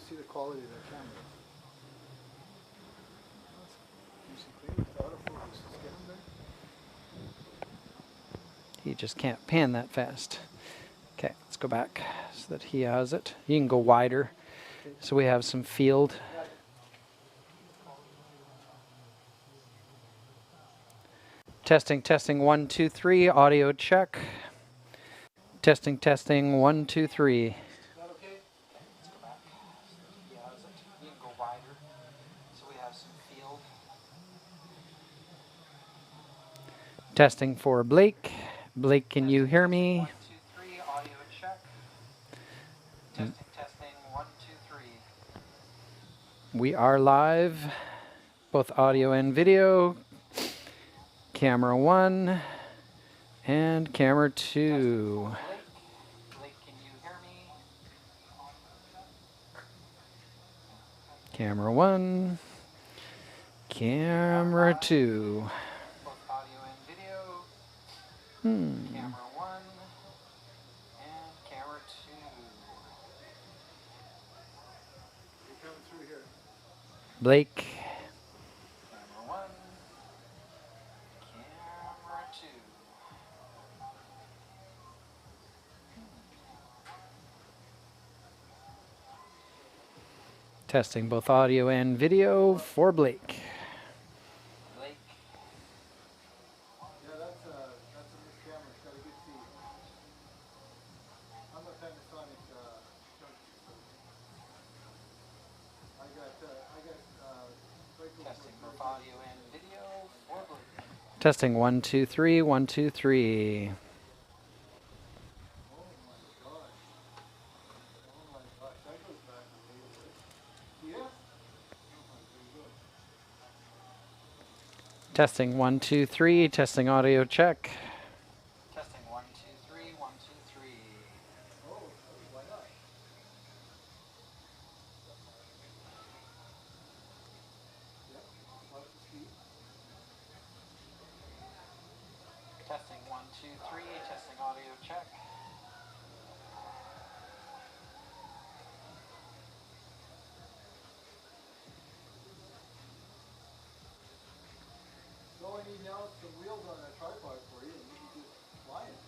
see the quality of the camera. Nice and clean. The autofocus is getting there. He just can't pan that fast. Okay, let's go back so that he has it. You can go wider so we have some field. Testing, testing, 1, 2, 3, audio check. Testing, testing, 1, 2, 3. Is that okay? Let's go back so that he has it. You can go wider so we have some field. Testing for Blake. Blake, can you hear me? 1, 2, 3, audio check. Testing, testing, 1, 2, 3. We are live, both audio and video. Camera 1 and camera 2. Blake, can you hear me? Camera 1, camera 2. Both audio and video. Camera 1 and camera 2. You're coming through here. Blake. Camera 1, camera 2. Testing both audio and video for Blake. Blake. Yeah, that's a nice camera. It's got a good feed. I'm a Panasonic junkie, so I got Testing both audio and video for Blake. Testing 1, 2, 3, 1, 2, 3. Oh my gosh. Oh my gosh. That goes back a little bit. Yeah? Oh my, there you go. Testing 1, 2, 3. Testing audio check. Testing 1, 2, 3, 1, 2, 3. Oh, why not? Yep. Watch the speed. Testing 1, 2, 3. Testing audio check. So all I need now is some wheels on that tripod for you, and you can just fly it.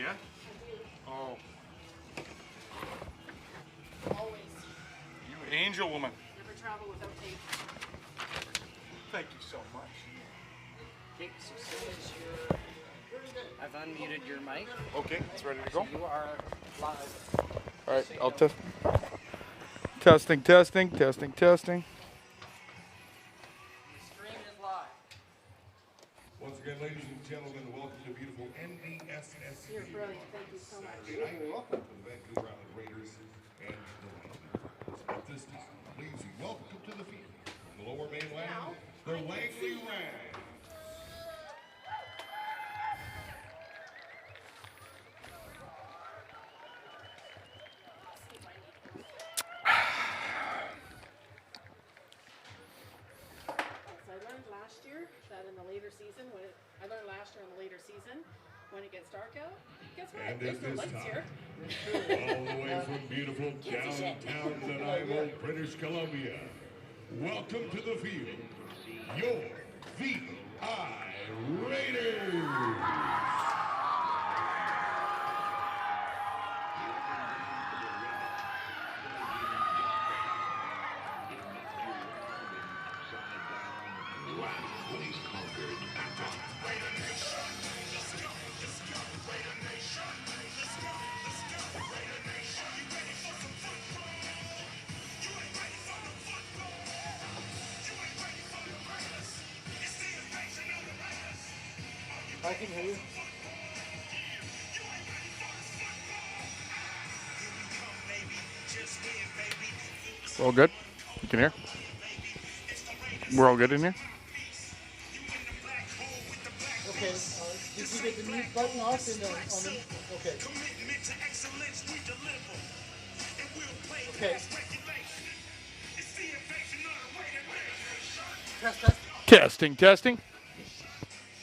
Yeah? Oh. Always. You angel woman. Never travel without tape. Thank you so much. Okay, so as soon as you're... I've unmuted your mic. Okay, it's ready to go. You are live. All right, I'll test. Testing, testing, testing, testing. The stream is live. Once again, ladies and gentlemen, welcome to beautiful NDSS. You're brilliant. Thank you so much. Saturday night for the Vancouver Island Raiders and the Langley. At this time, please welcome to the field from the Lower Mainland, the Langley Rams. When it gets dark out, guess what? And There's at no this lights time, here. all the way from beautiful downtown Nanaimo, British Columbia, welcome to the field, your VI Raiders. I can hear you. All good? You can hear? We're all good in here? Okay, did you get the mute button off on the, okay. Okay. Test. Testing, testing.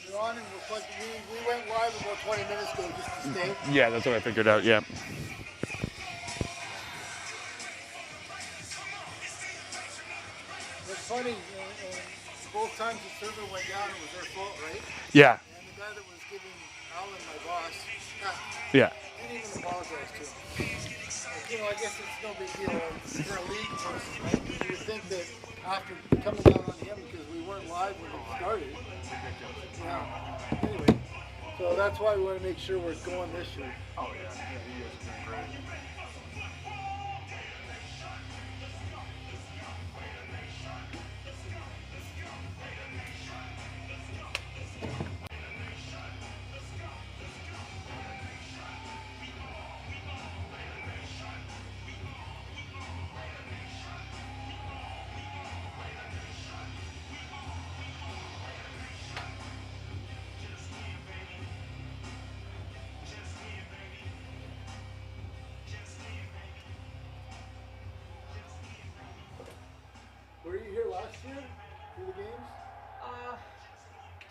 You're on and we're plugged. We went live about 20 minutes ago just to stay. Yeah, that's what I figured out, yeah. It's funny, both times the server went down, it was their fault, right? Yeah, And the guy that was giving Alan, my boss, yeah. didn't even apologize to him. Like, you know, I guess it's no big deal. You're a league person, right? You would think that after coming down on him because we weren't live when it started. Yeah. Anyway, so that's why we want to make sure we're going this year. Oh, yeah. Yeah, you guys are doing great. Were you here last year for the games?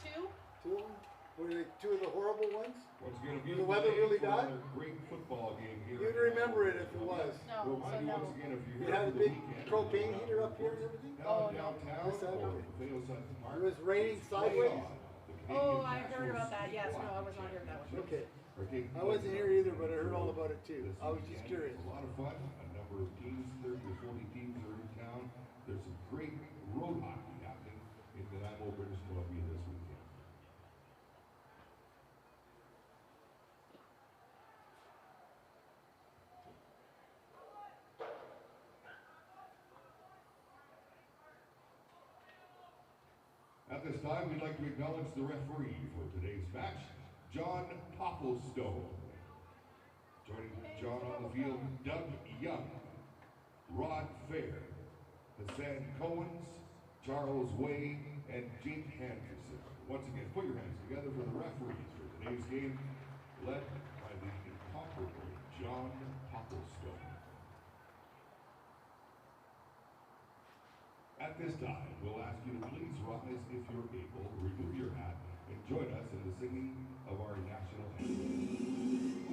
Two. Two of them? Were they two of the horrible ones? What's going to be The weather really bad? a great football game here. You'd remember it if it was. No, so no. Once again, if You you're had a here for the big weekend, propane heater up here and everything? Oh, no. downtown, Yes, I know. It It was raining sideways? Oh, I heard about that. Yes, no, I was not here for that one. Okay. I wasn't here either, but I heard all about it too. I was just curious. A lot of fun. A number of teams, 30 or 40 teams are in town. There's some great road hockey happening in Nanaimo, British Columbia this weekend. At this time, we'd like to acknowledge the referee for today's match, John Popplestone. Joining John on the field, Doug Young, Rod Fair, Hassan Cohens, Charles Wade, and Jake Anderson. Once again, put your hands together for the referees for today's game, led by the incomparable John Popplestone. At this time, we'll ask you to please rise if you're able, remove your hat, and join us in the singing of our national anthem.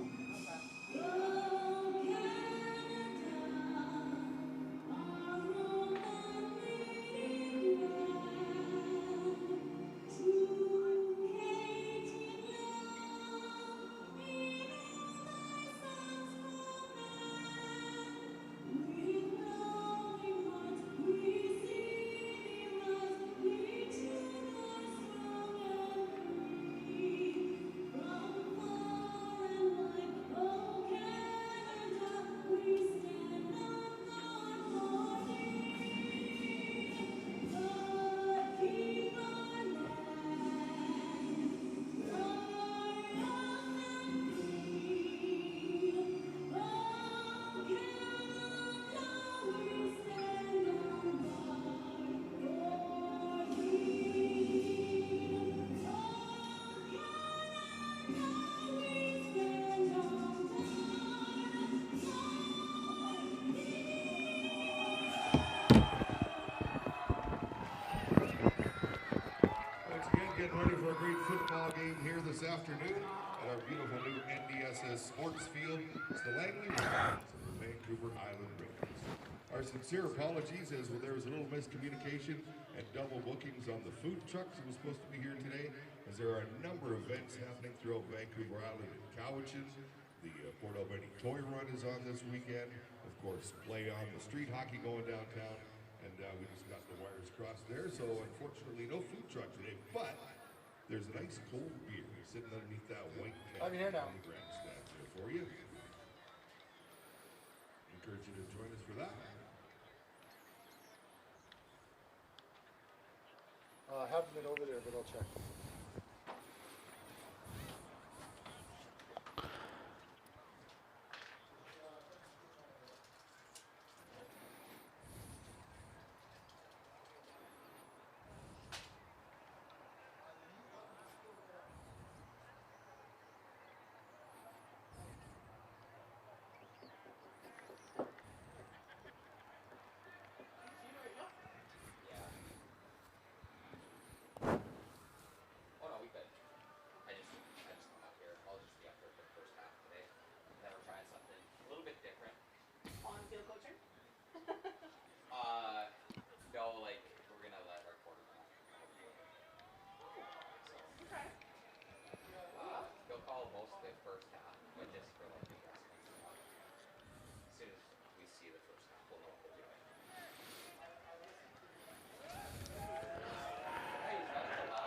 this afternoon at our beautiful new NDSS sports field is the Langley Rams of the Vancouver Island Raiders. Our sincere apologies as there was a little miscommunication and double bookings on the food trucks that was supposed to be here today, as there are a number of events happening throughout Vancouver Island and Cowichan. The Port Alberni Toy Run is on this weekend. Of course, play on the street hockey going downtown, and we just got the wires crossed there. So unfortunately, no food truck today, but there's a nice cold beer sitting underneath that white tent I'm here now. on the grandstand there for you. Encourage you to join us for that. I haven't been over there, but I'll check.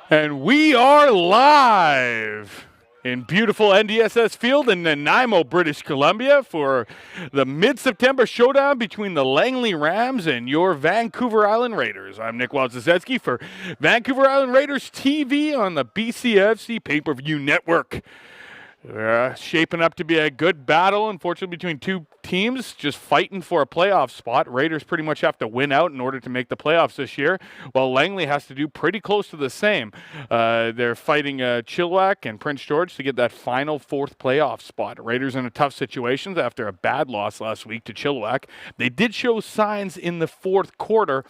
And we are live in beautiful NDSS Field in Nanaimo, British Columbia for the mid-September showdown between the Langley Rams and your Vancouver Island Raiders. I'm Nick Wojciechowski for Vancouver Island Raiders TV on the BCFC Pay-Per-View Network. Shaping up to be a good battle, unfortunately, between two teams just fighting for a playoff spot. Raiders pretty much have to win out in order to make the playoffs this year, while Langley has to do pretty close to the same. They're fighting Chilliwack and Prince George to get that final fourth playoff spot. Raiders in a tough situation after a bad loss last week to Chilliwack. They did show signs in the fourth quarter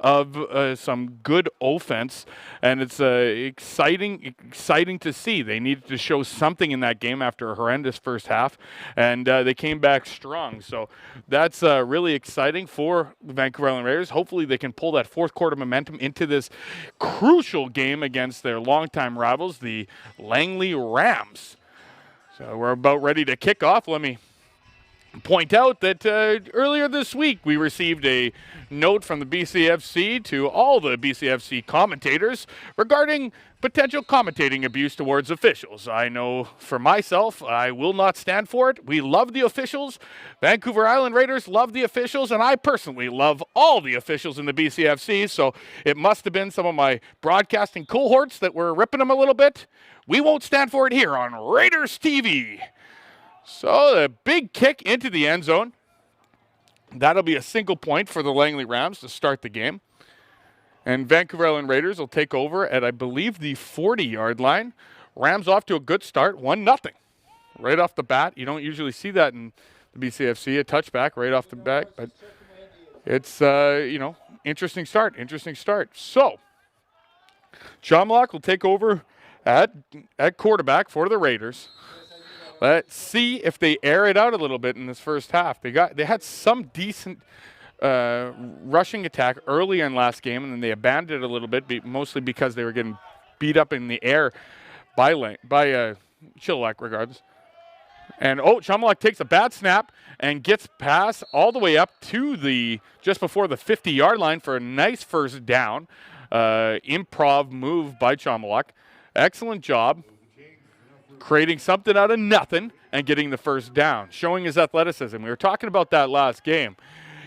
of some good offense, and it's exciting to see. They needed to show something in that game after a horrendous first half, and they came back strong. So that's really exciting for the Vancouver Island Raiders. Hopefully they can pull that fourth quarter momentum into this crucial game against their longtime rivals, the Langley Rams. So we're about ready to kick off. Let me point out that earlier this week we received a note from the BCFC to all the BCFC commentators regarding potential commentating abuse towards officials. I know for myself, I will not stand for it. We love the officials. Vancouver Island Raiders love the officials, and I personally love all the officials in the BCFC, so it must have been some of my broadcasting cohorts that were ripping them a little bit. We won't stand for it here on Raiders TV. So the big kick into the end zone. That'll be a single point for the Langley Rams to start the game. And Vancouver Island Raiders will take over at, I believe, the 40-yard line. Rams off to a good start, 1-0. Right off the bat. You don't usually see that in the BCFC, a touchback right off the bat. But it's, interesting start. So, John Locke will take over at quarterback for the Raiders. Let's see if they air it out a little bit in this first half. They had some decent rushing attack early in last game, and then they abandoned it a little bit, mostly because they were getting beat up in the air by Chilliwack, regardless. And Chamalak takes a bad snap and gets past all the way up to just before the 50-yard line for a nice first down. Improv move by Chamalak. Excellent job creating something out of nothing and getting the first down, showing his athleticism. We were talking about that last game.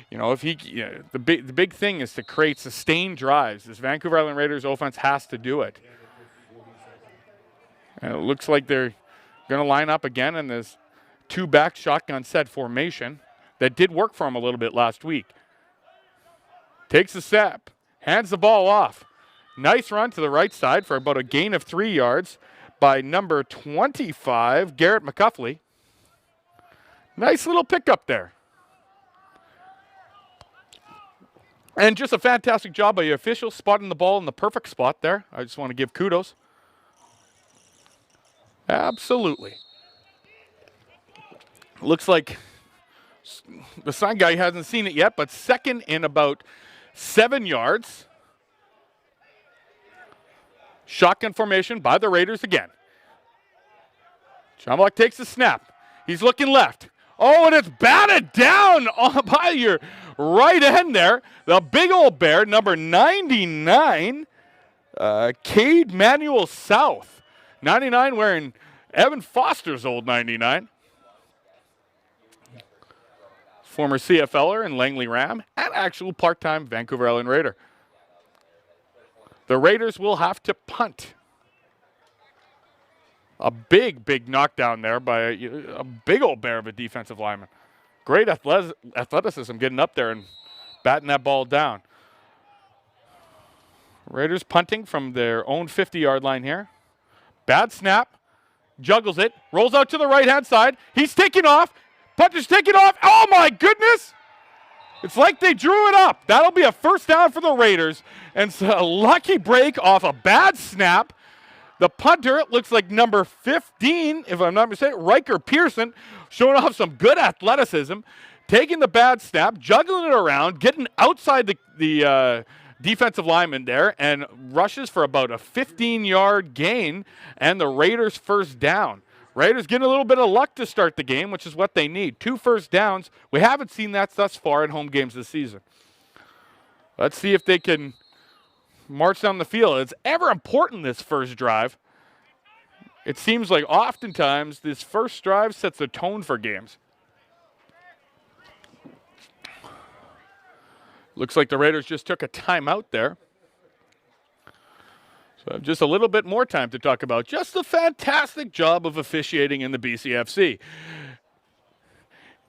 The big thing is to create sustained drives. This Vancouver Island Raiders offense has to do it. And it looks like they're going to line up again in this two-back shotgun set formation that did work for him a little bit last week. Takes a step, hands the ball off. Nice run to the right side for about a gain of 3 yards by number 25, Garrett McCuffley. Nice little pickup there. And just a fantastic job by the official spotting the ball in the perfect spot there. I just want to give kudos. Absolutely. Looks like the sign guy hasn't seen it yet, but second in about 7 yards. Shotgun formation by the Raiders again. Chamlock takes the snap. He's looking left. Oh, and it's batted down by your right end there. The big old bear, number 99, Cade Manuel South. 99 wearing Evan Foster's old 99. Former CFLer and Langley Ram, and actual part-time Vancouver Island Raider. The Raiders will have to punt. A big knockdown there by a big old bear of a defensive lineman. Great athleticism getting up there and batting that ball down. Raiders punting from their own 50-yard line here. Bad snap. Juggles it. Rolls out to the right-hand side. He's taking off. Punter's taking off. Oh, my goodness. It's like they drew it up. That'll be a first down for the Raiders. And so a lucky break off a bad snap. The punter looks like number 15, if I'm not mistaken, Riker Pearson, showing off some good athleticism, taking the bad snap, juggling it around, getting outside the defensive lineman there, and rushes for about a 15-yard gain, and the Raiders first down. Raiders getting a little bit of luck to start the game, which is what they need. 2 first downs. We haven't seen that thus far in home games this season. Let's see if they can march down the field. It's ever important, this first drive. It seems like oftentimes this first drive sets the tone for games. Looks like the Raiders just took a timeout there. So just a little bit more time to talk about just the fantastic job of officiating in the BCFC.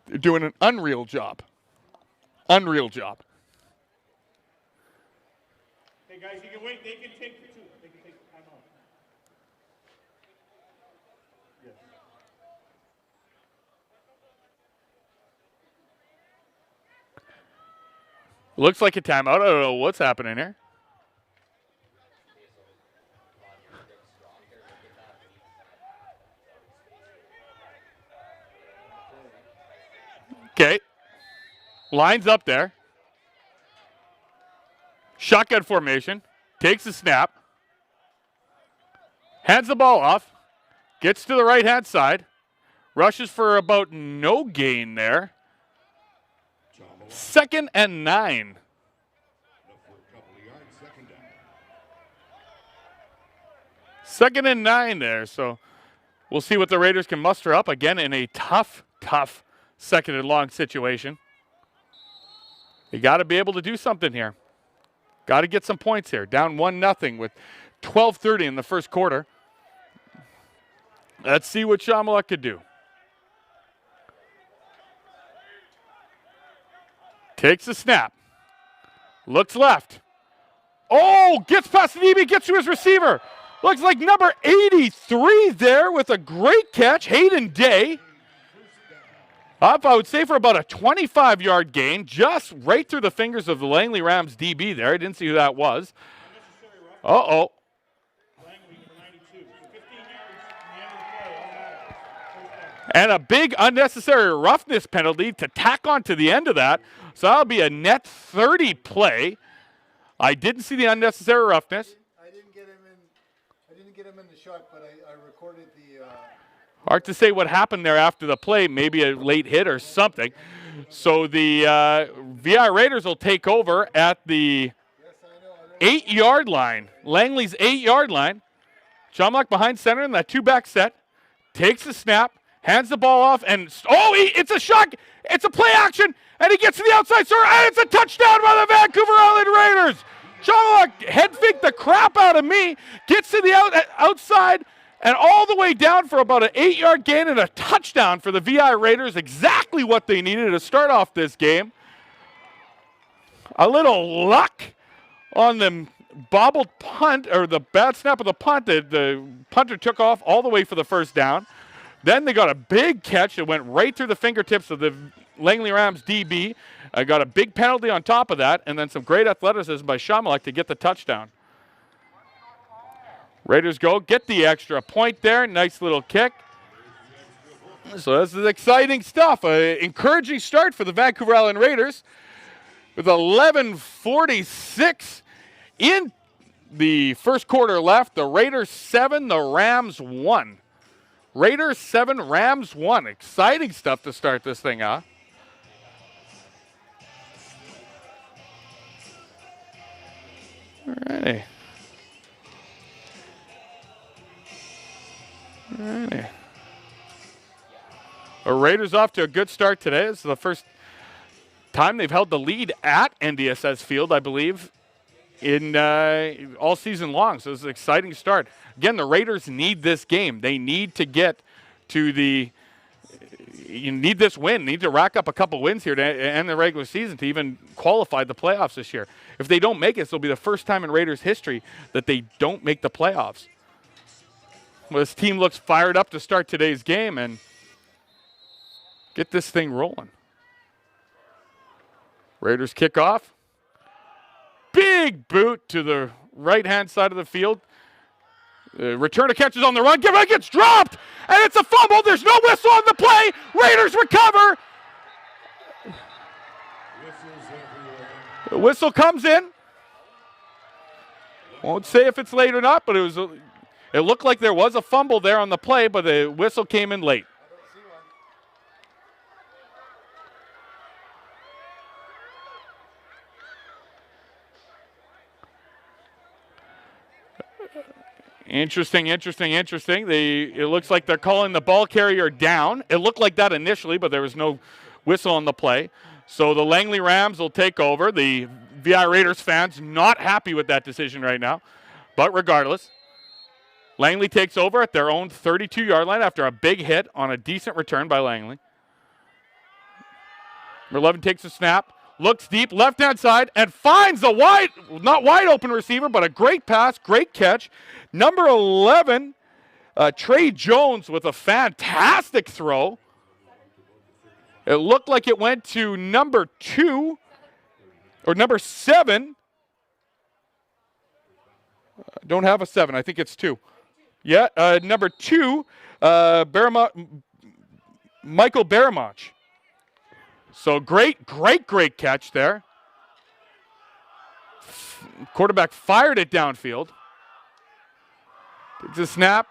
They're doing an unreal job. Unreal job. Hey guys, you can wait. They can take the 2. They can take the timeout. Yes. Looks like a timeout. I don't know what's happening here. Okay. Lines up there. Shotgun formation. Takes the snap. Hands the ball off. Gets to the right-hand side. Rushes for about no gain there. 2nd and 9. Second and 9 there. So we'll see what the Raiders can muster up again in a tough 2nd and long situation. You got to be able to do something here. Got to get some points here. Down 1-0 with 12:30 in the first quarter. Let's see what Chamlock could do. Takes the snap. Looks left. Oh, gets past the DB, gets to his receiver. Looks like number 83 there with a great catch, Hayden Day. Up, I would say, for about a 25-yard gain, just right through the fingers of the Langley Rams DB there. I didn't see who that was. Uh-oh. And a big unnecessary roughness penalty to tack on to the end of that. So that'll be a net 30 play. I didn't see the unnecessary roughness. I didn't get him in the shot, but I recorded the. Hard to say what happened there after the play. Maybe a late hit or something. So the VI Raiders will take over at the 8-yard line. Langley's 8-yard line. Chamlock behind center in that 2-back set. Takes the snap. Hands the ball off. And, it's a shot. It's a play action. And he gets to the outside. And it's a touchdown by the Vancouver Island Raiders. Chamlock head faked the crap out of me. Gets to the outside. And all the way down for about an 8-yard gain and a touchdown for the VI Raiders. Exactly what they needed to start off this game. A little luck on the bobbled punt, or the bad snap of the punt. The punter took off all the way for the first down. Then they got a big catch that went right through the fingertips of the Langley Rams DB. Got a big penalty on top of that, and then some great athleticism by Chamlock to get the touchdown. Raiders go, get the extra point there. Nice little kick. So this is exciting stuff. An encouraging start for the Vancouver Island Raiders with 11:46 in the first quarter left. The Raiders 7, the Rams 1. Raiders 7, Rams 1. Exciting stuff to start this thing, huh? All righty. All righty. The Raiders off to a good start today. This is the first time they've held the lead at NDSS Field, I believe, in all season long. So it's an exciting start. Again, the Raiders need this game. They need to get to you need this win. Need to rack up a couple wins here to end the regular season to even qualify the playoffs this year. If they don't make it, this will be the first time in Raiders history that they don't make the playoffs. Well, this team looks fired up to start today's game and get this thing rolling. Raiders kick off. Big boot to the right-hand side of the field. Return of catches on the run. Gets dropped, and it's a fumble. There's no whistle on the play. Raiders recover. The whistle comes in. Won't say if it's late or not, but it looked like there was a fumble there on the play, but the whistle came in late. Interesting. It looks like they're calling the ball carrier down. It looked like that initially, but there was no whistle on the play. So the Langley Rams will take over. The VI Raiders fans not happy with that decision right now. But regardless, Langley takes over at their own 32-yard line after a big hit on a decent return by Langley. Number 11 takes a snap. Looks deep, left-hand side, and finds a not wide open receiver, but a great pass, great catch. Number 11, Trey Jones with a fantastic throw. It looked like it went to number 2, or number 7. Don't have a 7, I think it's 2. Yeah, number 2, Michael Baramach. So great catch there. Quarterback fired it downfield. Takes a snap.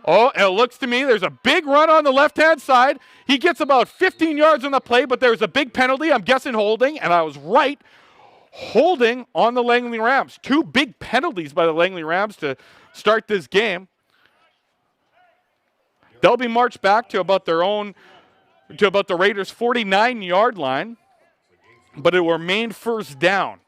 Oh, and it looks to me there's a big run on the left-hand side. He gets about 15 yards on the play, but there's a big penalty. I'm guessing holding, and I was right. Holding on the Langley Rams. 2 big penalties by the Langley Rams to start this game. They'll be marched back to about the Raiders' 49-yard line, but it will remain first down.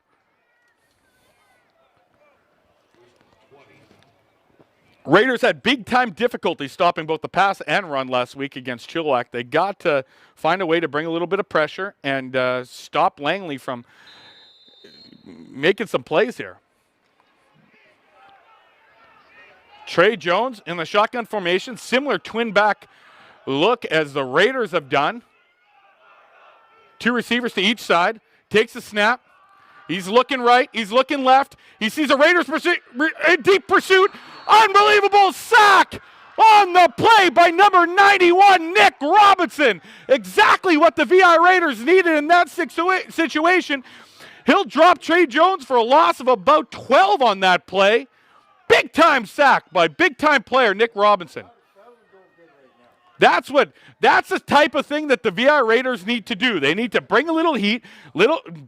Raiders had big-time difficulty stopping both the pass and run last week against Chilliwack. They got to find a way to bring a little bit of pressure and stop Langley from making some plays here. Trey Jones in the shotgun formation, similar twin back look as the Raiders have done. 2 receivers to each side. Takes a snap. He's looking right. He's looking left. He sees a Raiders deep pursuit. Unbelievable sack on the play by number 91, Nick Robinson. Exactly what the VI Raiders needed in that situation. He'll drop Trey Jones for a loss of about 12 on that play. Big-time sack by big-time player Nick Robinson. That's the type of thing that the VI Raiders need to do. They need to bring a little heat,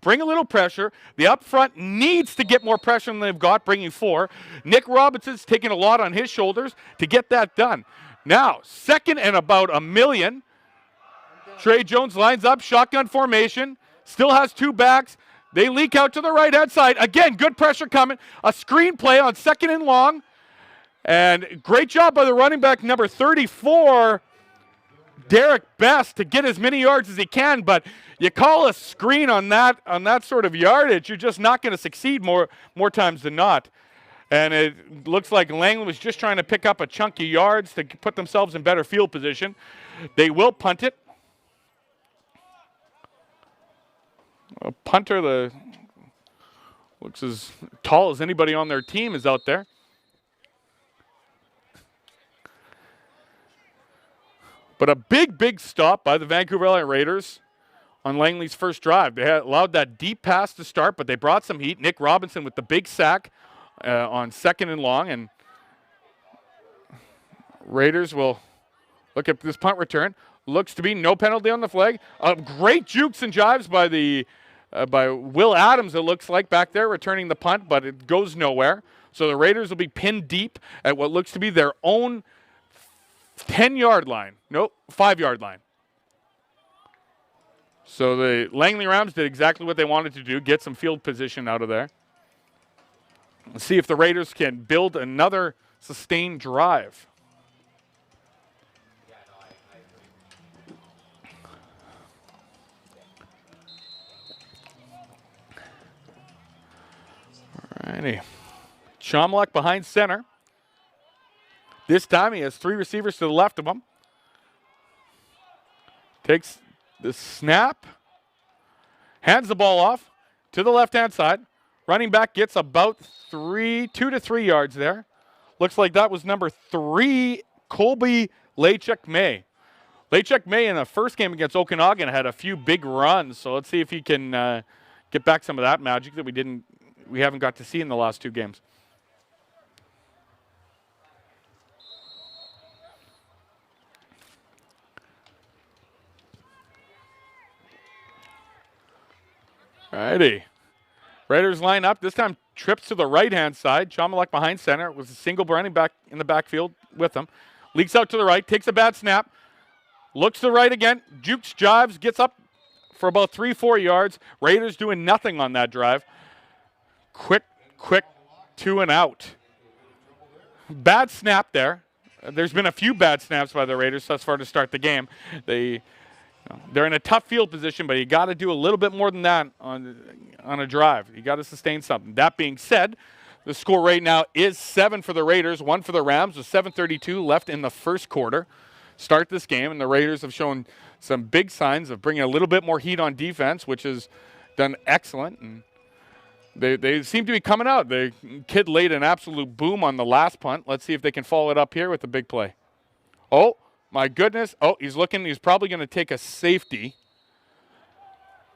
bring a little pressure. The up front needs to get more pressure than they've got, bringing 4. Nick Robinson's taking a lot on his shoulders to get that done. Now, 2nd and about 1 million. Trey Jones lines up, shotgun formation, still has 2 backs. They leak out to the right-hand side. Again, good pressure coming. A screen play on 2nd and long. And great job by the running back, number 34, Derek Best, to get as many yards as he can. But you call a screen on that sort of yardage, you're just not going to succeed more times than not. And it looks like Langley was just trying to pick up a chunk of yards to put themselves in better field position. They will punt it. A punter, looks as tall as anybody on their team, is out there. But a big stop by the Vancouver Island Raiders on Langley's first drive. They had allowed that deep pass to start, but they brought some heat. Nick Robinson with the big sack on 2nd and long, and Raiders will look at this punt return. Looks to be no penalty on the flag. Great jukes and jives by Will Adams, it looks like, back there returning the punt, but it goes nowhere. So the Raiders will be pinned deep at what looks to be their own 10-yard line. Nope, 5-yard line. So the Langley Rams did exactly what they wanted to do, get some field position out of there. Let's see if the Raiders can build another sustained drive. Alrighty. Chomlock behind center. This time he has 3 receivers to the left of him. Takes the snap. Hands the ball off to the left-hand side. Running back gets about 2 to 3 yards there. Looks like that was number 3, Colby Lachek-May. Lachek-May in the first game against Okanagan had a few big runs, so let's see if he can get back some of that magic that we haven't got to see in the last 2 games. Alrighty. Raiders line up. This time trips to the right-hand side. Chomlock behind center. It was a single running back in the backfield with him. Leaks out to the right. Takes a bad snap. Looks to the right again. Jukes, jives, gets up for about 3-4 yards. Raiders doing nothing on that drive. Quick 2 and out. Bad snap there. There's been a few bad snaps by the Raiders thus far to start the game. They're in a tough field position, but you got to do a little bit more than that on a drive. You got to sustain something. That being said, the score right now is 7 for the Raiders, 1 for the Rams, with 7:32 left in the first quarter. Start this game, and the Raiders have shown some big signs of bringing a little bit more heat on defense, which has done excellent. And they seem to be coming out. The kid laid an absolute boom on the last punt. Let's see if they can follow it up here with a big play. Oh, my goodness. Oh, he's looking. He's probably going to take a safety.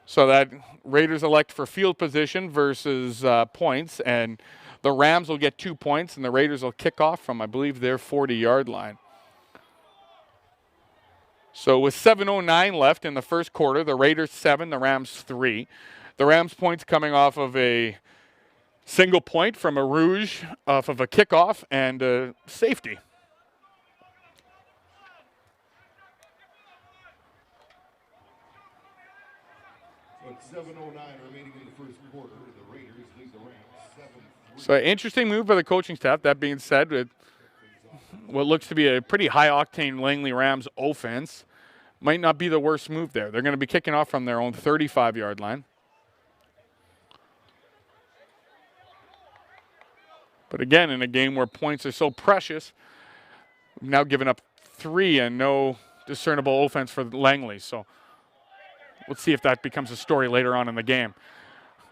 So that Raiders elect for field position versus points. And the Rams will get 2 points, and the Raiders will kick off from, I believe, their 40-yard line. So with 7:09 left in the first quarter, the Raiders 7, the Rams 3. The Rams points coming off of a single point from a rouge, off of a kickoff, and a safety. With 7:09 remaining in the first quarter, the Raiders lead the Rams 7-3. So interesting move by the coaching staff. That being said, with what looks to be a pretty high-octane Langley Rams offense, might not be the worst move there. They're going to be kicking off from their own 35-yard line. But again, in a game where points are so precious, we've now given up 3 and no discernible offense for Langley. So let's see if that becomes a story later on in the game.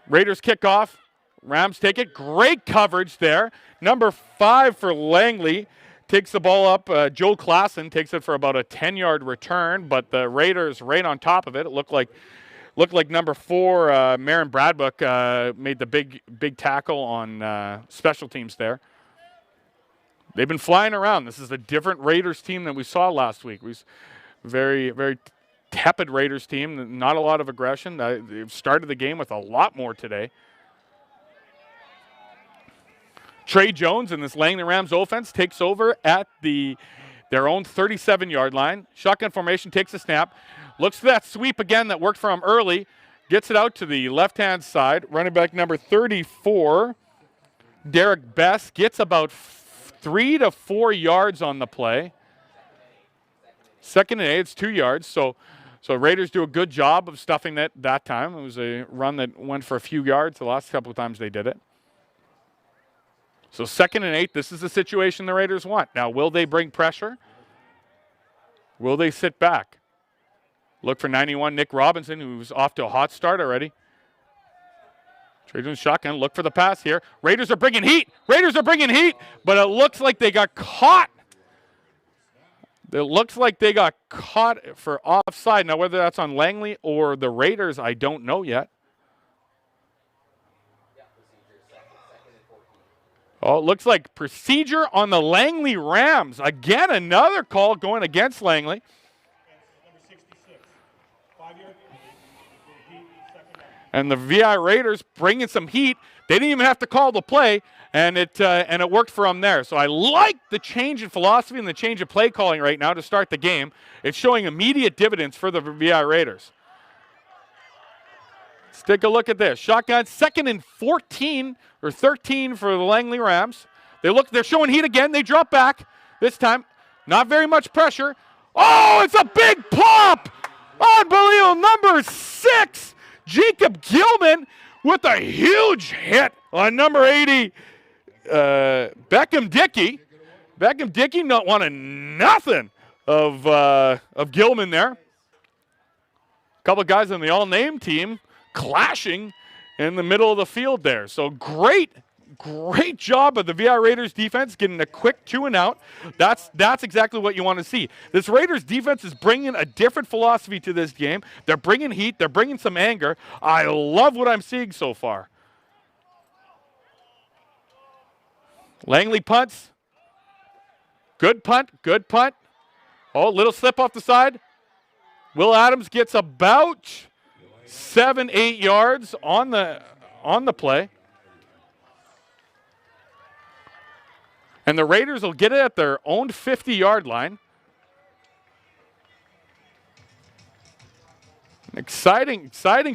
Raiders kick off. Rams take it. Great coverage there. Number 5 for Langley takes the ball up. Joe Klassen takes it for about a 10-yard return, but the Raiders right on top of it. It looked like number 4, Marin Bradbuck, made the big tackle on special teams there. They've been flying around. This is a different Raiders team than we saw last week. We very tepid Raiders team, not a lot of aggression. They've started the game with a lot more today. Trey Jones in this Langley Rams offense takes over at their own 37-yard line. Shotgun formation, takes a snap. Looks for that sweep again that worked for him early. Gets it out to the left-hand side. Running back number 34, Derek Best, gets about 3 to 4 yards on the play. 2nd and 8, it's 2 yards. So Raiders do a good job of stuffing that time. It was a run that went for a few yards the last couple of times they did it. So 2nd and 8, this is the situation the Raiders want. Now, will they bring pressure? Will they sit back? Look for 91, Nick Robinson, who's off to a hot start already. Trey Jones shotgun, look for the pass here. Raiders are bringing heat. But it looks like they got caught It looks like they got caught for offside. Now, whether that's on Langley or the Raiders, I don't know yet. Oh, it looks like procedure on the Langley Rams. Again, another call going against Langley. Number 66. 5-yard. And the VI Raiders bringing some heat. They didn't even have to call the play, and it worked for them there. So I like the change in philosophy and the change of play calling right now to start the game. It's showing immediate dividends for the VI Raiders. Let's take a look at this. Shotgun, 2nd and 14 or 13 for the Langley Rams. They're showing heat again. They drop back this time. Not very much pressure. Oh, it's a big pop! Unbelievable. Number 6, Jacob Gilman with a huge hit on number 80, Beckham Dickey. Beckham Dickey not wanting nothing of Gilman there. A couple of guys on the all-name team clashing in the middle of the field there. So great job of the VI Raiders defense getting a quick 2-and-out. That's exactly what you want to see. This Raiders defense is bringing a different philosophy to this game. They're bringing heat. They're bringing some anger. I love what I'm seeing so far. Langley punts. Good punt. Good punt. Oh, little slip off the side. Will Adams gets about 7-8 yards on the play. And the Raiders will get it at their own 50-yard line. An exciting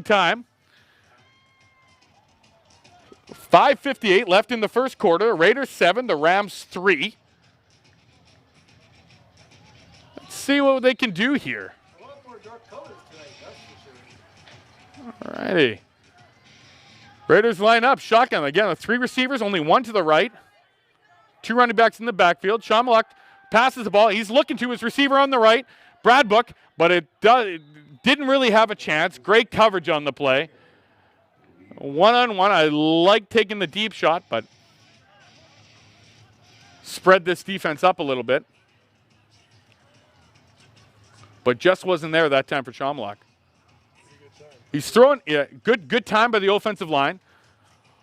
time. 5:58 left in the first quarter. Raiders 7, the Rams 3. Let's see what they can do here. A lot more dark colors tonight, that's for sure. All righty. Raiders line up. Shotgun again with 3 receivers, only 1 to the right. 2 running backs in the backfield. Shomalik passes the ball. He's looking to his receiver on the right, Bradbook, but it didn't really have a chance. Great coverage on the play. 1-on-1. I like taking the deep shot, but spread this defense up a little bit. But just wasn't there that time for Shomalik. He's throwing good time by the offensive line.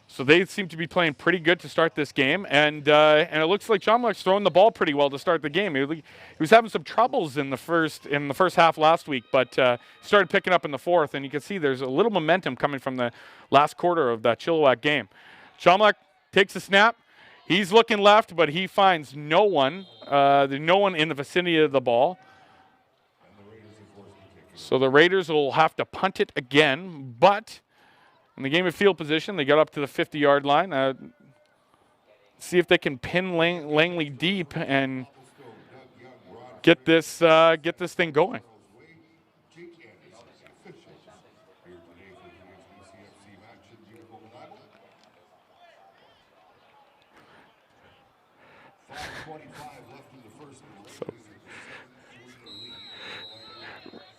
So they seem to be playing pretty good to start this game, and it looks like Shomlik's throwing the ball pretty well to start the game. He was having some troubles in the first half last week, but started picking up in the fourth, and you can see there's a little momentum coming from the last quarter of that Chilliwack game. Shomlik takes a snap. He's looking left, but he finds no one. There's no one in the vicinity of the ball. So the Raiders will have to punt it again, but in the game of field position, they got up to the 50-yard line. See if they can pin Langley deep and get this thing going.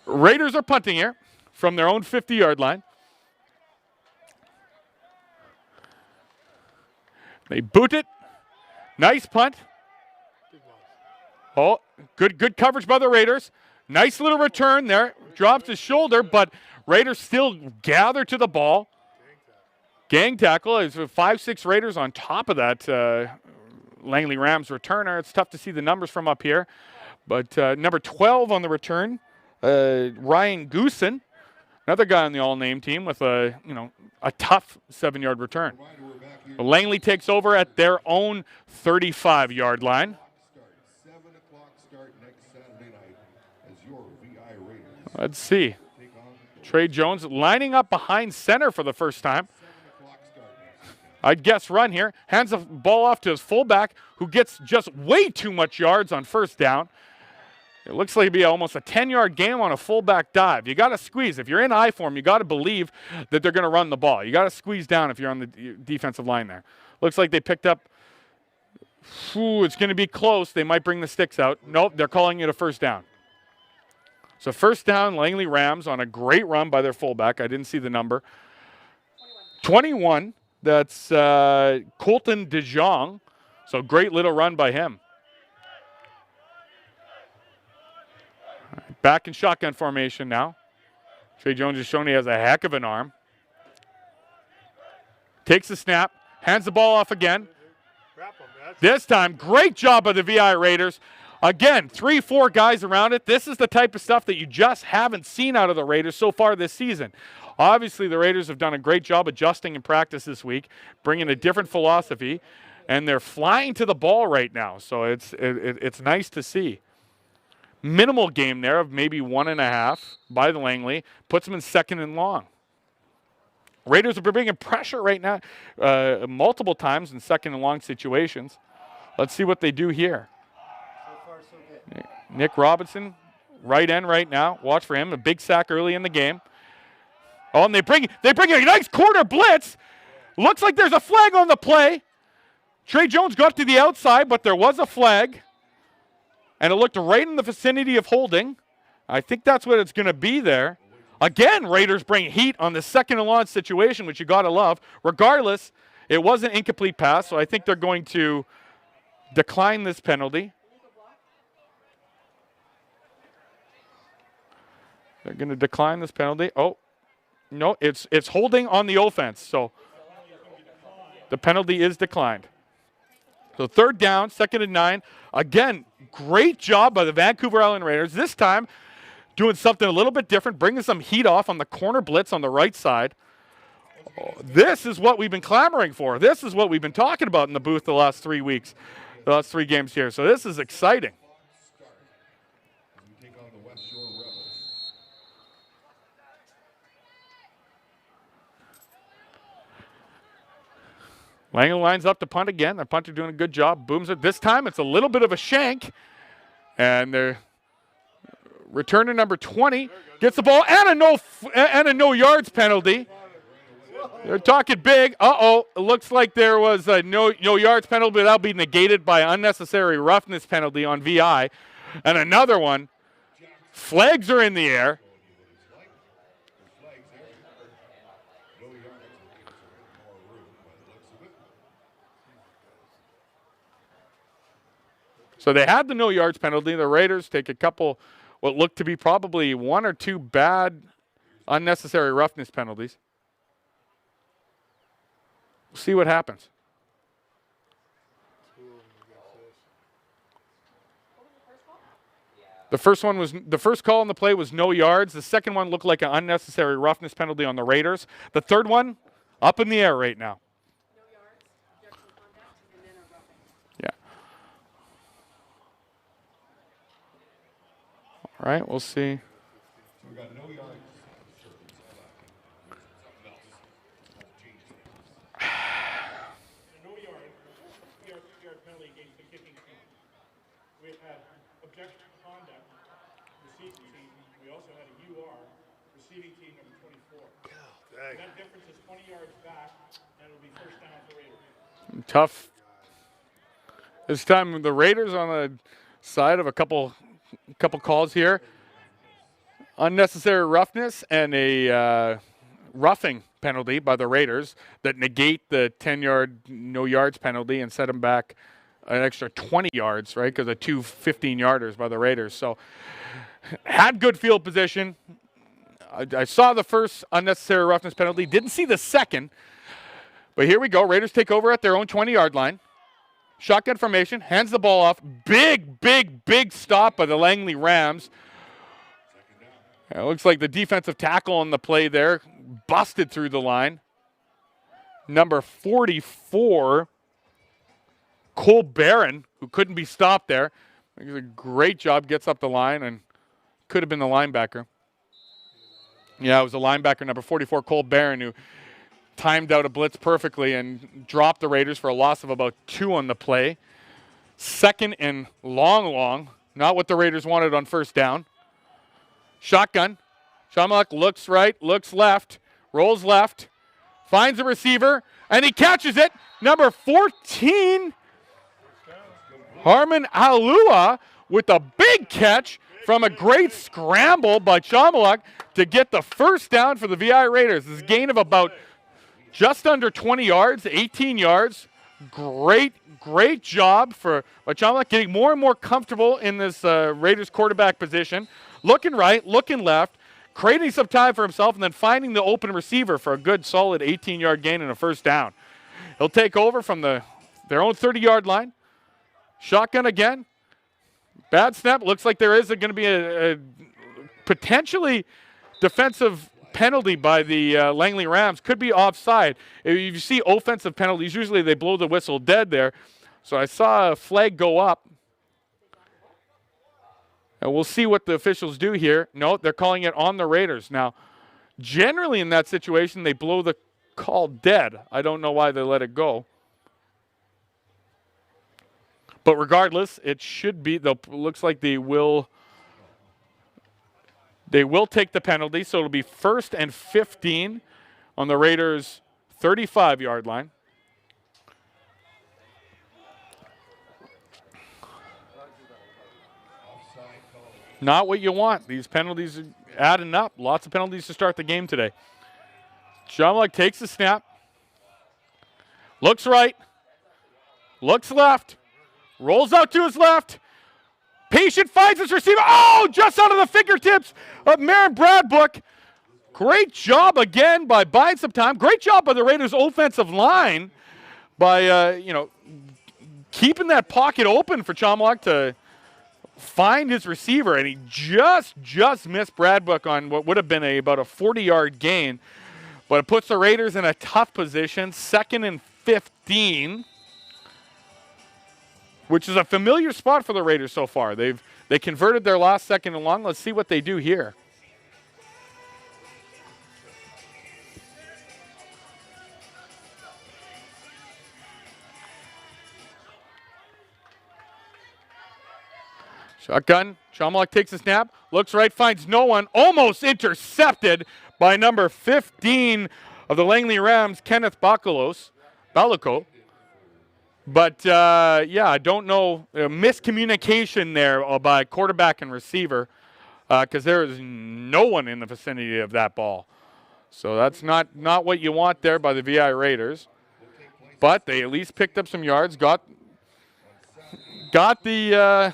Raiders are punting here from their own 50-yard line. They boot it. Nice punt. Oh, good coverage by the Raiders. Nice little return there. Drops his shoulder, but Raiders still gather to the ball. Gang tackle. There's 5-6 Raiders on top of that Langley Rams returner. It's tough to see the numbers from up here. But number 12 on the return, Ryan Goosen, another guy on the all-name team with a tough 7-yard return. Langley takes over at their own 35-yard line. 7 o'clock start next Saturday night as your VI Raiders. Let's see. Trey Jones lining up behind center for the first time. I'd guess run here. Hands the ball off to his fullback, who gets just way too much yards on first down. It looks like it'd be almost a 10-yard game on a fullback dive. You got to squeeze. If you're in I form, you got to believe that they're going to run the ball. You got to squeeze down if you're on the defensive line there. Looks like they picked up. It's going to be close. They might bring the sticks out. Nope, they're calling it a first down. So first down, Langley Rams on a great run by their fullback. I didn't see the number. 21. That's Colton DeJong. So great little run by him. Back in shotgun formation now. Trey Jones has shown he has a heck of an arm. Takes the snap, hands the ball off again. This time, great job by the VI Raiders. Again, 3-4 guys around it. This is the type of stuff that you just haven't seen out of the Raiders so far this season. Obviously, the Raiders have done a great job adjusting in practice this week, bringing a different philosophy, and they're flying to the ball right now. So it's nice to see. Minimal game there of maybe 1.5 by the Langley. Puts them in 2nd and long. Raiders are bringing pressure right now multiple times in 2nd and long situations. Let's see what they do here. So far, so good. Nick Robinson, right end right now. Watch for him. A big sack early in the game. Oh, and they bring a nice corner blitz. Looks like there's a flag on the play. Trey Jones got to the outside, but there was a flag. And it looked right in the vicinity of holding. I think that's what it's going to be there. Again, Raiders bring heat on the 2nd and long situation, which you got to love. Regardless, it was an incomplete pass, so I think they're going to decline this penalty. They're going to decline this penalty. Oh, no, it's holding on the offense, so the penalty is declined. So 3rd down, 2nd and 9. Again, great job by the Vancouver Island Raiders. This time, doing something a little bit different, bringing some heat off on the corner blitz on the right side. Oh, this is what we've been clamoring for. This is what we've been talking about in the booth the last 3 weeks, the last 3 games here. So this is exciting. Langley lines up to punt again. The punter doing a good job. Booms it. This time it's a little bit of a shank. And they're returning number 20. Gets the ball and a no yards penalty. They're talking big. Uh-oh. It looks like there was a no yards penalty, but that'll be negated by unnecessary roughness penalty on VI. And another one. Flags are in the air. So they had the no yards penalty. The Raiders take a couple, what looked to be probably 1 or 2 bad, unnecessary roughness penalties. We'll see what happens. The first call on the play was no yards. The second one looked like an unnecessary roughness penalty on the Raiders. The third one, up in the air right now. No yards, objection contact, and then a roughing. Yeah. All right, we'll see. So we got no yards. No yard penalty against the kicking team. We had objection to conduct, receiving team. We also had a UR, receiving team number 24. And that difference is 20 yards back, and it'll be first down for Raiders. Tough. This time the Raiders on the side of a couple calls here. Unnecessary roughness and a roughing penalty by the Raiders that negate the 10-yard no yards penalty and set them back an extra 20 yards, right? Because of 2 15-yarders by the Raiders. So had good field position. I saw the first unnecessary roughness penalty. Didn't see the second. But here we go. Raiders take over at their own 20-yard line. Shotgun formation. Hands the ball off. Big stop by the Langley Rams. It looks like the defensive tackle on the play there busted through the line. Number 44, Cole Barron, who couldn't be stopped there. He does a great job, gets up the line, and could have been the linebacker. Yeah, it was the linebacker, number 44, Cole Barron, who timed out a blitz perfectly and dropped the Raiders for a loss of about 2 on the play. 2nd and long, not what the Raiders wanted on first down. Shotgun. Shamrock looks right, looks left, rolls left, finds a receiver, and he catches it. Number 14, Harmon Alua with a big catch from a great scramble by Chamaluk to get the first down for the VI Raiders. This is a gain of about just under 20 yards, 18 yards. Great job for Chamaluk, getting more and more comfortable in this Raiders quarterback position. looking right, looking left, creating some time for himself, and then finding the open receiver for a good, solid 18-yard gain and a first down. He'll take over from their own 30-yard line. Shotgun again. Bad snap. Looks like there is going to be a potentially defensive penalty by the Langley Rams. Could be offside. If you see offensive penalties, usually they blow the whistle dead there. So I saw a flag go up. And we'll see what the officials do here. No, they're calling it on the Raiders. Now, generally in that situation, they blow the call dead. I don't know why they let it go. But regardless, it should be, looks like they will take the penalty, so it'll be 1st and 15 on the Raiders' 35-yard line. Not what you want. These penalties are adding up. Lots of penalties to start the game today. Jomluk takes the snap. Looks right. Looks left. Rolls out to his left. Patient finds his receiver. Oh, just out of the fingertips of Marin Bradbook. Great job again by buying some time. Great job by the Raiders' offensive line by, keeping that pocket open for Jomluk to find his receiver, and he just missed Bradbook on what would have been about a 40-yard gain. But it puts the Raiders in a tough position, 2nd and 15. Which is a familiar spot for the Raiders so far. They converted their last 2nd and long. Let's see what they do here. Shotgun. Jomluk takes a snap. Looks right, finds no one. Almost intercepted by number 15 of the Langley Rams, Kenneth Balako. But, I don't know. Miscommunication there by quarterback and receiver because there is no one in the vicinity of that ball. So that's not what you want there by the VI Raiders. But they at least picked up some yards, got a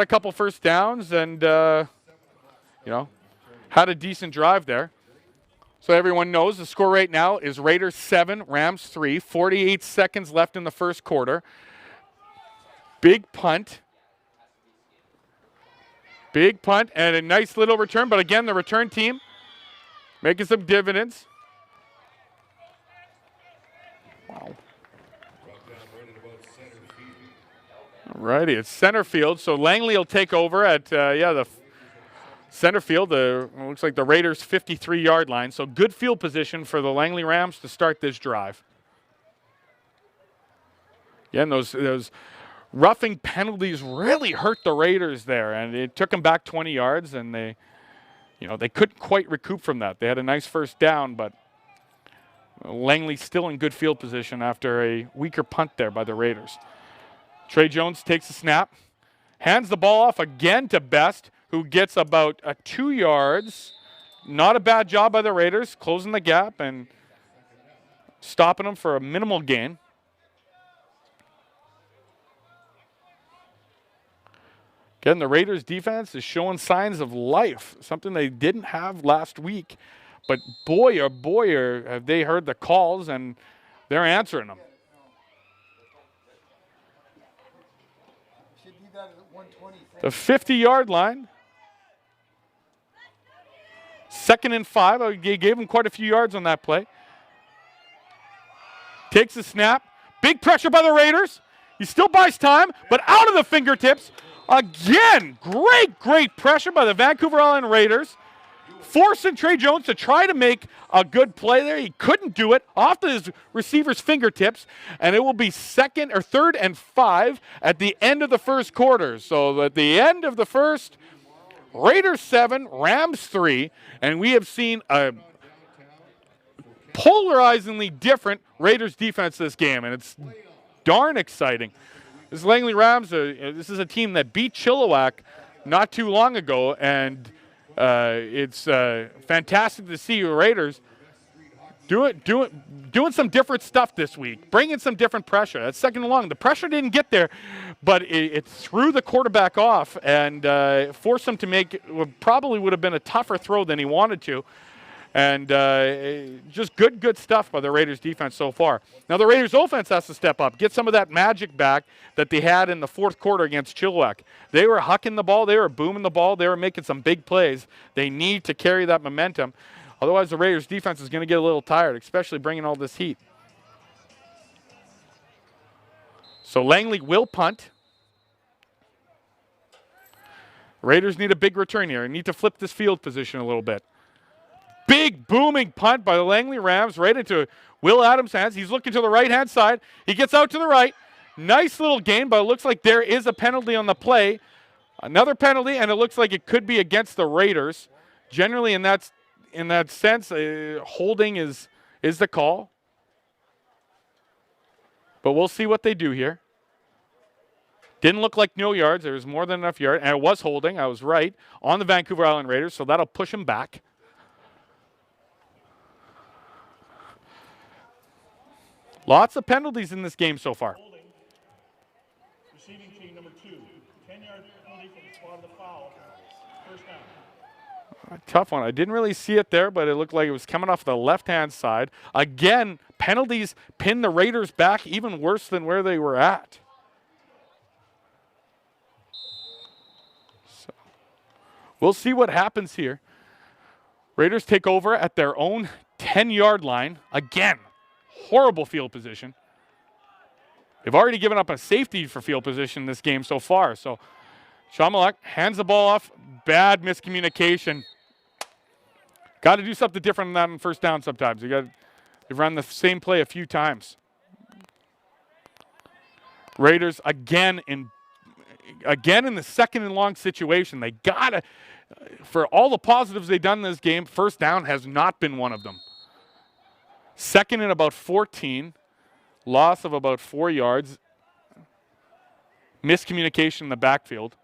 couple first downs, and, had a decent drive there. So everyone knows the score right now is Raiders 7, Rams 3, 48 seconds left in the first quarter. Big punt, and a nice little return. But again, the return team making some dividends. Wow. All righty, it's center field. So Langley will take over at, the center field. Looks like the Raiders' 53-yard line. So good field position for the Langley Rams to start this drive. Again, those roughing penalties really hurt the Raiders there, and it took them back 20 yards, and they couldn't quite recoup from that. They had a nice first down, but Langley still in good field position after a weaker punt there by the Raiders. Trey Jones takes a snap, hands the ball off again to Best, who gets about 2 yards. Not a bad job by the Raiders, closing the gap and stopping them for a minimal gain. Again, the Raiders' defense is showing signs of life, something they didn't have last week. But boy, oh boy, have they heard the calls, and they're answering them. The 50-yard line. 2nd and 5. He gave him quite a few yards on that play. Takes the snap. Big pressure by the Raiders. He still buys time, but out of the fingertips. Again, great pressure by the Vancouver Island Raiders. Forcing Trey Jones to try to make a good play there. He couldn't do it off his receiver's fingertips, and it will be 3rd and 5 at the end of the first quarter. So at the end of the first, Raiders 7, Rams 3, and we have seen a polarizingly different Raiders defense this game, and it's darn exciting. This Langley Rams, this is a team that beat Chilliwack not too long ago, and it's fantastic to see the Raiders doing some different stuff this week, bringing some different pressure. That's second and long. The pressure didn't get there, but it threw the quarterback off and forced him to make what probably would have been a tougher throw than he wanted to. And just good stuff by the Raiders defense so far. Now the Raiders offense has to step up, get some of that magic back that they had in the fourth quarter against Chilliwack. They were hucking the ball, they were booming the ball, they were making some big plays. They need to carry that momentum. Otherwise the Raiders defense is going to get a little tired, especially bringing all this heat. So Langley will punt. Raiders need a big return here. They need to flip this field position a little bit. Big booming punt by the Langley Rams right into Will Adams' hands. He's looking to the right-hand side. He gets out to the right. Nice little gain, but it looks like there is a penalty on the play. Another penalty, and it looks like it could be against the Raiders. Generally, in that sense, holding is the call. But we'll see what they do here. Didn't look like no yards. There was more than enough yards, and it was holding. I was right on the Vancouver Island Raiders, so that'll push him back. Lots of penalties in this game so far. Holding. Receiving team number 2. 10-yard penalty from the spot of the foul. First down. A tough one. I didn't really see it there, but it looked like it was coming off the left-hand side. Again, penalties pin the Raiders back even worse than where they were at. So, we'll see what happens here. Raiders take over at their own 10-yard line. Again, horrible field position. They've already given up a safety for field position this game so far. So Shamalak hands the ball off. Bad miscommunication. Got to do something different than that on first down sometimes. They've run the same play a few times. Raiders again in the second and long situation. They got to, for all the positives they've done in this game, first down has not been one of them. Second and about 14. Loss of about 4 yards. Miscommunication in the backfield.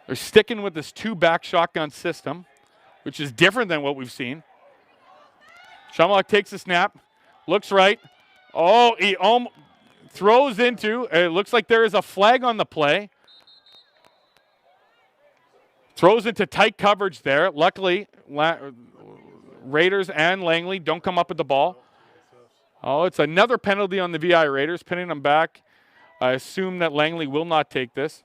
They're sticking with this 2-back shotgun system, which is different than what we've seen. Shamalak takes the snap, looks right. Oh, he throws into, it looks like there is a flag on the play. Throws into tight coverage there. Luckily, Raiders and Langley don't come up with the ball. Oh, it's another penalty on the VI Raiders, pinning them back. I assume that Langley will not take this.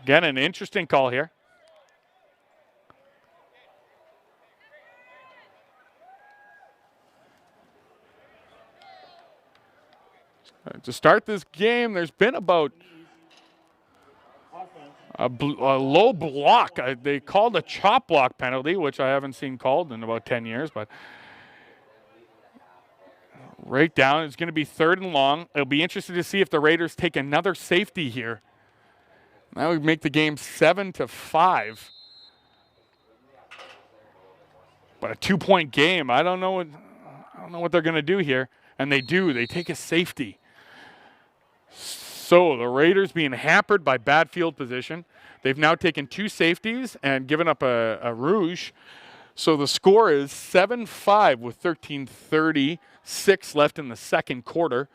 Again, an interesting call here. To start this game, there's been about a low block. They called a chop block penalty, which I haven't seen called in about 10 years. But right down, it's going to be third and long. It'll be interesting to see if the Raiders take another safety here. That would make the game 7-5. But a 2-point game. I don't know what they're going to do here. And they do. They take a safety. So the Raiders being hampered by bad field position. They've now taken 2 safeties and given up a rouge. So the score is 7-5 with 13:36 left in the second quarter.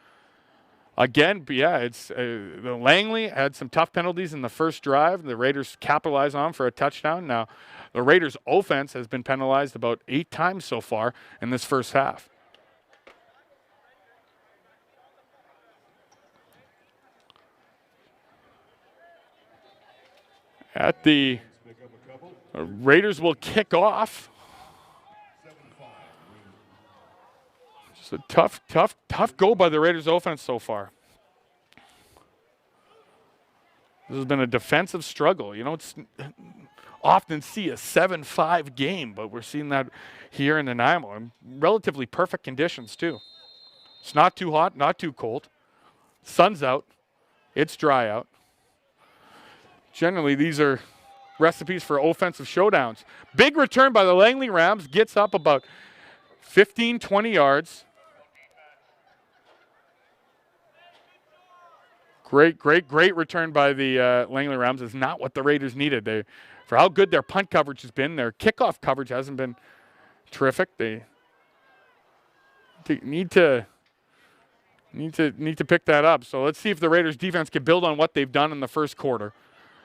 Again, yeah, it's the Langley had some tough penalties in the first drive. The Raiders capitalized on for a touchdown. Now, the Raiders' offense has been penalized about 8 times so far in this first half. At the Raiders will kick off. Just a tough go by the Raiders offense so far. This has been a defensive struggle. You don't often see a 7-5 game, but we're seeing that here in Nanaimo. In relatively perfect conditions too. It's not too hot, not too cold. Sun's out. It's dry out. Generally, these are recipes for offensive showdowns. Big return by the Langley Rams. Gets up about 15, 20 yards. Great return by the Langley Rams is not what the Raiders needed. For how good their punt coverage has been, their kickoff coverage hasn't been terrific. They need to pick that up. So let's see if the Raiders defense can build on what they've done in the first quarter.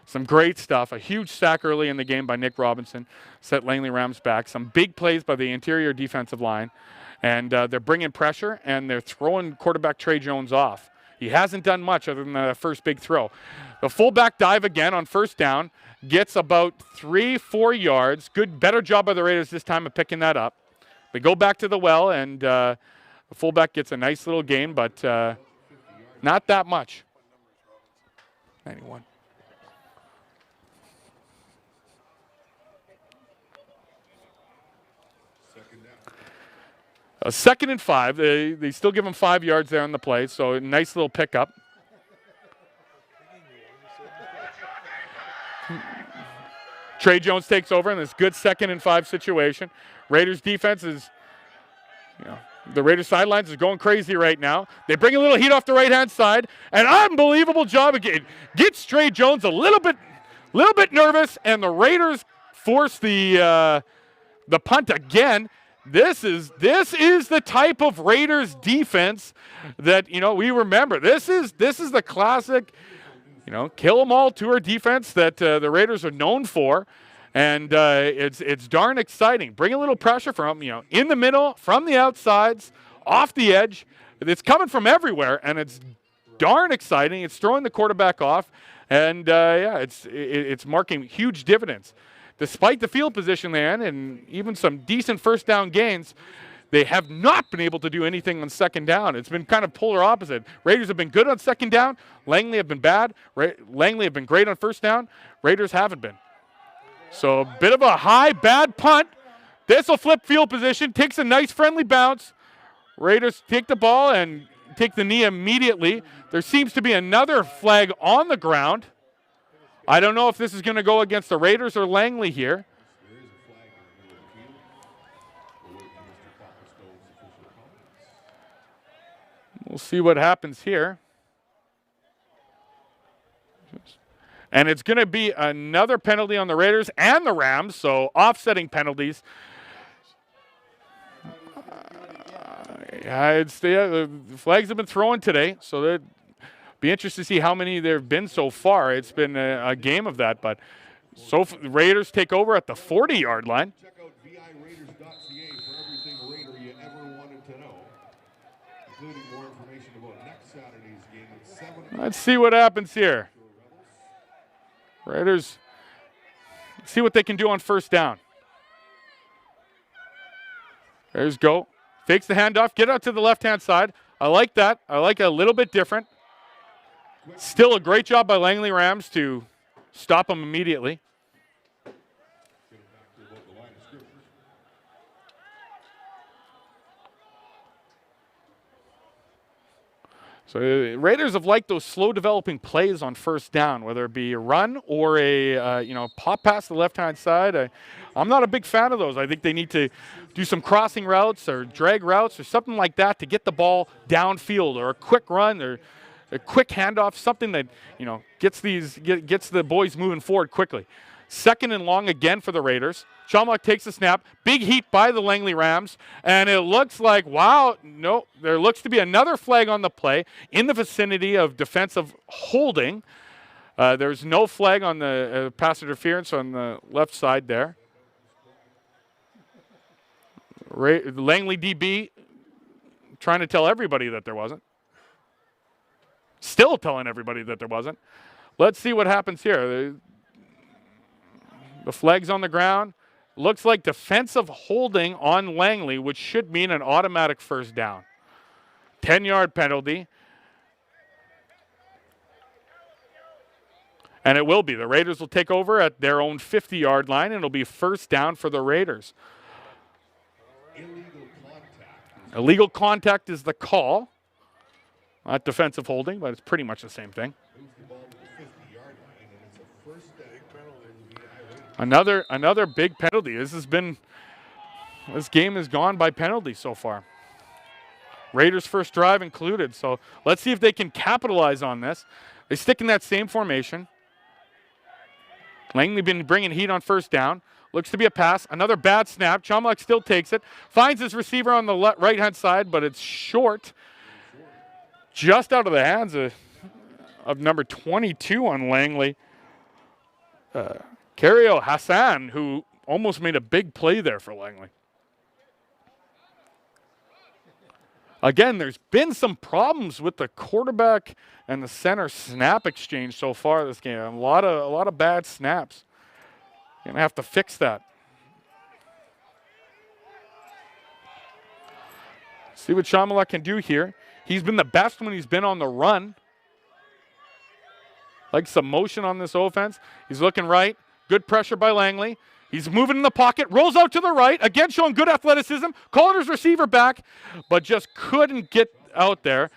Some great stuff. A huge sack early in the game by Nick Robinson set Langley Rams back. Some big plays by the interior defensive line. And they're bringing pressure, and they're throwing quarterback Trey Jones off. He hasn't done much other than that first big throw. The fullback dive again on first down. Gets about 3-4 yards. Better job by the Raiders this time of picking that up. They go back to the well, and the fullback gets a nice little gain, but not that much. 91. Second and 5. They still give him 5 yards there on the play, so a nice little pickup. Trey Jones takes over in this good 2nd and 5 situation. Raiders defense is, the Raiders sidelines is going crazy right now. They bring a little heat off the right-hand side. An unbelievable job again. Gets Trey Jones a little bit nervous, and the Raiders force the punt again. This is the type of Raiders defense that we remember. This is the classic, kill 'em all tour defense that the Raiders are known for, and it's darn exciting. Bring a little pressure from in the middle, from the outsides, off the edge. It's coming from everywhere, and it's darn exciting. It's throwing the quarterback off, and it's marking huge dividends. Despite the field position they're in and even some decent first down gains, they have not been able to do anything on second down. It's been kind of polar opposite. Raiders have been good on second down. Langley have been bad. Langley have been great on first down. Raiders haven't been. So a bit of a high, bad punt. This will flip field position. Takes a nice friendly bounce. Raiders take the ball and take the knee immediately. There seems to be another flag on the ground. I don't know if this is going to go against the Raiders or Langley here. We'll see what happens here. And it's going to be another penalty on the Raiders and the Rams, so offsetting penalties. The flags have been thrown today, so it'd be interesting to see how many there have been so far. It's been a game of that, but the Raiders take over at the 40-yard line. Check out viraiders.ca for everything Raider you ever wanted to know, including more information about next Saturday's game at 7. Let's see what happens here. Raiders see what they can do on first down. There's go. Fakes the handoff. Get out to the left-hand side. I like that. I like it a little bit different. Still a great job by Langley Rams to stop them immediately. So Raiders have liked those slow developing plays on first down, whether it be a run or a pop pass to the left-hand side. I'm not a big fan of those. I think they need to do some crossing routes or drag routes or something like that to get the ball downfield, or a quick run or a quick handoff, something that gets the boys moving forward quickly. 2nd and long again for the Raiders. Chomlock takes the snap. Big heat by the Langley Rams. And it looks like, wow, no, there looks to be another flag on the play in the vicinity of defensive holding. There's no flag on the pass interference on the left side there. Langley DB trying to tell everybody that there wasn't. Still telling everybody that there wasn't. Let's see what happens here. The flag's on the ground. Looks like defensive holding on Langley, which should mean an automatic first down. 10-yard penalty. And it will be. The Raiders will take over at their own 50-yard line, and it'll be first down for the Raiders. Illegal contact is the call. Not defensive holding, but it's pretty much the same thing. Another big penalty. This game has gone by penalty so far. Raiders' first drive included. So let's see if they can capitalize on this. They stick in that same formation. Langley been bringing heat on first down. Looks to be a pass. Another bad snap. Chomlak still takes it. Finds his receiver on the right-hand side, but it's short. Just out of the hands of number 22 on Langley. Kario Hassan, who almost made a big play there for Langley. Again, there's been some problems with the quarterback and the center snap exchange so far this game. A lot of bad snaps. You're going to have to fix that. See what Chomlak can do here. He's been the best when he's been on the run. Like some motion on this offense. He's looking right. Good pressure by Langley. He's moving in the pocket, rolls out to the right, again showing good athleticism, calling his receiver back, but just couldn't get out there.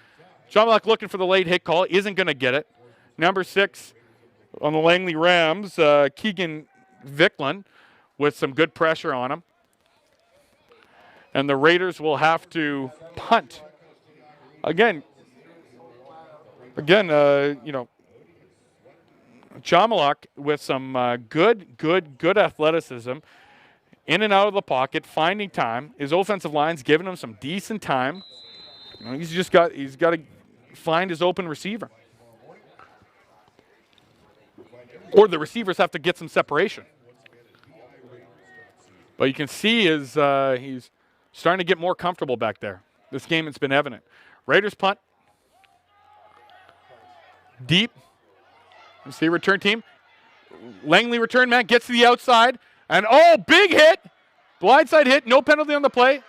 Chomlak looking for the late hit call, isn't going to get it. Number 6 on the Langley Rams, Keegan Vicklin with some good pressure on him. And the Raiders will have to punt. Again, Chomlak with some good athleticism, in and out of the pocket, finding time. His offensive line's giving him some decent time. He's got to find his open receiver, or the receivers have to get some separation. But you can see he's starting to get more comfortable back there. This game, it's been evident. Raiders punt. Deep. See return team. Langley return man gets to the outside. And big hit. Blindside hit. No penalty on the play.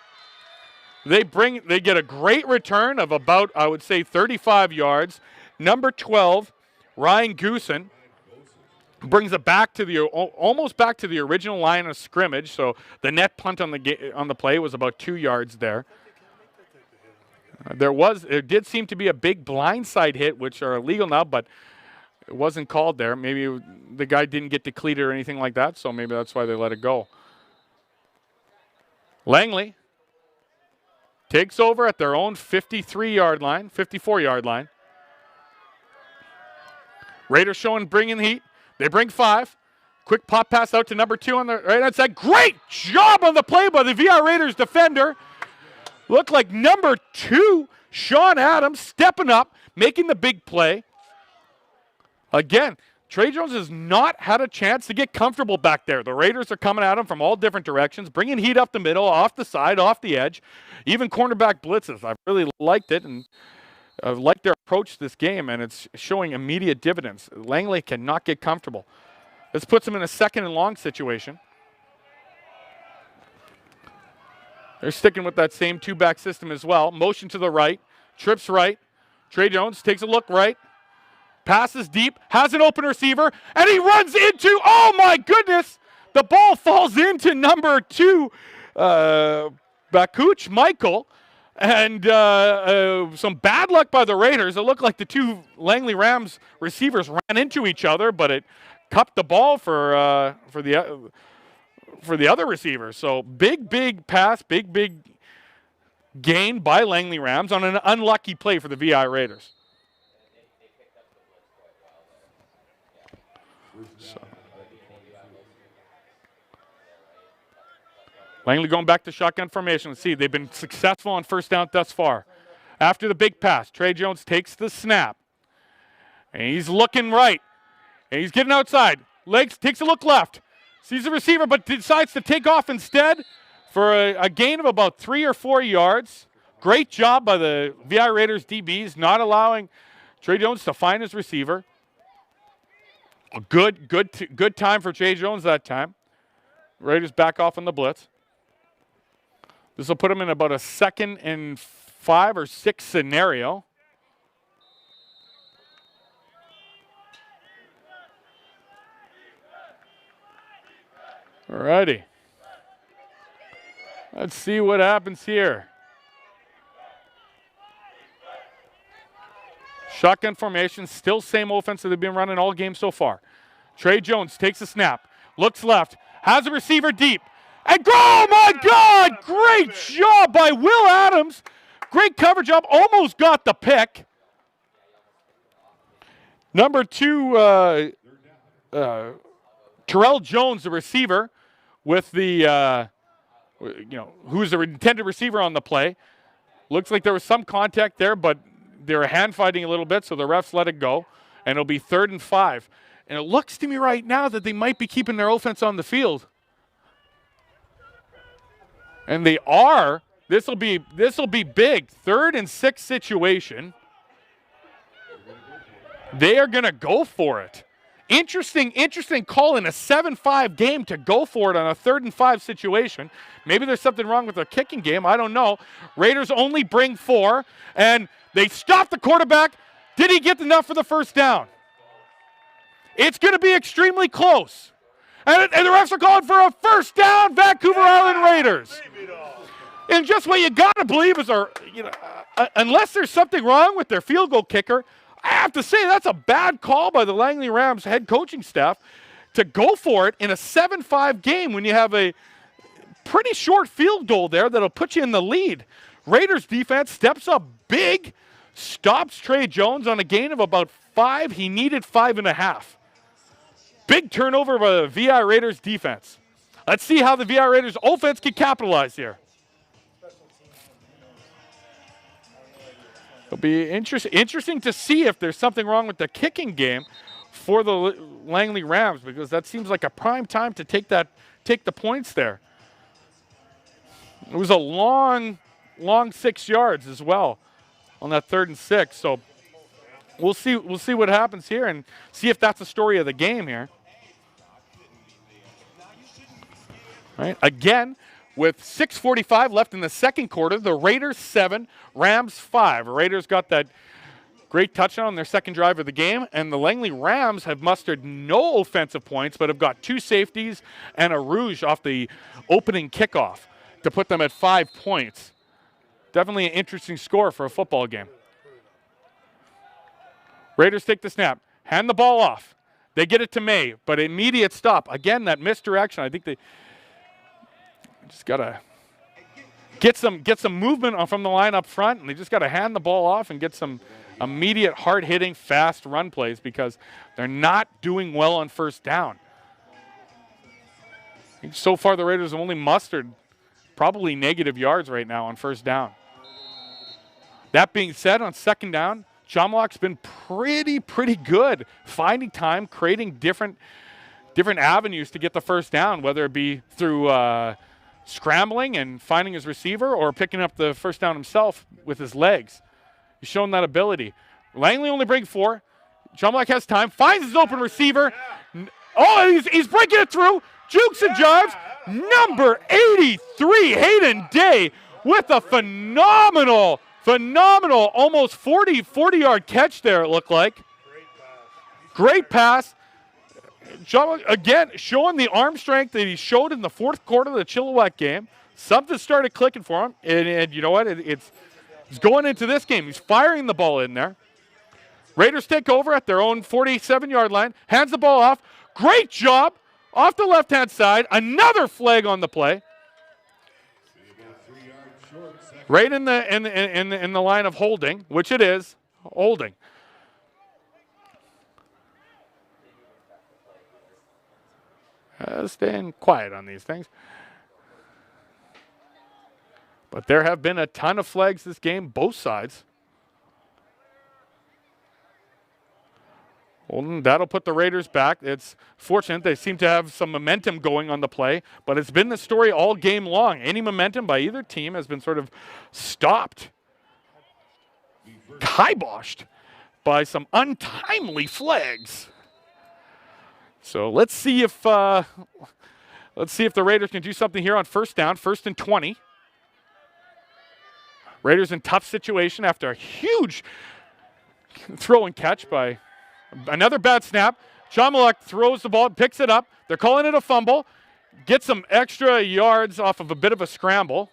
They get a great return of about, I would say, 35 yards. Number 12, Ryan Goosen, brings it back to almost back to the original line of scrimmage. So the net punt on the play was about 2 yards there. There did seem to be a big blindside hit, which are illegal now, but it wasn't called there. Maybe the guy didn't get decleated or anything like that, so maybe that's why they let it go. Langley takes over at their own 54-yard line. Raiders bringing the heat. They bring 5. Quick pop pass out to number 2 on the right-hand side. Great job on the play by the VR Raiders defender. Looked like number 2, Sean Adams, stepping up, making the big play. Again, Trey Jones has not had a chance to get comfortable back there. The Raiders are coming at him from all different directions, bringing heat up the middle, off the side, off the edge, even cornerback blitzes. I've really liked it, and I've liked their approach to this game, and it's showing immediate dividends. Langley cannot get comfortable. This puts him in a 2nd and long situation. They're sticking with that same 2-back system as well. Motion to the right, trips right. Trey Jones takes a look right. Passes deep, has an open receiver, and he runs into, oh my goodness, the ball falls into number 2, Bakuch Michael, and some bad luck by the Raiders. It looked like the 2 Langley Rams receivers ran into each other, but it cupped the ball for the other receiver. So big pass, big gain by Langley Rams on an unlucky play for the VI Raiders. So. Langley going back to shotgun formation. Let's see, they've been successful on first down thus far. After the big pass, Trey Jones takes the snap. And he's looking right. And he's getting outside. Legs, takes a look left. Sees the receiver, but decides to take off instead for a gain of about 3 or 4 yards. Great job by the VI Raiders DBs, not allowing Trey Jones to find his receiver. A good time for Trey Jones that time. Raiders back off on the blitz. This will put him in about a 2nd and 5 or 6 scenario. Alrighty. Let's see what happens here. Shotgun formation, still same offense that they've been running all game so far. Trey Jones takes a snap, looks left, has a receiver deep, and oh my God! Great job by Will Adams. great coverage up, almost got the pick. Number 2, Terrell Jones, the receiver, with the, who's the intended receiver on the play. Looks like there was some contact there, but they were hand fighting a little bit, so the refs let it go, and it'll be 3rd and 5. And it looks to me right now that they might be keeping their offense on the field. And they are. This will be big. 3rd and 6 situation. They are going to go for it. Interesting call in a 7-5 game to go for it on a 3rd and 5 situation. Maybe there's something wrong with their kicking game. I don't know. Raiders only bring 4, and they stop the quarterback. Did he get enough for the first down? It's going to be extremely close. And the refs are calling for a first down, Vancouver Island Raiders. And just what you got to believe is, unless there's something wrong with their field goal kicker, I have to say that's a bad call by the Langley Rams head coaching staff to go for it in a 7-5 game when you have a pretty short field goal there that'll put you in the lead. Raiders defense steps up big, stops Trey Jones on a gain of about 5. He needed 5.5. Big turnover by the VI Raiders defense. Let's see how the VI Raiders offense can capitalize here. It'll be interesting to see if there's something wrong with the kicking game for the Langley Rams, because that seems like a prime time to take the points there. It was a long 6 yards as well on that 3rd and 6. So we'll see what happens here and see if that's the story of the game here. Right? Again, with 6:45 left in the second quarter, the Raiders 7, Rams 5. Raiders got that great touchdown on their second drive of the game, and the Langley Rams have mustered no offensive points, but have got 2 safeties and a rouge off the opening kickoff to put them at 5 points. Definitely an interesting score for a football game. Raiders take the snap, hand the ball off. They get it to May, but immediate stop. Again, that misdirection. I think they just got to get some movement from the line up front, and they just got to hand the ball off and get some immediate, hard-hitting, fast run plays because they're not doing well on first down. I think so far the Raiders have only mustered probably negative yards right now on first down. That being said, on second down, Chomlock's been pretty good finding time, creating different avenues to get the first down, whether it be through scrambling and finding his receiver or picking up the first down himself with his legs. He's shown that ability. Langley only brings 4. Chomlock has time, finds his open receiver. Oh, he's breaking it through. Jukes and jives. Number 83, Hayden Day, with a phenomenal, almost 40-yard catch there, it looked like. Great pass. Again, showing the arm strength that he showed in the fourth quarter of the Chilliwack game. Something started clicking for him, and you know what? It's going into this game. He's firing the ball in there. Raiders take over at their own 47-yard line, hands the ball off. Great job off the left-hand side. Another flag on the play. Right in the line of holding, which it is, holding. Staying quiet on these things. But there have been a ton of flags this game, both sides. Well, that'll put the Raiders back. It's fortunate they seem to have some momentum going on the play, but it's been the story all game long. Any momentum by either team has been sort of stopped, kiboshed by some untimely flags. So let's see if the Raiders can do something here on first down, 1st and 20. Raiders in tough situation after a huge throw and catch by another bad snap. John Malek throws the ball, picks it up. They're calling it a fumble. Gets some extra yards off of a bit of a scramble.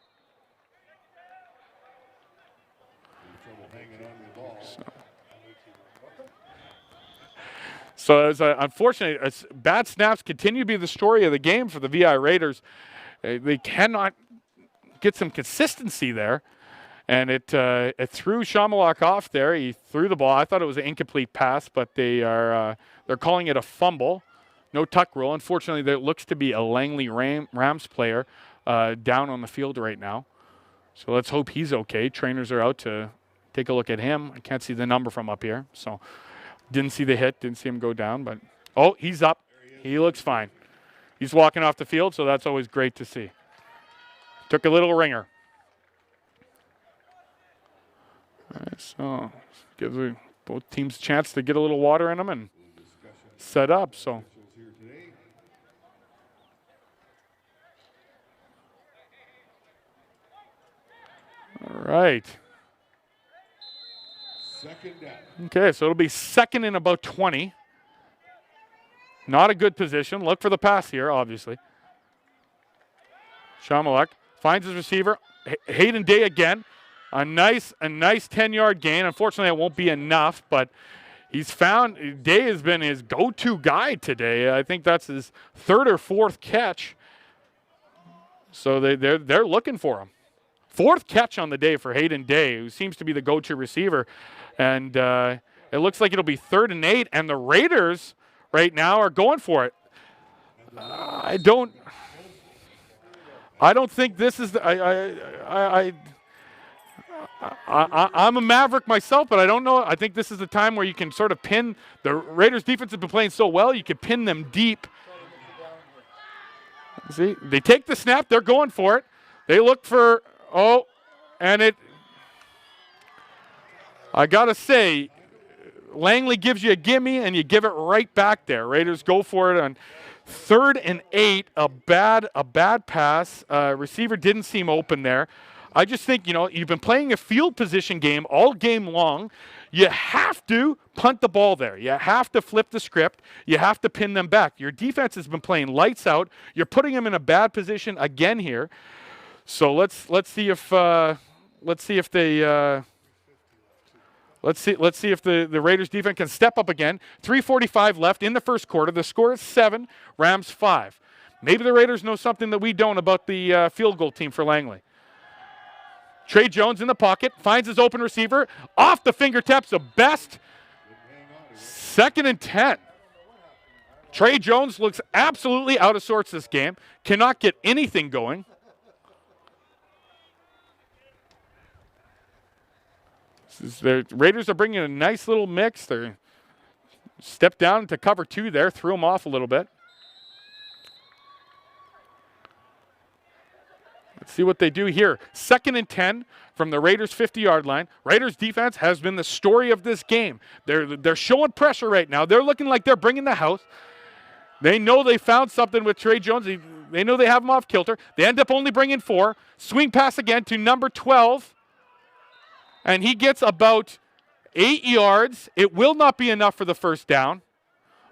So it's unfortunate. Bad snaps continue to be the story of the game for the VI Raiders. They cannot get some consistency there. And it threw Shamilak off there. He threw the ball. I thought it was an incomplete pass, but they're calling it a fumble. No tuck rule. Unfortunately, there looks to be a Langley Rams player down on the field right now. So let's hope he's okay. Trainers are out to take a look at him. I can't see the number from up here. So didn't see the hit, didn't see him go down. But, oh, he's up. He looks fine. He's walking off the field, so that's always great to see. Took a little ringer. All right, so gives both teams a chance to get a little water in them and set up. So all right. Second down. Okay, so it'll be second and about 20. Not a good position. Look for the pass here, obviously. Shamilak finds his receiver. Hayden Day again. A nice 10-yard gain. Unfortunately, it won't be enough, but he's found Day has been his go-to guy today. I think that's his third or fourth catch. So they're looking for him. Fourth catch on the day for Hayden Day, who seems to be the go-to receiver. And it looks like it'll be 3rd and 8, and the Raiders right now are going for it. I don't think this is I'm a Maverick myself, but I don't know. I think this is the time where you can sort of pin. The Raiders defense has been playing so well, you can pin them deep. See, they take the snap. They're going for it. They look for, I got to say, Langley gives you a gimme, and you give it right back there. Raiders go for it on 3rd and 8, a bad pass. Receiver didn't seem open there. I just think, you've been playing a field position game all game long. You have to punt the ball there. You have to flip the script. You have to pin them back. Your defense has been playing lights out. You're putting them in a bad position again here. So let's see if the Raiders defense can step up again. 3:45 left in the first quarter. The score is 7, Rams 5. Maybe the Raiders know something that we don't about the field goal team for Langley. Trey Jones in the pocket, finds his open receiver, off the fingertips of Best. 2nd and 10. Trey Jones looks absolutely out of sorts this game. Cannot get anything going. The Raiders are bringing a nice little mix. They stepped down to cover 2 there, threw them off a little bit. Let's see what they do here. 2nd and 10 from the Raiders' 50-yard line. Raiders defense has been the story of this game. They're showing pressure right now. They're looking like they're bringing the house. They know they found something with Trey Jones. They know they have him off kilter. They end up only bringing 4. Swing pass again to number 12. And he gets about 8 yards. It will not be enough for the first down.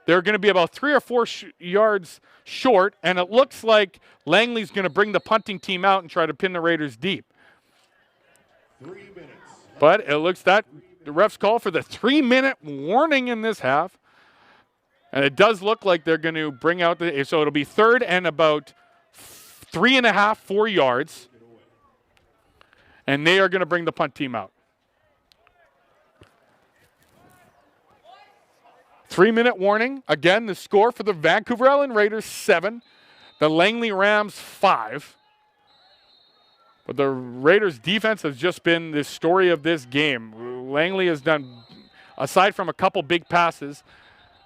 They're going to be about 3 or 4 yards short, and it looks like Langley's going to bring the punting team out and try to pin the Raiders deep. 3 minutes. But it looks that the refs call for the 3-minute warning in this half. And it does look like they're going to bring out so it'll be 3rd and about 3.5, 4 yards. And they are going to bring the punt team out. 3-minute warning. Again, the score for the Vancouver Island Raiders, 7. The Langley Rams, 5. But the Raiders' defense has just been the story of this game. Langley has done, aside from a couple big passes,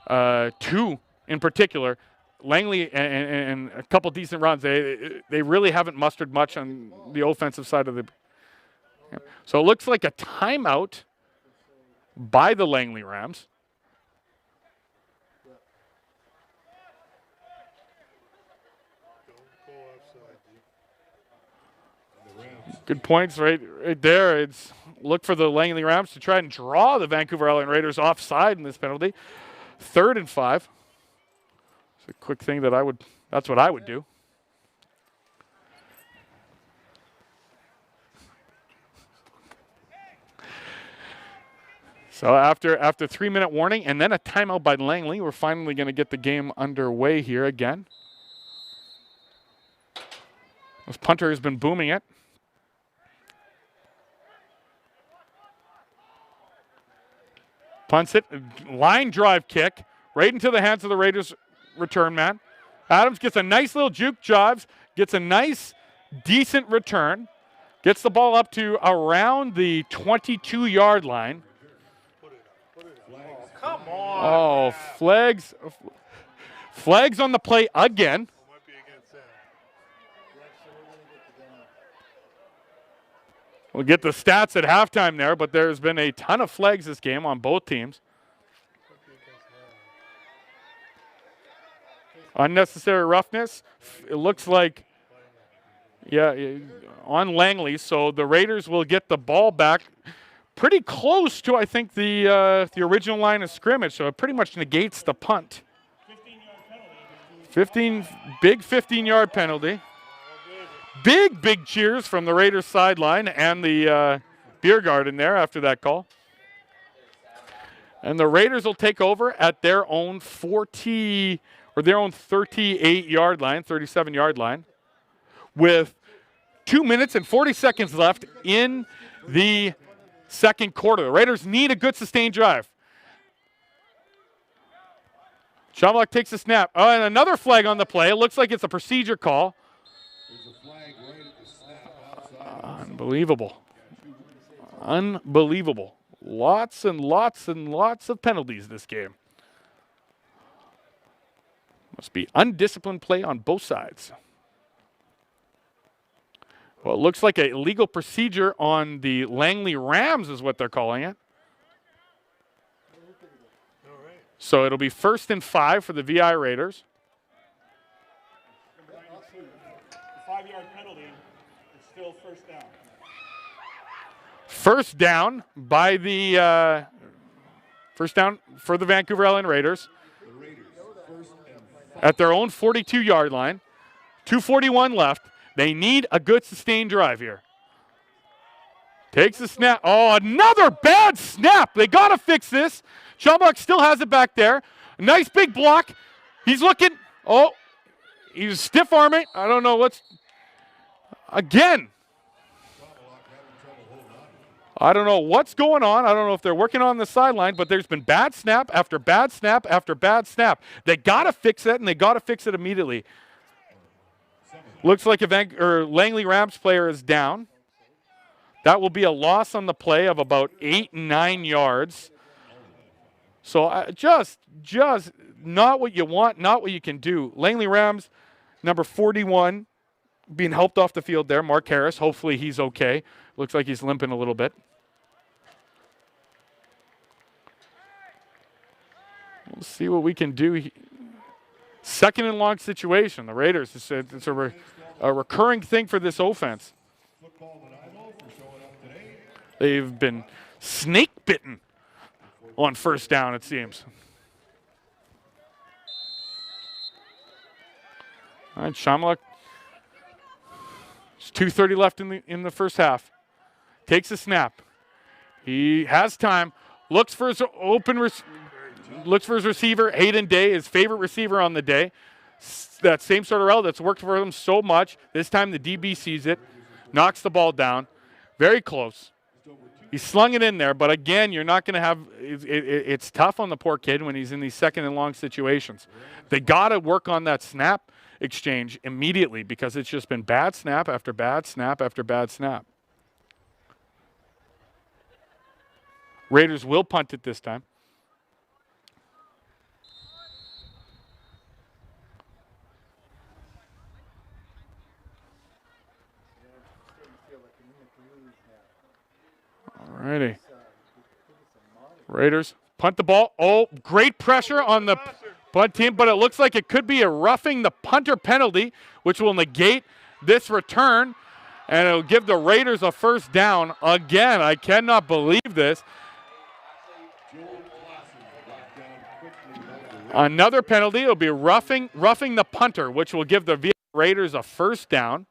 2 in particular, Langley and a couple decent runs, they really haven't mustered much on the offensive side of the. So it looks like a timeout by the Langley Rams. Good points right there. It's look for the Langley Rams to try and draw the Vancouver Island Raiders offside in this penalty. 3rd and 5. It's a quick thing that's what I would do. So after 3-minute warning and then a timeout by Langley, we're finally going to get the game underway here again. This punter has been booming it. Punts it, line drive kick, right into the hands of the Raiders return man. Adams gets a nice little juke jobs, gets a nice, decent return, gets the ball up to around the 22-yard line. Come on. Oh, flags on the play again. Might be against that. We'll get the stats at halftime there, but there's been a ton of flags this game on both teams. Unnecessary roughness. It looks like, yeah, on Langley. So the Raiders will get the ball back pretty close to, I think, the original line of scrimmage. So it pretty much negates the punt. 15-yard penalty. Big cheers from the Raiders sideline and the beer garden there after that call. And the Raiders will take over at their own 38-yard line, 37-yard line, with 2 minutes and 40 seconds left in the second quarter. The Raiders need a good sustained drive. Shamlock takes a snap. Oh, and another flag on the play. It looks like it's a procedure call. There's a flag right at the snap outside. Unbelievable. Lots and lots of penalties this game. Must be undisciplined play on both sides. Well, it looks like a legal procedure on the Langley Rams is what they're calling it. So it'll be 1st and 5 for the VI Raiders. The 5-yard penalty is still first down. First down by the first down for the Vancouver Island Raiders at their own 42-yard line. 2:41 left. They need a good sustained drive here. Takes the snap. Oh, another bad snap. They got to fix this. Shamrock still has it back there. Nice big block. He's looking. Oh, he's stiff arming. I don't know what's. Again. I don't know what's going on. I don't know if they're working on the sideline, but there's been bad snap after bad snap after bad snap. They got to fix it, and they got to fix it immediately. Looks like a Langley Rams player is down. That will be a loss on the play of about 8-9 yards. So just not what you want, not what you can do. Langley Rams, number 41, being helped off the field there. Mark Harris, hopefully he's okay. Looks like he's limping a little bit. We'll see what we can do. Second and long situation. The Raiders, it's a recurring thing for this offense. They've been snake bitten on first down, it seems. All right, Shamlock. There's 2:30 left in the first half. Takes a snap. He has time. Looks for his receiver, Hayden Day, his favorite receiver on the day. That same sort of route that's worked for him so much. This time the DB sees it, knocks the ball down. Very close. He slung it in there, but again, you're not going to have it's tough on the poor kid when he's in these second and long situations. They got to work on that snap exchange immediately because it's just been bad snap after bad snap after bad snap. Raiders will punt it this time. Alrighty. Raiders punt the ball. Oh, great pressure on the punt team, but it looks like it could be a roughing the punter penalty, which will negate this return, and it'll give the Raiders a first down. Again, I cannot believe this. Another penalty. It'll be roughing the punter, which will give the Raiders a first down.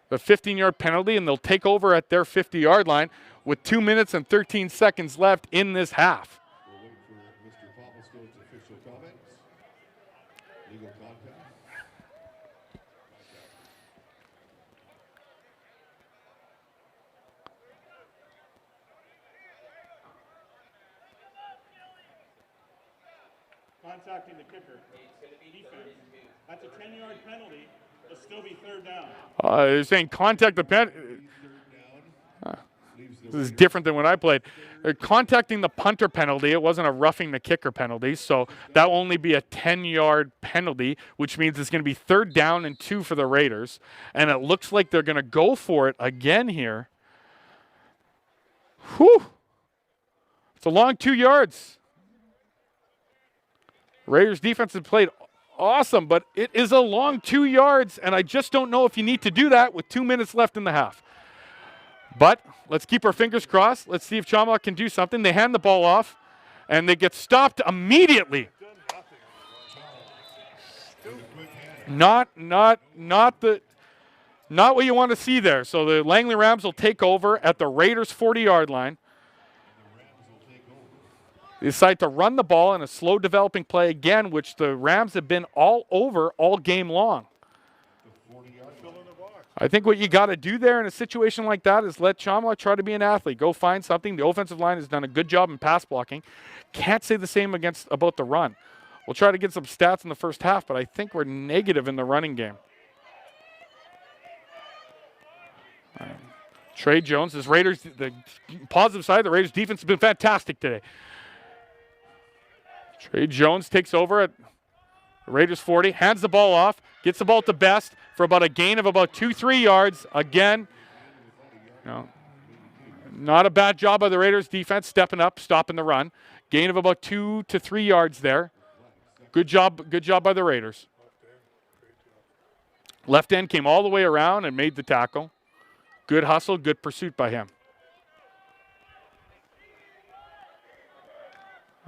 The 15-yard penalty, and they'll take over at their 50-yard line with 2 minutes and 13 seconds left in this half. We're waiting for Mr. Cobblestone's official comments. Legal contact. contacting the kicker defense, that's a 10-yard penalty. It'll still be third down. They're saying contact the pen. This is different than when I played. They're contacting the punter penalty. It wasn't a roughing the kicker penalty, so that will only be a 10-yard penalty, which means it's going to be 3rd down and 2 for the Raiders. And it looks like they're going to go for it again here. Whew. It's a long 2 yards. Raiders defense has played awesome, but it is a long 2 yards, and I just don't know if you need to do that with 2 minutes left in the half. But let's keep our fingers crossed. Let's see if Chama can do something. They hand the ball off, and they get stopped immediately. Not what you want to see there. So the Langley Rams will take over at the Raiders' 40-yard line. They decide to run the ball in a slow developing play again, which the Rams have been all over all game long. I think what you got to do there in a situation like that is let Chama try to be an athlete. Go find something. The offensive line has done a good job in pass blocking. Can't say the same about the run. We'll try to get some stats in the first half, but I think we're negative in the running game. Trey Jones, the positive side, the Raiders defense has been fantastic today. Trey Jones takes over at the Raiders 40, hands the ball off, gets the ball to Best for about a gain of about 2-3 yards. Again, not a bad job by the Raiders defense, stepping up, stopping the run. Gain of about 2 to 3 yards there. Good job by the Raiders. Left end came all the way around and made the tackle. Good hustle, good pursuit by him.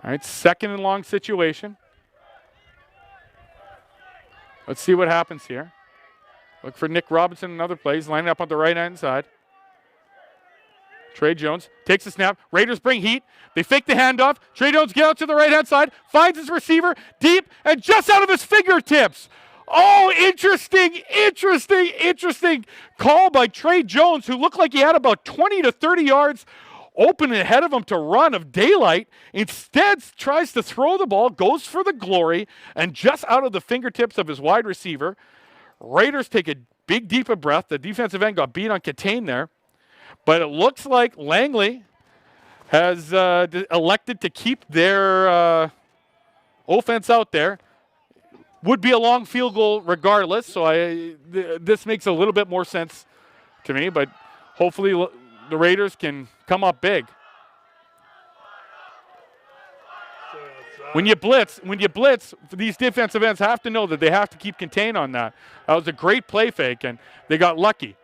All right, 2nd and long situation. Let's see what happens here. Look for Nick Robinson and other plays, lining up on the right-hand side. Trey Jones takes the snap. Raiders bring heat. They fake the handoff. Trey Jones gets out to the right-hand side, finds his receiver deep and just out of his fingertips. Oh, interesting call by Trey Jones, who looked like he had about 20 to 30 yards open ahead of him to run of daylight. Instead, tries to throw the ball, goes for the glory, and just out of the fingertips of his wide receiver. Raiders take a big, deep breath. The defensive end got beat on contain there. But it looks like Langley has elected to keep their offense out there. Would be a long field goal regardless, so this makes a little bit more sense to me, but hopefully the Raiders can come up big. When you blitz, these defensive ends have to know that they have to keep contained on that. That was a great play fake, and they got lucky.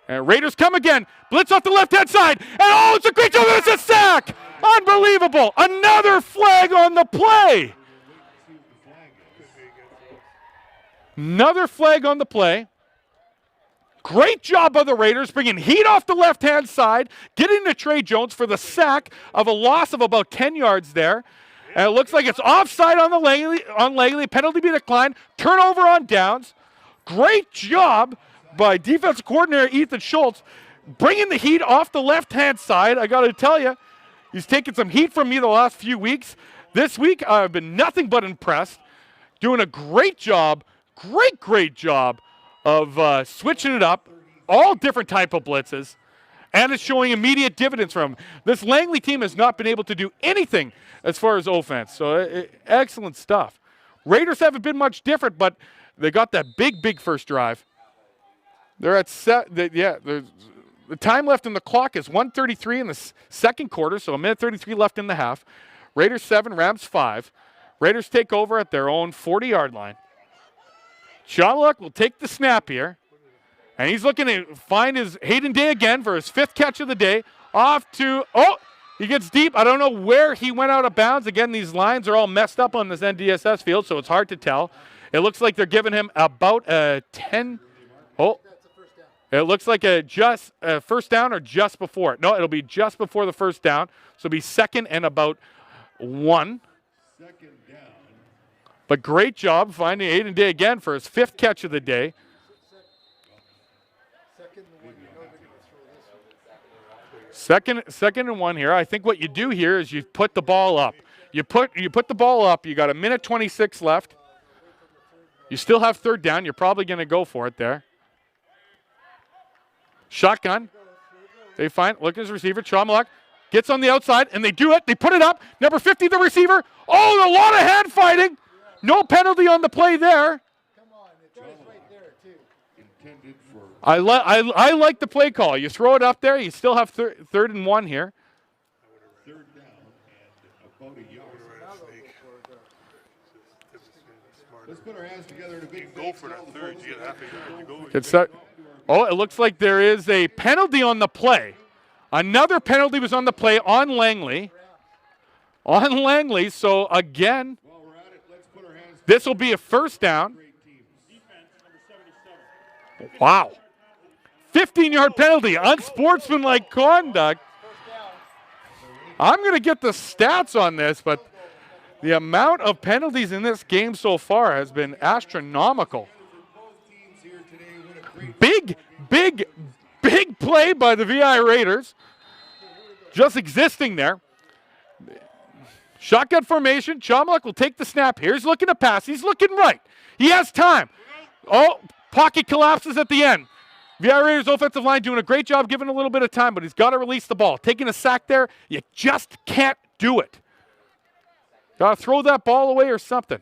And Raiders come again. Blitz off the left-hand side. And it's a great job. It's a sack. Unbelievable. Another flag on the play. Another flag on the play. Great job by the Raiders, bringing heat off the left-hand side, getting to Trey Jones for the sack of a loss of about 10 yards there. And it looks like it's offside on Langley. Penalty be declined. Turnover on downs. Great job by defensive coordinator Ethan Schultz, bringing the heat off the left-hand side. I got to tell you, he's taken some heat from me the last few weeks. This week, I've been nothing but impressed. Doing a great job, great job of switching it up, all different type of blitzes, and it's showing immediate dividends from him. This Langley team has not been able to do anything as far as offense, so excellent stuff. Raiders haven't been much different, but they got that big first drive. They're at the time left in the clock is 1:33 in the second quarter, so 1:33 left in the half. Raiders 7, Rams 5. Raiders take over at their own 40-yard line. Sean Luck will take the snap here, and he's looking to find his Hayden Day again for his 5th catch of the day. He gets deep. I don't know where he went out of bounds. Again, these lines are all messed up on this NDSS field, so it's hard to tell. It looks like they're giving him about a 10. It looks like a first down or just before it. No, it'll be just before the first down. So it'll be 2nd and about 1. 2nd down. But great job finding Aiden Day again for his 5th catch of the day. Second and 1 here. I think what you do here is you put the ball up. You put the ball up. You got a minute 26 left. You still have third down. You're probably going to go for it there. Shotgun. They find, look at his receiver, Chomlock. Gets on the outside, and they do it. They put it up. Number 50, the receiver. Oh, a lot of hand fighting. No penalty on the play there. Come on, it's right there, too. Intended for I like the play call. You throw it up there. You still have third and 1 here. third down and about a yard. Let's put our hands together in a big Go for that third. You get half a yard to go. It's that. Oh, it looks like there is a penalty on the play. Another penalty was on the play on Langley. On Langley, so again, While we're at it, let's put our hands this will be a first down. great teams. Defense, number 77. Wow. 15-yard penalty, unsportsmanlike conduct. I'm going to get the stats on this, but the amount of penalties in this game so far has been astronomical. Both teams here today win a great Big play by the VI Raiders. Just existing there. Shotgun formation. Chomlock will take the snap. Here's looking to pass. He's looking right. He has time. Oh, pocket collapses at the end. VI Raiders offensive line doing a great job giving a little bit of time, but he's got to release the ball. Taking a sack there, you just can't do it. Got to throw that ball away or something.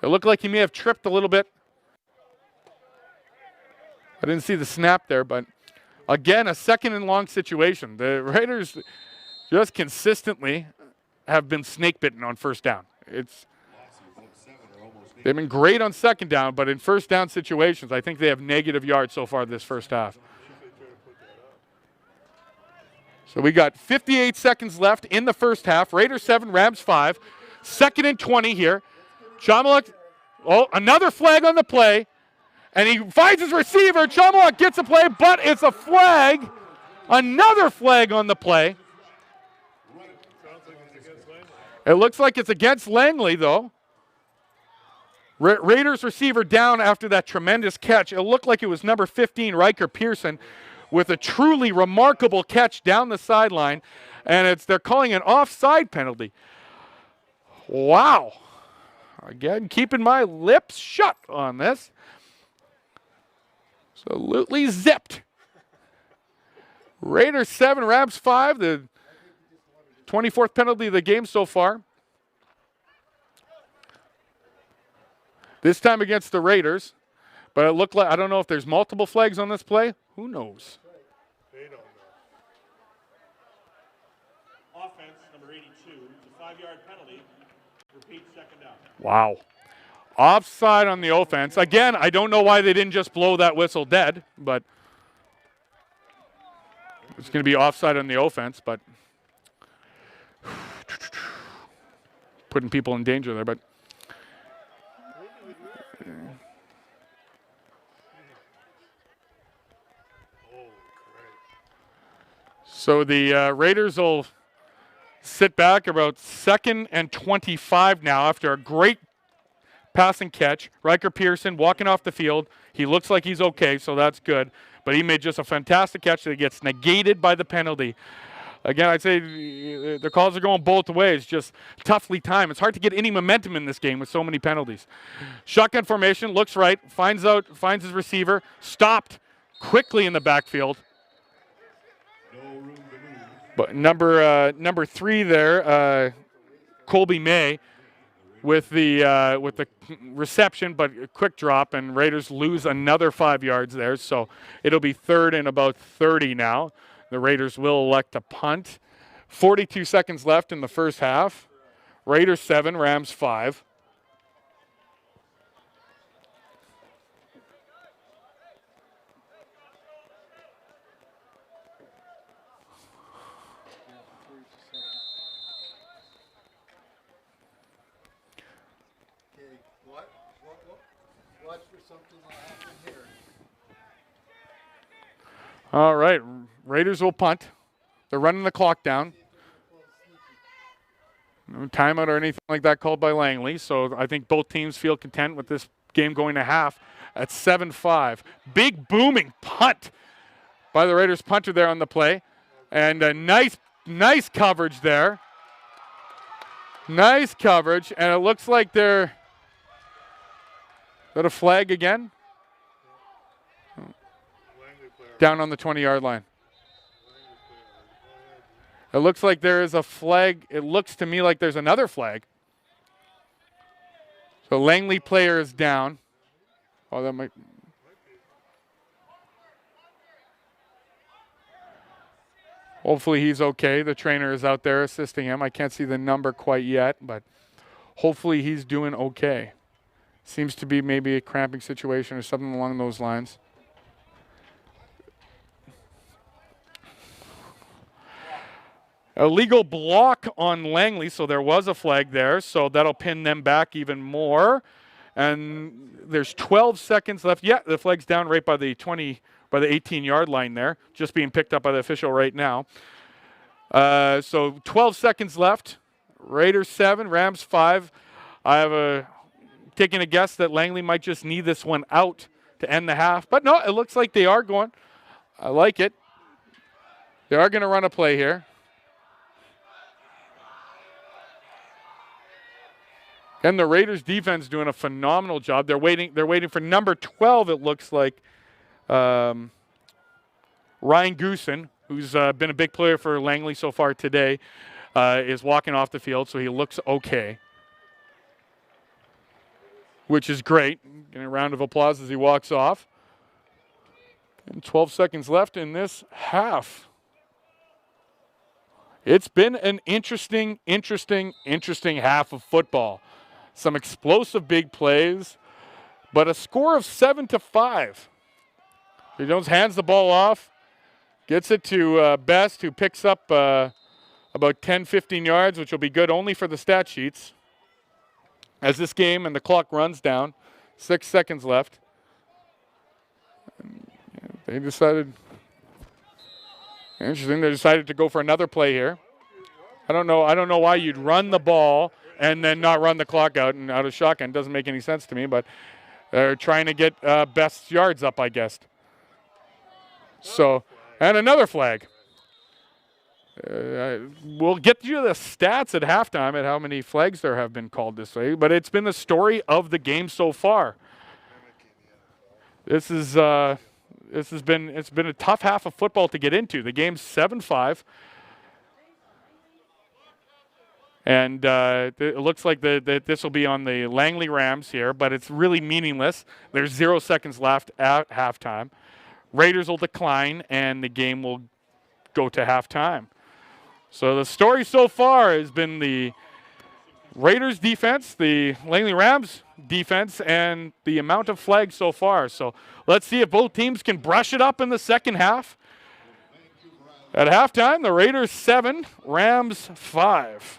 It looked like he may have tripped a little bit. I didn't see the snap there, but again, a second and long situation. The Raiders just consistently have been snake bitten on first down. They've been great on second down, but in first down situations, I think they have negative yards so far this first half. So we got 58 seconds left in the first half. Raiders 7, Rams 5. Second and 20 here. Chomlock, oh, another flag on the play. And he finds his receiver. Chomlock gets a play, but it's a flag. Another flag on the play. It looks like it's against Langley, though. Raiders receiver down after that tremendous catch. It looked like it was number 15, Riker Pearson, with a truly remarkable catch down the sideline. And they're calling an offside penalty. Wow. Again, keeping my lips shut on this. Absolutely zipped. Raiders 7, Rams 5, the 24th penalty of the game so far. This time against the Raiders. But it looked like, I don't know if there's multiple flags on this play. Who knows? They don't know. Offense, number 82. It's a 5-yard penalty. Repeat, second down. Wow. Offside on the offense. Again, I don't know why they didn't just blow that whistle dead, but it's going to be offside on the offense, but putting people in danger there, but so the Raiders will sit back about 2nd and 25 now after a great pass and catch. Riker Pearson walking off the field. He looks like he's okay, so that's good. But he made just a fantastic catch that gets negated by the penalty. Again, I'd say the calls are going both ways, just toughly timed. It's hard to get any momentum in this game with so many penalties. Shotgun formation, looks right, finds his receiver, stopped quickly in the backfield. But number 3 there, Colby May, with the reception, but a quick drop, and Raiders lose another 5 yards there. So it'll be 3rd and about 30 now. The Raiders will elect to punt. 42 seconds left in the first half. Raiders 7, Rams 5. Watch for something to happen here. All right, Raiders will punt. They're running the clock down. No timeout or anything like that called by Langley, so I think both teams feel content with this game going to half at 7-5. Big booming punt by the Raiders punter there on the play, and a nice coverage there. Nice coverage, and it looks like they're got a flag again. Langley player. Down on the 20-yard line. Langley player. It looks like there is a flag. It looks to me like there's another flag. So Langley player is down. Oh, that might. Hopefully he's okay. The trainer is out there assisting him. I can't see the number quite yet, but hopefully he's doing okay. Seems to be maybe a cramping situation or something along those lines. Illegal block on Langley, so there was a flag there, so that'll pin them back even more. And there's 12 seconds left. Yeah, the flag's down right by the 18-yard line there, just being picked up by the official right now. So 12 seconds left. Raiders 7, Rams 5. I have taking a guess that Langley might just need this one out to end the half. But no, it looks like they are going. I like it. They are going to run a play here. And the Raiders defense doing a phenomenal job. They're waiting for number 12, it looks like. Ryan Goosen, who's been a big player for Langley so far today, is walking off the field, so he looks okay, which is great. Getting a round of applause as he walks off. And 12 seconds left in this half. It's been an interesting half of football. Some explosive big plays, but a score of 7-5. Jones hands the ball off, gets it to Best, who picks up about 10, 15 yards, which will be good only for the stat sheets. As this game and the clock runs down, 6 seconds left. And, they decided, interesting, they decided to go for another play here. I don't know why you'd run the ball and then not run the clock out and out of shotgun. Doesn't make any sense to me, but they're trying to get Best's yards up, I guess. So, and another flag. We'll get you the stats at halftime at how many flags there have been called this way, but it's been the story of the game so far. It's been a tough half of football to get into. The game's 7-5. And it looks like this will be on the Langley Rams here, but it's really meaningless. There's 0 seconds left at halftime. Raiders will decline, and the game will go to halftime. So the story so far has been the Raiders defense, the Langley Rams defense, and the amount of flags so far. So let's see if both teams can brush it up in the second half. At halftime, the Raiders 7, Rams 5.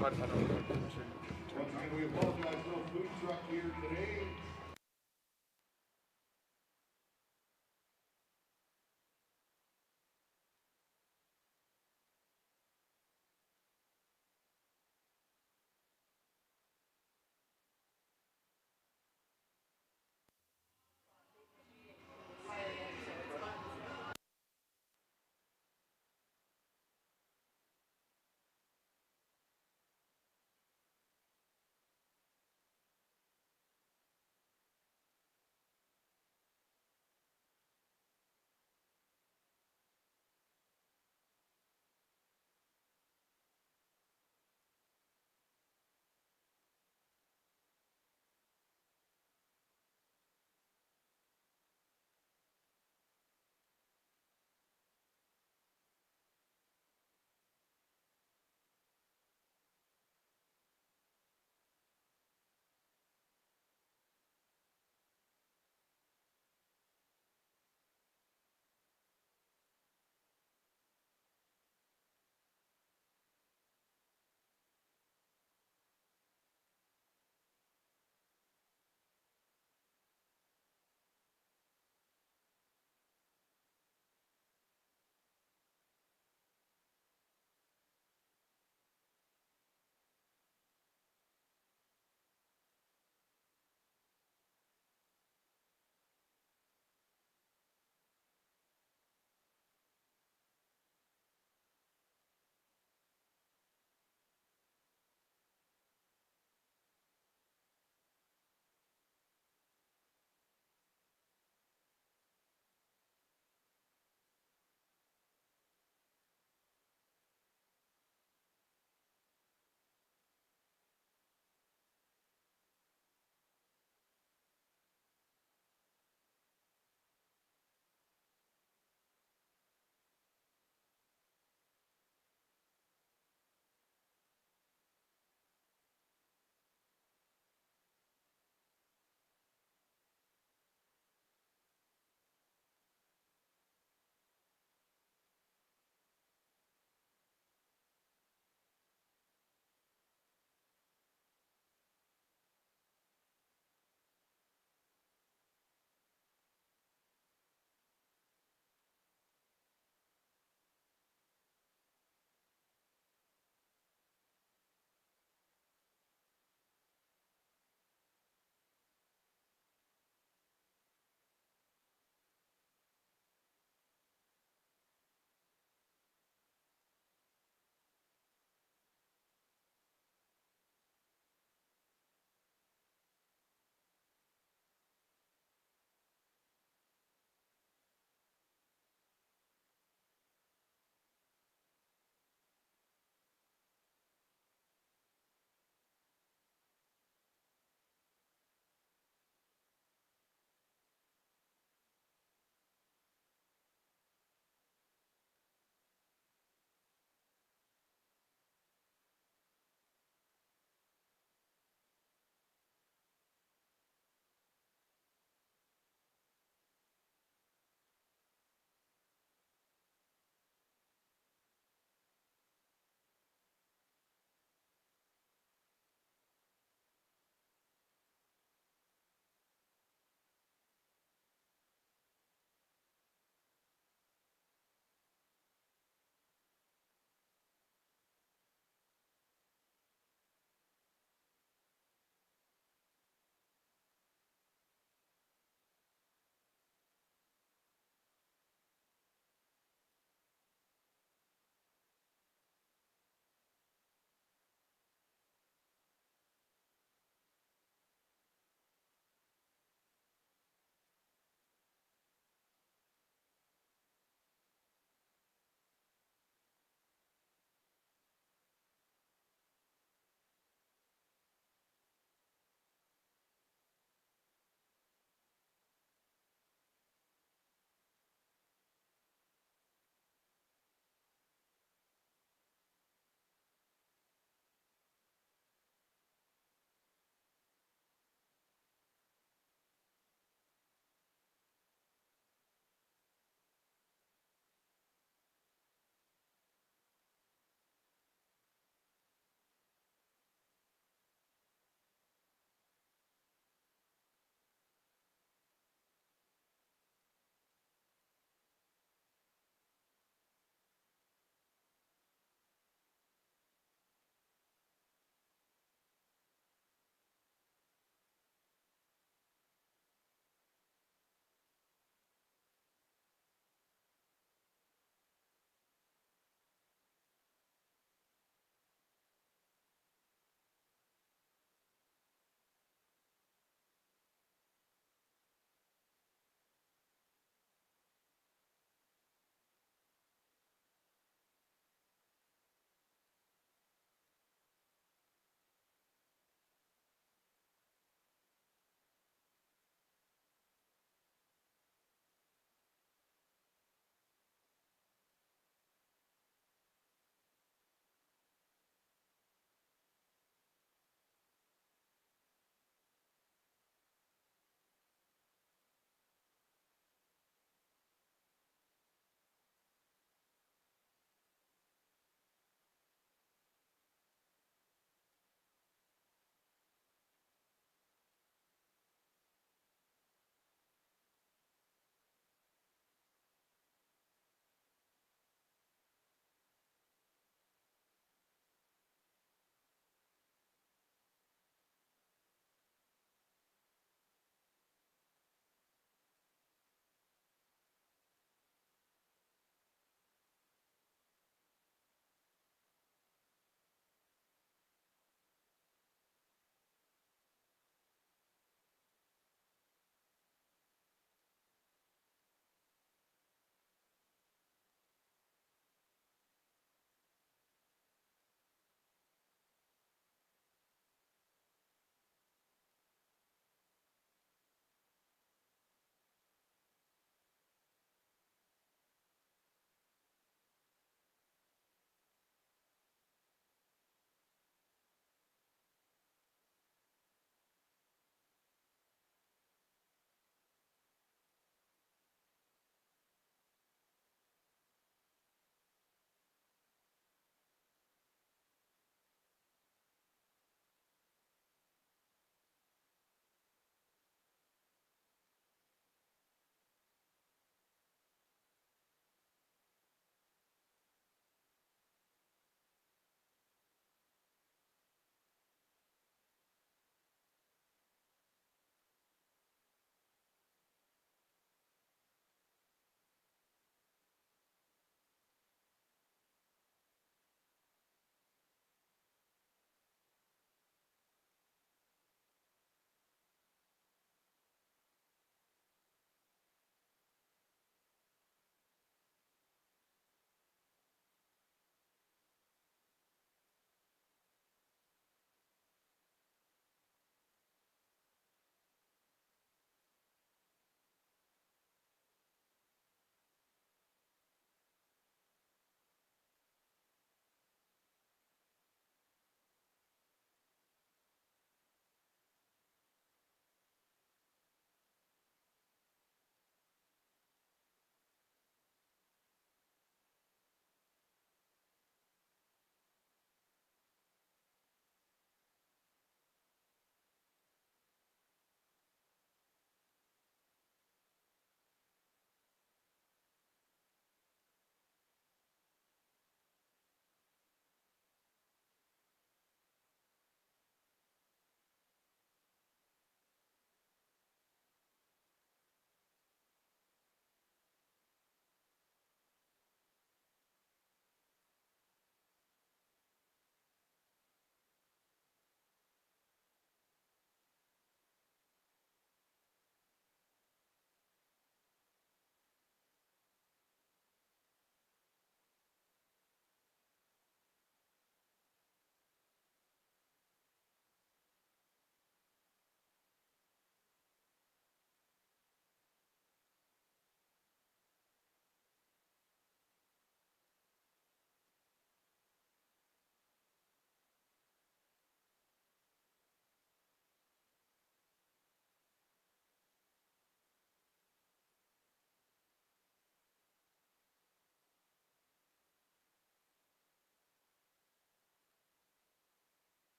Once again, we apologize, no food truck here today.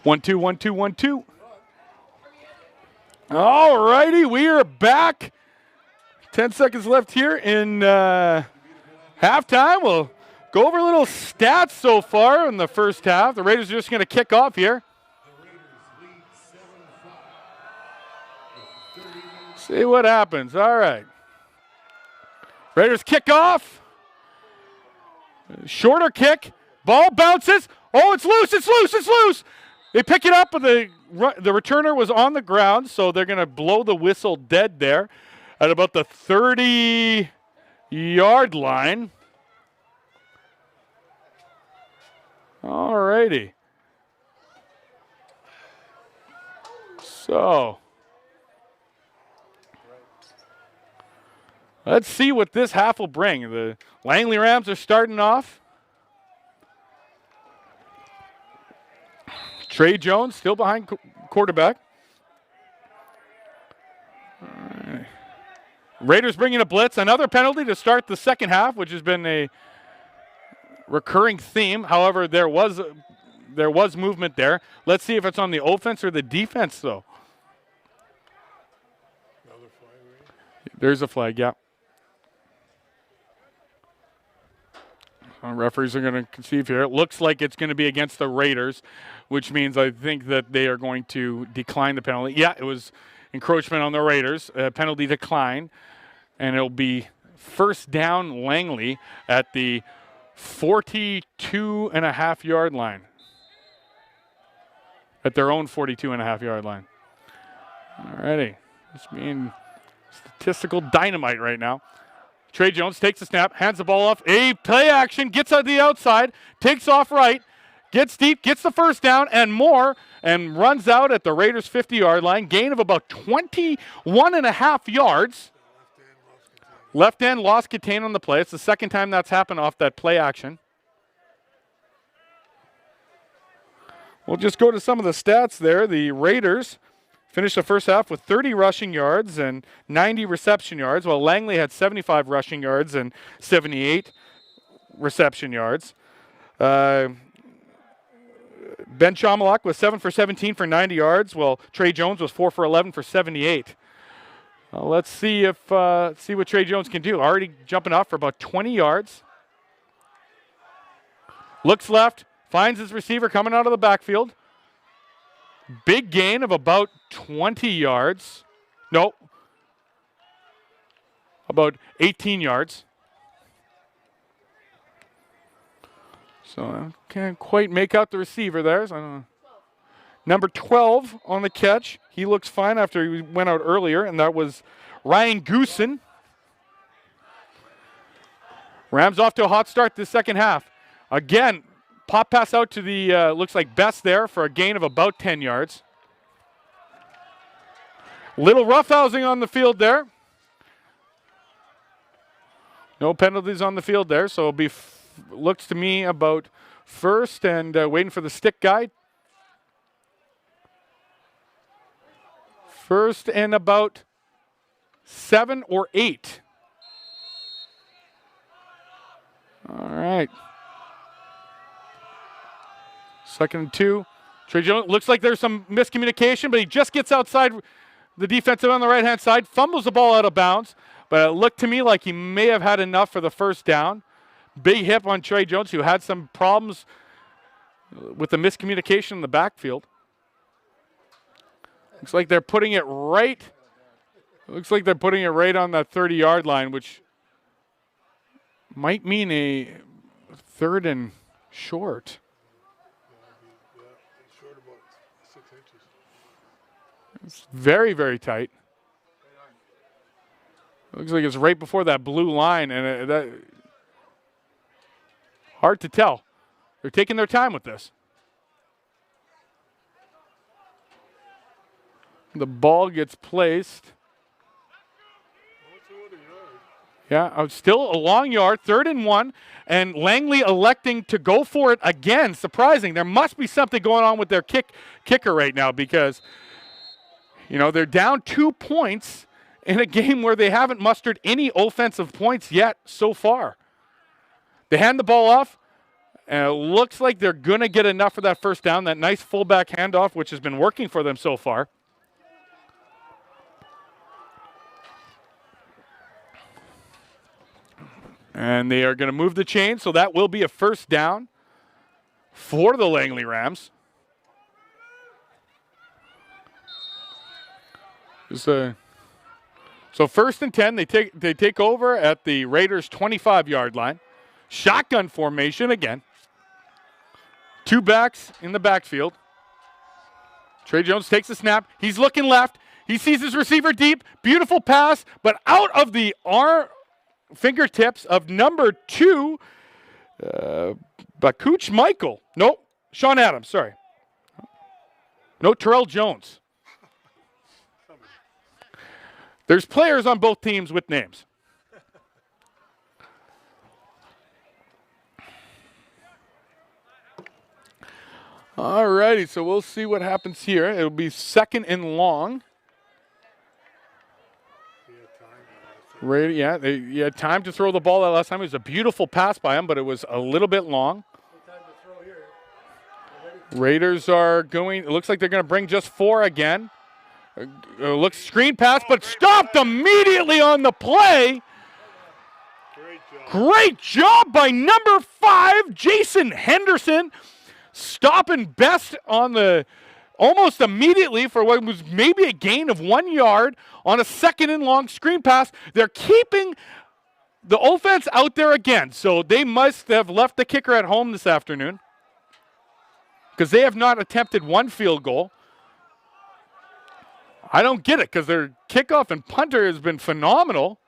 1-2, 1-2, 1-2. All righty, we are back. 10 seconds left here in halftime. We'll go over a little stats so far in the first half. The Raiders are just going to kick off here. See what happens. All right. Raiders kick off. Shorter kick. Ball bounces. Oh, it's loose, it's loose, it's loose. They pick it up, but the returner was on the ground, so they're going to blow the whistle dead there at about the 30-yard line. All righty. So let's see what this half will bring. The Langley Rams are starting off. Trey Jones still behind quarterback. Right. Raiders bringing a blitz. Another penalty to start the second half, which has been a recurring theme. However, there was movement there. Let's see if it's on the offense or the defense, though. Another flag, right? There's a flag, yeah. Referees are going to conceive here. It looks like it's going to be against the Raiders, which means I think that they are going to decline the penalty. Yeah, it was encroachment on the Raiders, penalty decline, and it'll be first down Langley at the 42.5-yard line. At their own 42.5-yard line. All righty. It's being statistical dynamite right now. Trey Jones takes the snap, hands the ball off. A play action, gets on the outside, takes off right, gets deep, gets the first down and more, and runs out at the Raiders' 50-yard line. Gain of about 21.5 yards. Left end lost contain on the play. It's the second time that's happened off that play action. We'll just go to some of the stats there. The Raiders finished the first half with 30 rushing yards and 90 reception yards, while Langley had 75 rushing yards and 78 reception yards. Ben Chomalak was 7 for 17 for 90 yards, while Trey Jones was 4 for 11 for 78. Let's see see what Trey Jones can do. Already jumping off for about 20 yards. Looks left, finds his receiver coming out of the backfield. Big gain of about 20 yards. No, about 18 yards. So I can't quite make out the receiver there. So I don't know. Number 12 on the catch. He looks fine after he went out earlier, and that was Ryan Goosen. Rams off to a hot start this second half. Again, pop pass out to the, looks like Best there for a gain of about 10 yards. Little roughhousing on the field there. No penalties on the field there, so it'll be, looks to me about first and waiting for the stick guy. First and about 7 or 8. All right. Second and 2. Trey Jones, looks like there's some miscommunication, but he just gets outside the defensive on the right-hand side, fumbles the ball out of bounds, but it looked to me like he may have had enough for the first down. Big hit on Trey Jones, who had some problems with the miscommunication in the backfield. Looks like they're putting it right. Looks like they're putting it right on that 30-yard line, which might mean a third and short. Short about 6 inches. It's very, very tight. Looks like it's right before that blue line, and that hard to tell. They're taking their time with this. The ball gets placed. Yeah, still a long yard, 3rd and 1, and Langley electing to go for it again. Surprising. There must be something going on with their kicker right now because, you know, they're down 2 points in a game where they haven't mustered any offensive points yet so far. They hand the ball off, And it looks like they're going to get enough for that first down, that nice fullback handoff, which has been working for them so far. And they are going to move the chain, so that will be a first down for the Langley Rams. So first and 10, they take over at the Raiders' 25-yard line. Shotgun formation again. 2 backs in the backfield. Trey Jones takes the snap. He's looking left. He sees his receiver deep. Beautiful pass, but out of the fingertips of number 2, Bakuch Michael. Nope, Sean Adams, sorry. No, Terrell Jones. There's players on both teams with names. All righty, so we'll see what happens here. It'll be second and long. Right, yeah, he had time to throw the ball that last time. It was a beautiful pass by him, but it was a little bit long. Raiders are going, it looks like they're going to bring just 4 again. Looks screen pass, but stopped immediately on the play. Great job by number 5, Jason Henderson. Stopping best on the, almost immediately for what was maybe a gain of 1 yard on a second and long screen pass. They're keeping the offense out there again, so they must have left the kicker at home this afternoon because they have not attempted 1 field goal. I don't get it because their kickoff and punter has been phenomenal.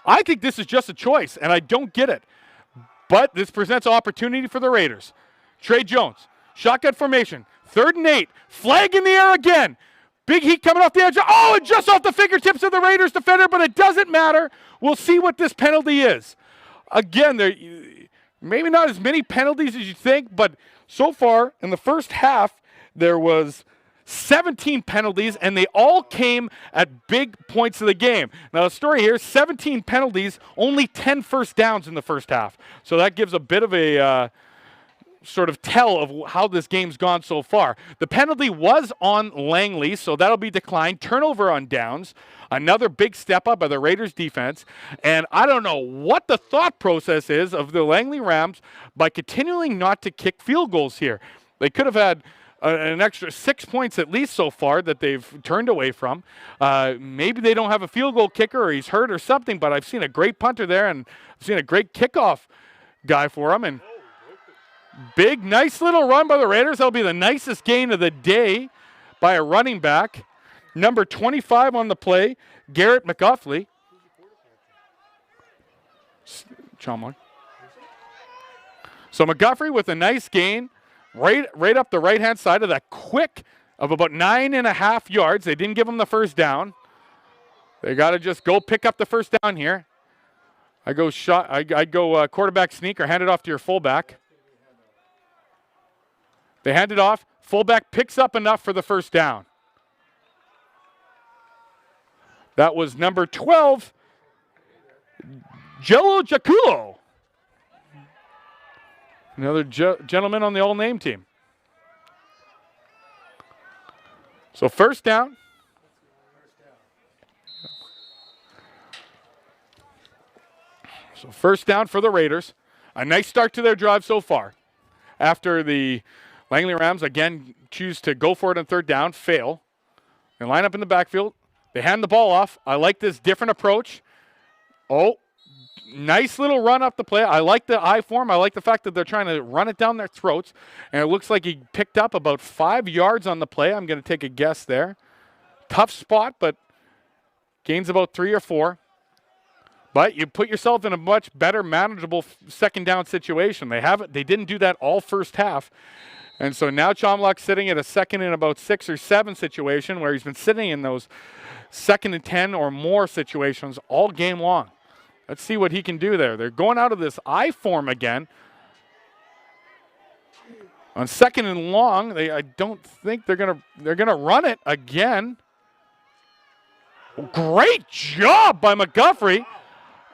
I think this is just a choice, and I don't get it. But this presents opportunity for the Raiders. Trey Jones, shotgun formation, 3rd and 8, flag in the air again. Big heat coming off the edge. Oh, and just off the fingertips of the Raiders defender, but it doesn't matter. We'll see what this penalty is. Again, there maybe not as many penalties as you think, but so far in the first half, there was 17 penalties, and they all came at big points of the game. Now, the story here, 17 penalties, only 10 first downs in the first half. So that gives a bit of a sort of tell of how this game's gone so far. The penalty was on Langley, so that'll be declined. Turnover on downs. Another big step up by the Raiders defense. And I don't know what the thought process is of the Langley Rams by continuing not to kick field goals here. They could have had an extra 6 points at least so far that they've turned away from. Maybe they don't have a field goal kicker or he's hurt or something, but I've seen a great punter there and I've seen a great kickoff guy for him. And big, nice little run by the Raiders. That'll be the nicest gain of the day by a running back. Number 25 on the play, Garrett McGuffley. Chomley. So McGuffrey with a nice gain. Right up the right-hand side of that quick of about 9.5 yards. They didn't give him the first down. They got to just go pick up the first down here. I go quarterback sneak or hand it off to your fullback. They hand it off. Fullback picks up enough for the first down. That was number 12, Jello Jaculo. Another gentleman on the all-name team. So first down. So first down for the Raiders. A nice start to their drive so far. After the Langley Rams, again, choose to go for it on 3rd down, fail. They line up in the backfield. They hand the ball off. I like this different approach. Oh. Nice little run up the play. I like the I form. I like the fact that they're trying to run it down their throats. And it looks like he picked up about 5 yards on the play. I'm going to take a guess there. Tough spot, but gains about 3 or 4. But you put yourself in a much better, manageable second down situation. They didn't do that all first half. And so now Chomlock's sitting at a second and about 6 or 7 situation where he's been sitting in those 2nd and 10 or more situations all game long. Let's see what he can do there. They're going out of this I form again. On 2nd and long, I don't think they're gonna run it again. Great job by McGuffrey.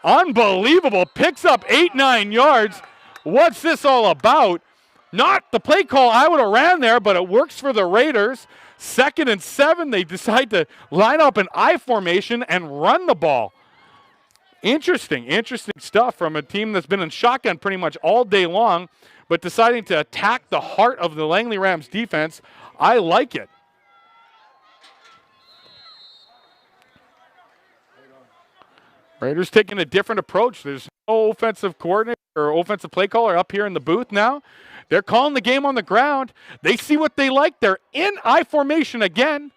Unbelievable. Picks up 8-9 yards. What's this all about? Not the play call I would have ran there, but it works for the Raiders. 2nd and 7, they decide to line up an I formation and run the ball. Interesting stuff from a team that's been in shotgun pretty much all day long, but deciding to attack the heart of the Langley Rams defense. I like it. Raiders taking a different approach. There's no offensive coordinator or offensive play caller up here in the booth now. They're calling the game on the ground. They see what they like. They're in I formation again.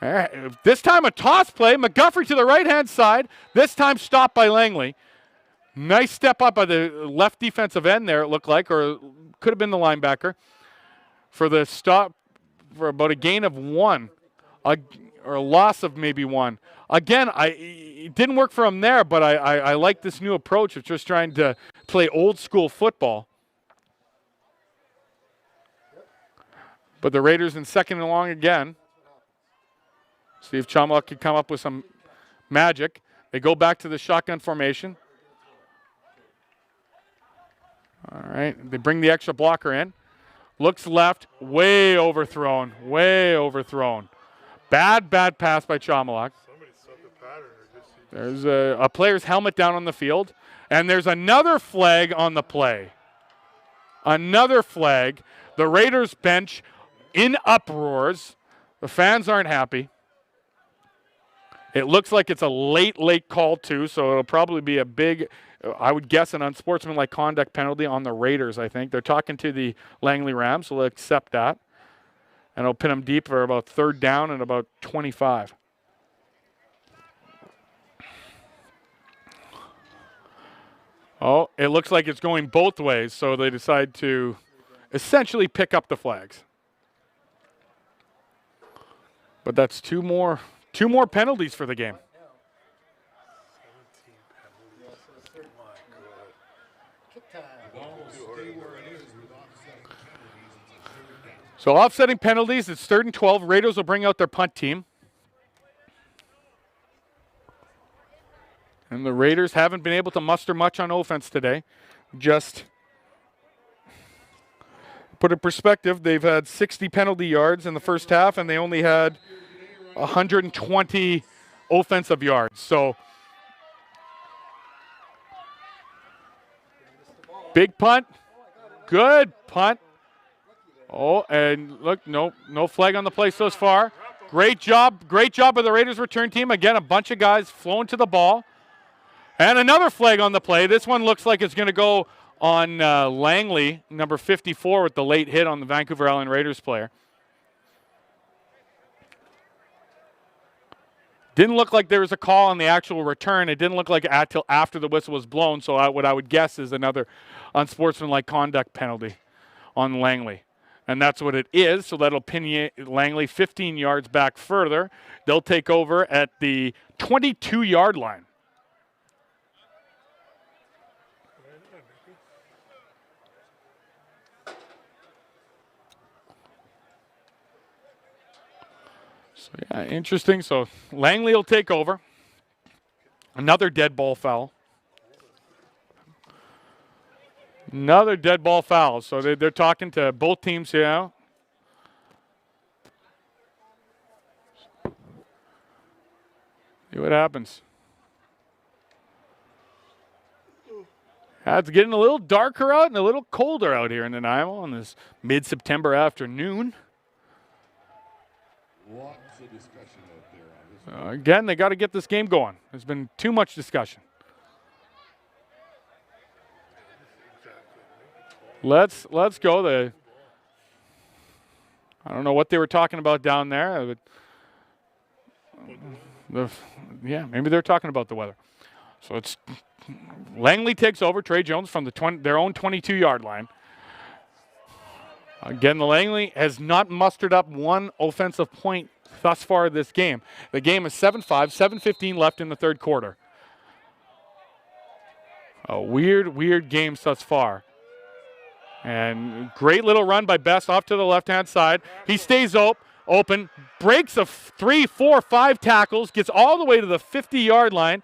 All right. This time a toss play. McGuffrey to the right-hand side. This time stopped by Langley. Nice step up by the left defensive end there, it looked like, or could have been the linebacker, for the stop for about a gain of 1, or a loss of maybe 1. Again, it didn't work for him there, but I like this new approach of just trying to play old school football. But the Raiders in 2nd and long again. See if Chumlock can come up with some magic. They go back to the shotgun formation. All right, they bring the extra blocker in. Looks left, way overthrown. Bad pass by Chumlock. There's a player's helmet down on the field, and there's another flag on the play. Another flag. The Raiders bench in uproars. The fans aren't happy. It looks like it's a late call too, so it'll probably be a big, I would guess, an unsportsmanlike conduct penalty on the Raiders, I think. They're talking to the Langley Rams, so they'll accept that. And it'll pin them deep for about 3rd down and about 25. Oh, it looks like it's going both ways, so they decide to essentially pick up the flags. But that's two more penalties for the game. So offsetting penalties, it's 3rd and 12. Raiders will bring out their punt team. And the Raiders haven't been able to muster much on offense today. Just put in perspective, they've had 60 penalty yards in the first half, and they only had 120 offensive yards. So big punt, good punt. Oh, and look, no flag on the play so far. Great job by the Raiders return team. Again, a bunch of guys flowing to the ball. And another flag on the play. This one looks like it's going to go on Langley, number 54, with the late hit on the Vancouver Island Raiders player. Didn't look like there was a call on the actual return. It didn't look like until after the whistle was blown, so what I would guess is another unsportsmanlike conduct penalty on Langley. And that's what it is, so that'll pin Langley 15 yards back further. They'll take over at the 22-yard line. So, yeah, interesting. So Langley will take over. Another dead ball foul. Another dead ball foul. So they're talking to both teams here now. See what happens. It's getting a little darker out and a little colder out here in Nanaimo on this mid-September afternoon. Lots of discussion out there on this. Again, they got to get this game going. There's been too much discussion. Let's go. I don't know what they were talking about down there. Maybe they're talking about the weather. So it's Langley takes over. Trey Jones from their own 22-yard line. Again, the Langley has not mustered up one offensive point thus far this game. The game is 7-5, 7:15 left in the third quarter. A weird game thus far. And great little run by Best off to the left-hand side. He stays open, breaks 3, 4, 5 tackles, gets all the way to the 50-yard line,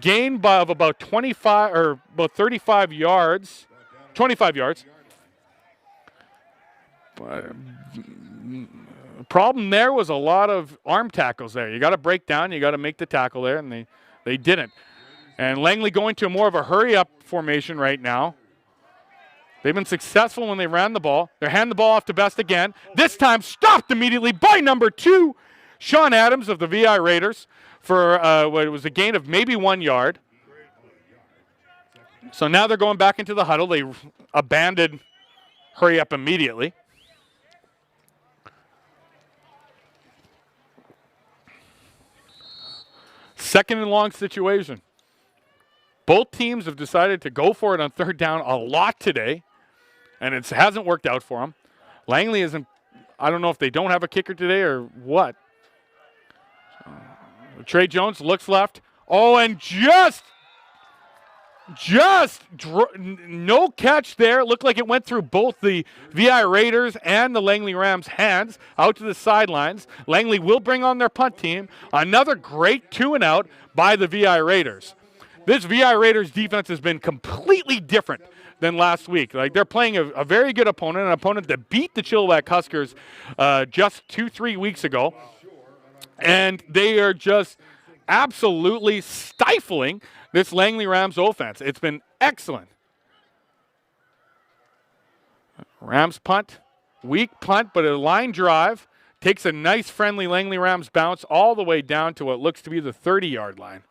gain of about 25 or about 35 yards. 25 yards. Problem there was a lot of arm tackles there. You got to break down. You got to make the tackle there, and they didn't. And Langley going to more of a hurry-up formation right now. They've been successful when they ran the ball. They're handing the ball off to Best again. This time stopped immediately by number 2, Sean Adams of the VI Raiders, for what was a gain of maybe 1 yard. So now they're going back into the huddle. They abandoned hurry up immediately. Second and long situation. Both teams have decided to go for it on third down a lot today, and it hasn't worked out for them. Langley isn't, I don't know if they don't have a kicker today or what. Trey Jones looks left. Oh, and no catch there. It looked like it went through both the VI Raiders and the Langley Rams' hands out to the sidelines. Langley will bring on their punt team. Another great 2-and-out by the VI Raiders. This VI Raiders defense has been completely different than last week. Like, they're playing a very good opponent, an opponent that beat the Chilliwack Huskers just 2-3 weeks ago. And they are just absolutely stifling this Langley Rams offense. It's been excellent. Rams punt, weak punt, but a line drive. Takes a nice friendly Langley Rams bounce all the way down to what looks to be the 30-yard line.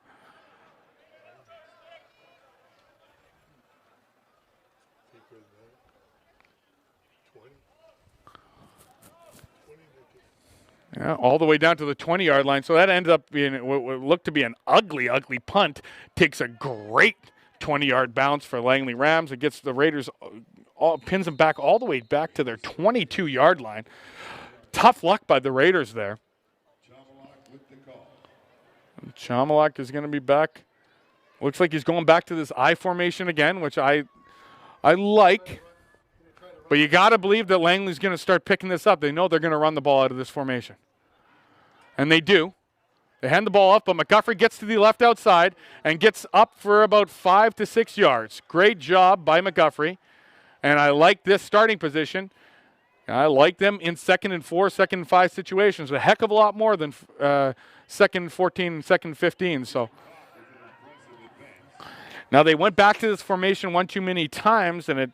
Yeah, all the way down to the 20-yard line. So that ends up being what looked to be an ugly, ugly punt. Takes a great 20-yard bounce for Langley Rams. It gets the Raiders, pins them back all the way back to their 22-yard line. Tough luck by the Raiders there. Chamalak is going to be back. Looks like he's going back to this I formation again, which I like. But you got to believe that Langley's going to start picking this up. They know they're going to run the ball out of this formation. And they do. They hand the ball off, but McGuffrey gets to the left outside and gets up for about 5 to 6 yards. Great job by McGuffrey. And I like this starting position. I like them in 2nd and 4, 2nd and 5 situations. A heck of a lot more than 2nd and 14 and 2nd and 15. So now they went back to this formation one too many times, and it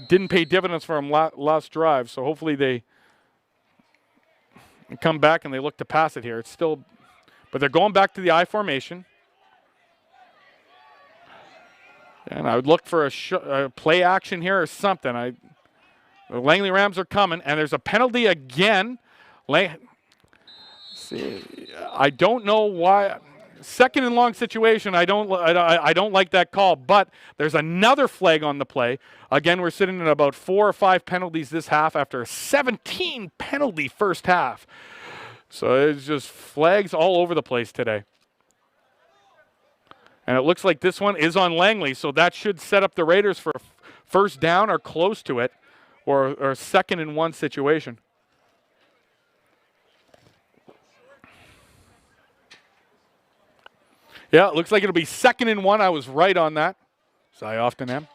didn't pay dividends for them last drive. So hopefully they come back and they look to pass it here. It's still, but they're going back to the I formation. And I would look for a play action here or something. The Langley Rams are coming, and there's a penalty again. See, I don't know why. 2nd and long situation. I don't like that call, but there's another flag on the play. Again, we're sitting at about 4 or 5 penalties this half after a 17 penalty first half. So it's just flags all over the place today. And it looks like this one is on Langley, so that should set up the Raiders for a first down or close to it, or a 2nd and 1 situation. Yeah, it looks like it'll be 2nd and 1. I was right on that, as I often am.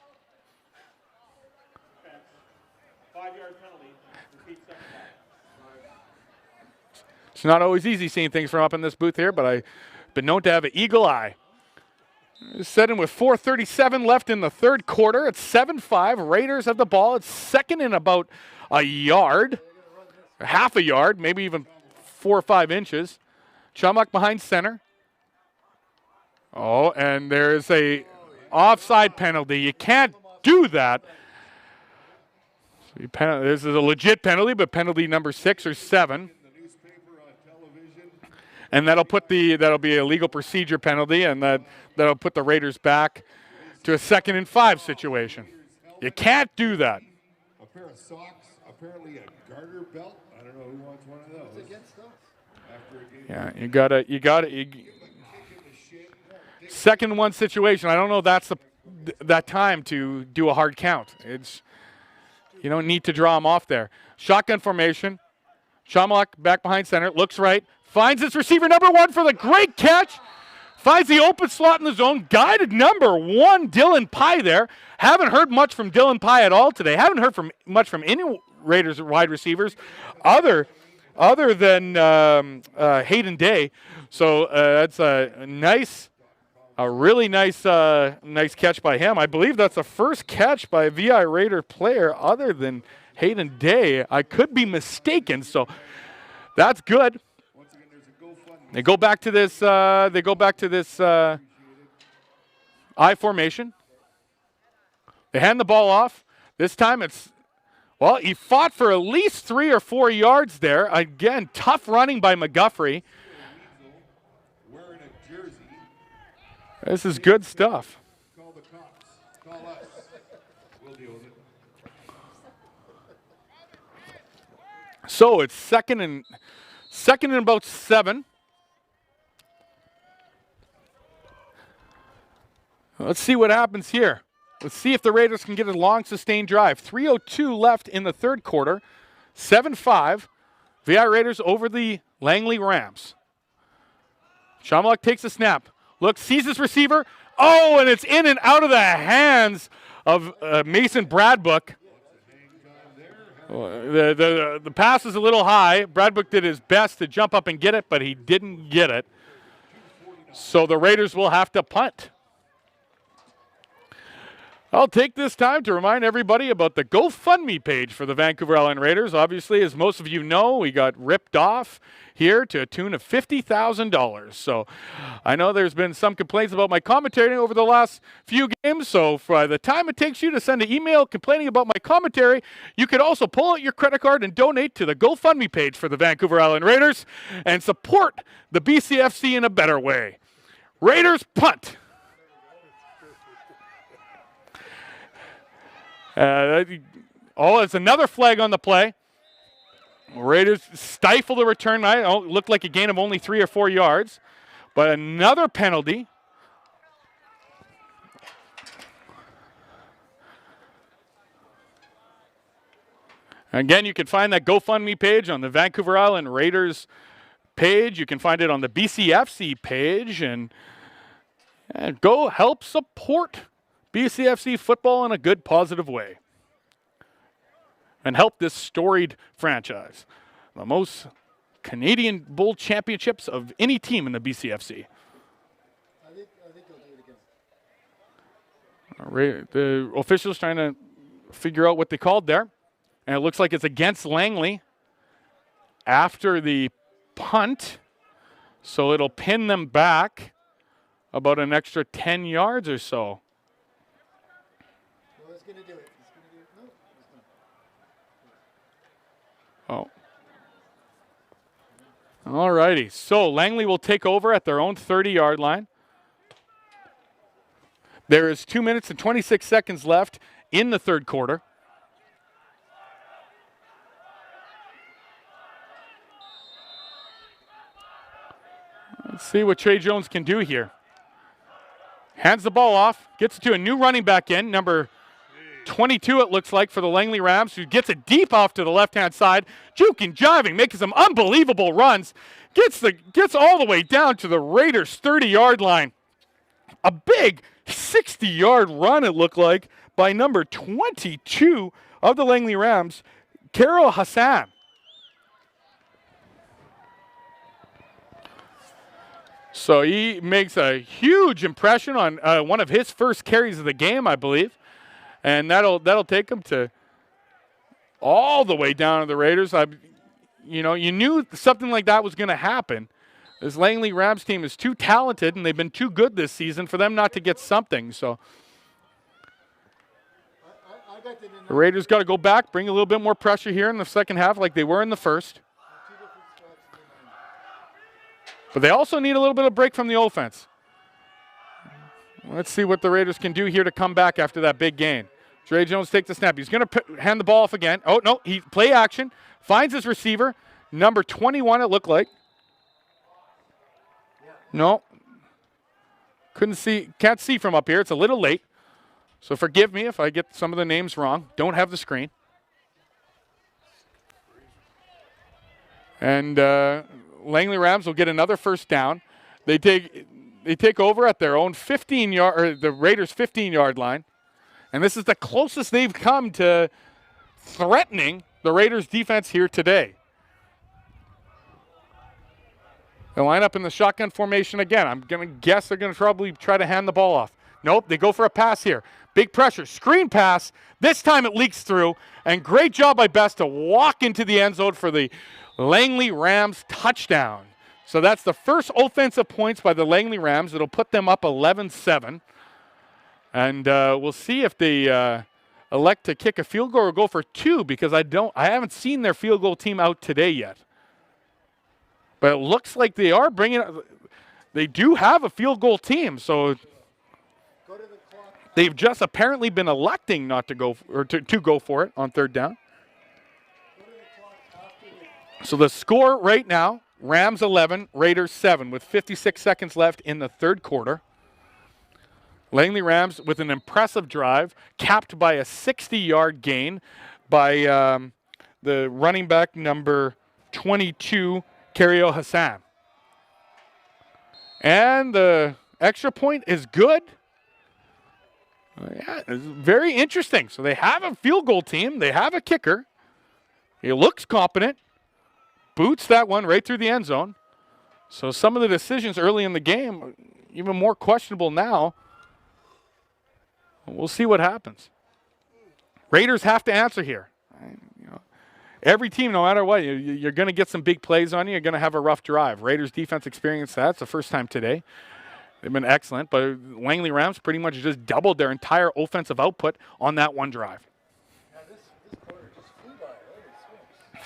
5-yard penalty. Repeat second down. It's not always easy seeing things from up in this booth here, but I've been known to have an eagle eye. Set in with 4:37 left in the third quarter. It's 7-5. Raiders have the ball. It's 2nd and about a yard, half a yard, maybe even 4 or 5 inches. Chumuk behind center. Oh, and there's a offside penalty. You can't do that. This is a legit penalty, but penalty number 6 or 7. And that'll be a legal procedure penalty, and that'll put the Raiders back to a 2nd and 5 situation. You can't do that. A pair of socks, apparently a garter belt. I don't know who wants one of those. It's against us. After a game. Yeah, you got it. 2nd and 1 situation. I don't know. That's that time to do a hard count. You don't need to draw them off there. Shotgun formation. Shamlock back behind center. Looks right. Finds its receiver number 1 for the great catch finds the open slot in the zone. Guided number 1, Dylan Pye there. Haven't heard much from Dylan Pye at all today. Haven't heard much from any Raiders wide receivers other than Hayden Day. So that's a really nice catch by him. I believe that's the first catch by a VI Raider player other than Hayden Day. I could be mistaken, so that's good. They go back to this. I formation. They hand the ball off. This time he fought for at least 3 or 4 yards there. Again, tough running by McGuffrey. This is good stuff. Call the cops. Call us. We'll deal with it. So it's second and about 7. Let's see what happens here. Let's see if the Raiders can get a long, sustained drive. 3:02 left in the third quarter. 7-5. VI Raiders over the Langley Rams. Shamlock takes a snap. Look, sees his receiver. Oh, and it's in and out of the hands of Mason Bradbook. The pass is a little high. Bradbook did his best to jump up and get it, but he didn't get it. So the Raiders will have to punt. I'll take this time to remind everybody about the GoFundMe page for the Vancouver Island Raiders. Obviously, as most of you know, we got ripped off here to a tune of $50,000. So I know there's been some complaints about my commentary over the last few games. So for the time it takes you to send an email complaining about my commentary, you could also pull out your credit card and donate to the GoFundMe page for the Vancouver Island Raiders and support the BCFC in a better way. Raiders punt. It's another flag on the play. Raiders stifle the return. It looked like a gain of only 3 or 4 yards. But another penalty. Again, you can find that GoFundMe page on the Vancouver Island Raiders page. You can find it on the BCFC page. And go help support BCFC football in a good, positive way. And help this storied franchise. The most Canadian Bowl championships of any team in the BCFC. I think he'll do it again. The officials trying to figure out what they called there. And it looks like it's against Langley after the punt. So it'll pin them back about an extra 10 yards or so. Well, it's going to do it. It's going to do it. No, it's not. Oh. All righty. So Langley will take over at their own 30-yard line. There is 2 minutes and 26 seconds left in the third quarter. Let's see what Trey Jones can do here. Hands the ball off, gets it to a new running back in, number 22 it looks like for the Langley Rams, who gets it deep off to the left-hand side, juking, jiving, making some unbelievable runs, gets all the way down to the Raiders' 30-yard line. A big 60-yard run, it looked like, by number 22 of the Langley Rams, Carol Hassan. So he makes a huge impression on one of his first carries of the game, I believe. And that'll take him to all the way down to the Raiders. You knew something like that was going to happen. This Langley Rams team is too talented, and they've been too good this season for them not to get something. So the Raiders got to go back, bring a little bit more pressure here in the second half like they were in the first. But they also need a little bit of break from the offense. Let's see what the Raiders can do here to come back after that big gain. Trey Jones takes the snap. He's going to hand the ball off again. Oh, no, he play action. Finds his receiver. Number 21, it looked like. No. Can't see from up here. It's a little late. So forgive me if I get some of the names wrong. Don't have the screen. And Langley Rams will get another first down. They They take over at their own 15-yard, or the Raiders' 15-yard line. And this is the closest they've come to threatening the Raiders' defense here today. They line up in the shotgun formation again. I'm going to guess they're going to probably try to hand the ball off. Nope, they go for a pass here. Big pressure, screen pass. This time it leaks through, and great job by Best to walk into the end zone for the Langley Rams touchdown. So that's the first offensive points by the Langley Rams. It'll put them up 11-7. And we'll see if they elect to kick a field goal or go for two, because I haven't seen their field goal team out today yet. But it looks like they are they do have a field goal team, so they've just apparently been electing not to go, or to go for it on third down. So the score right now, Rams 11, Raiders 7, with 56 seconds left in the third quarter. Langley Rams with an impressive drive, capped by a 60-yard gain by the running back number 22, Kario Hassan. And the extra point is good. Yeah, it's very interesting. So they have a field goal team. They have a kicker. He looks competent. Boots that one right through the end zone. So some of the decisions early in the game are even more questionable now. We'll see what happens. Raiders have to answer here. Every team, no matter what, you're going to get some big plays on you. You're going to have a rough drive. Raiders defense experienced that. It's the first time today. They've been excellent, but Langley Rams pretty much just doubled their entire offensive output on that one drive. Yeah, this quarter just flew by. Holy smokes.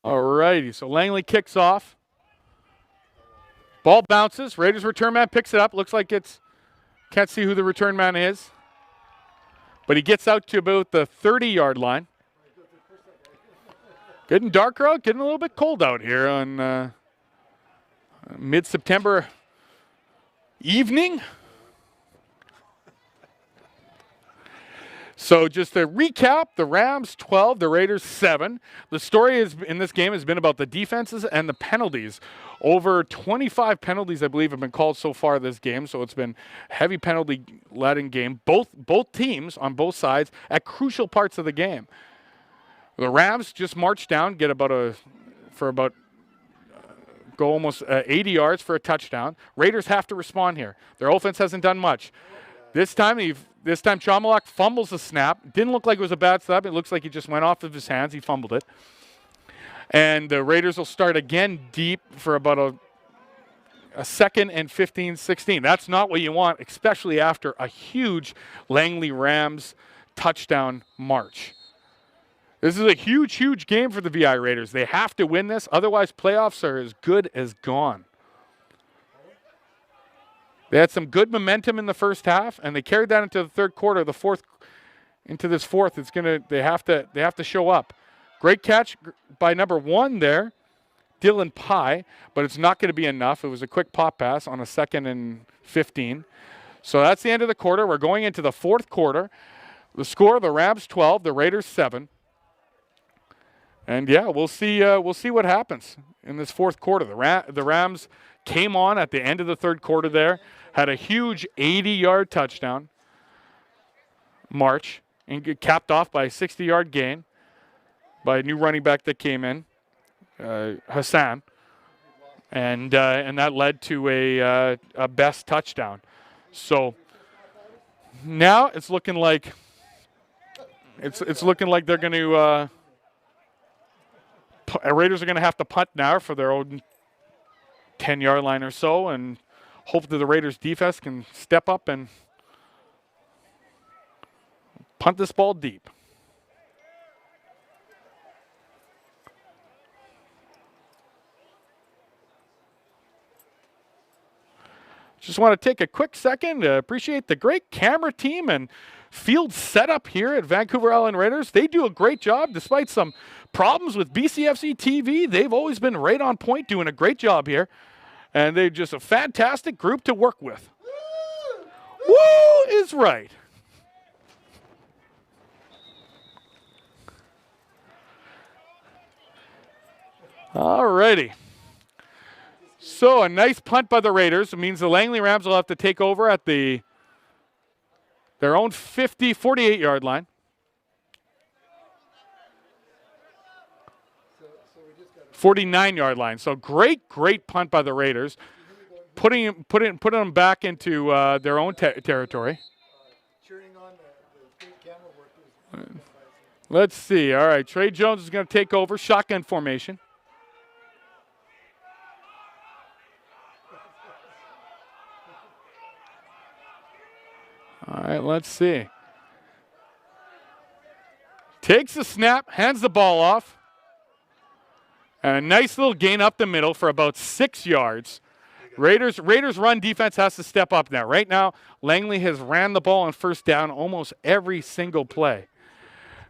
All righty, so Langley kicks off. Ball bounces. Raiders return man picks it up. Looks like can't see who the return man is. But he gets out to about the 30-yard line. Getting darker out, getting a little bit cold out here on mid-September evening. So just to recap, the Rams 12, the Raiders 7. The story in this game has been about the defenses and the penalties. Over 25 penalties, I believe, have been called so far this game. So it's been heavy penalty-laden game. Both teams on both sides at crucial parts of the game. The Rams just march down, get go almost 80 yards for a touchdown. Raiders have to respond here. Their offense hasn't done much. This time Chomalak fumbles the snap. Didn't look like it was a bad snap. It looks like he just went off of his hands. He fumbled it. And the Raiders will start again deep for about a second and 15, 16. That's not what you want, especially after a huge Langley Rams touchdown march. This is a huge, huge game for the VI Raiders. They have to win this. Otherwise, playoffs are as good as gone. They had some good momentum in the first half, and they carried that into the third quarter. Into this fourth, they have to show up. Great catch by number 1 there, Dylan Pye, but it's not going to be enough. It was a quick pop pass on a 2nd and 15. So that's the end of the quarter. We're going into the fourth quarter. The score: the Rams 12, the Raiders 7. And yeah, we'll see what happens in this fourth quarter. The Rams came on at the end of the third quarter there, had a huge 80-yard touchdown march, and get capped off by a 60-yard gain by a new running back that came in, Hassan, and that led to a Best touchdown. So now it's looking like they're going to Raiders are going to have to punt now for their own 10-yard line or so, and hope that the Raiders defense can step up and punt this ball deep. Just want to take a quick second to appreciate the great camera team and field setup here at Vancouver Island Raiders. They do a great job despite some problems with BCFC TV. They've always been right on point, doing a great job here. And they're just a fantastic group to work with. Woo is right. All righty. So a nice punt by the Raiders. It means the Langley Rams will have to take over at their own 48-yard line. So we just got 49-yard line. So great punt by the Raiders, putting them back into their own territory. cheering on the great camera work. Let's see. All right, Trey Jones is going to take over, shotgun formation. All right, let's see. Takes the snap, hands the ball off. And a nice little gain up the middle for about 6 yards. Raiders run defense has to step up now. Right now, Langley has ran the ball on first down almost every single play.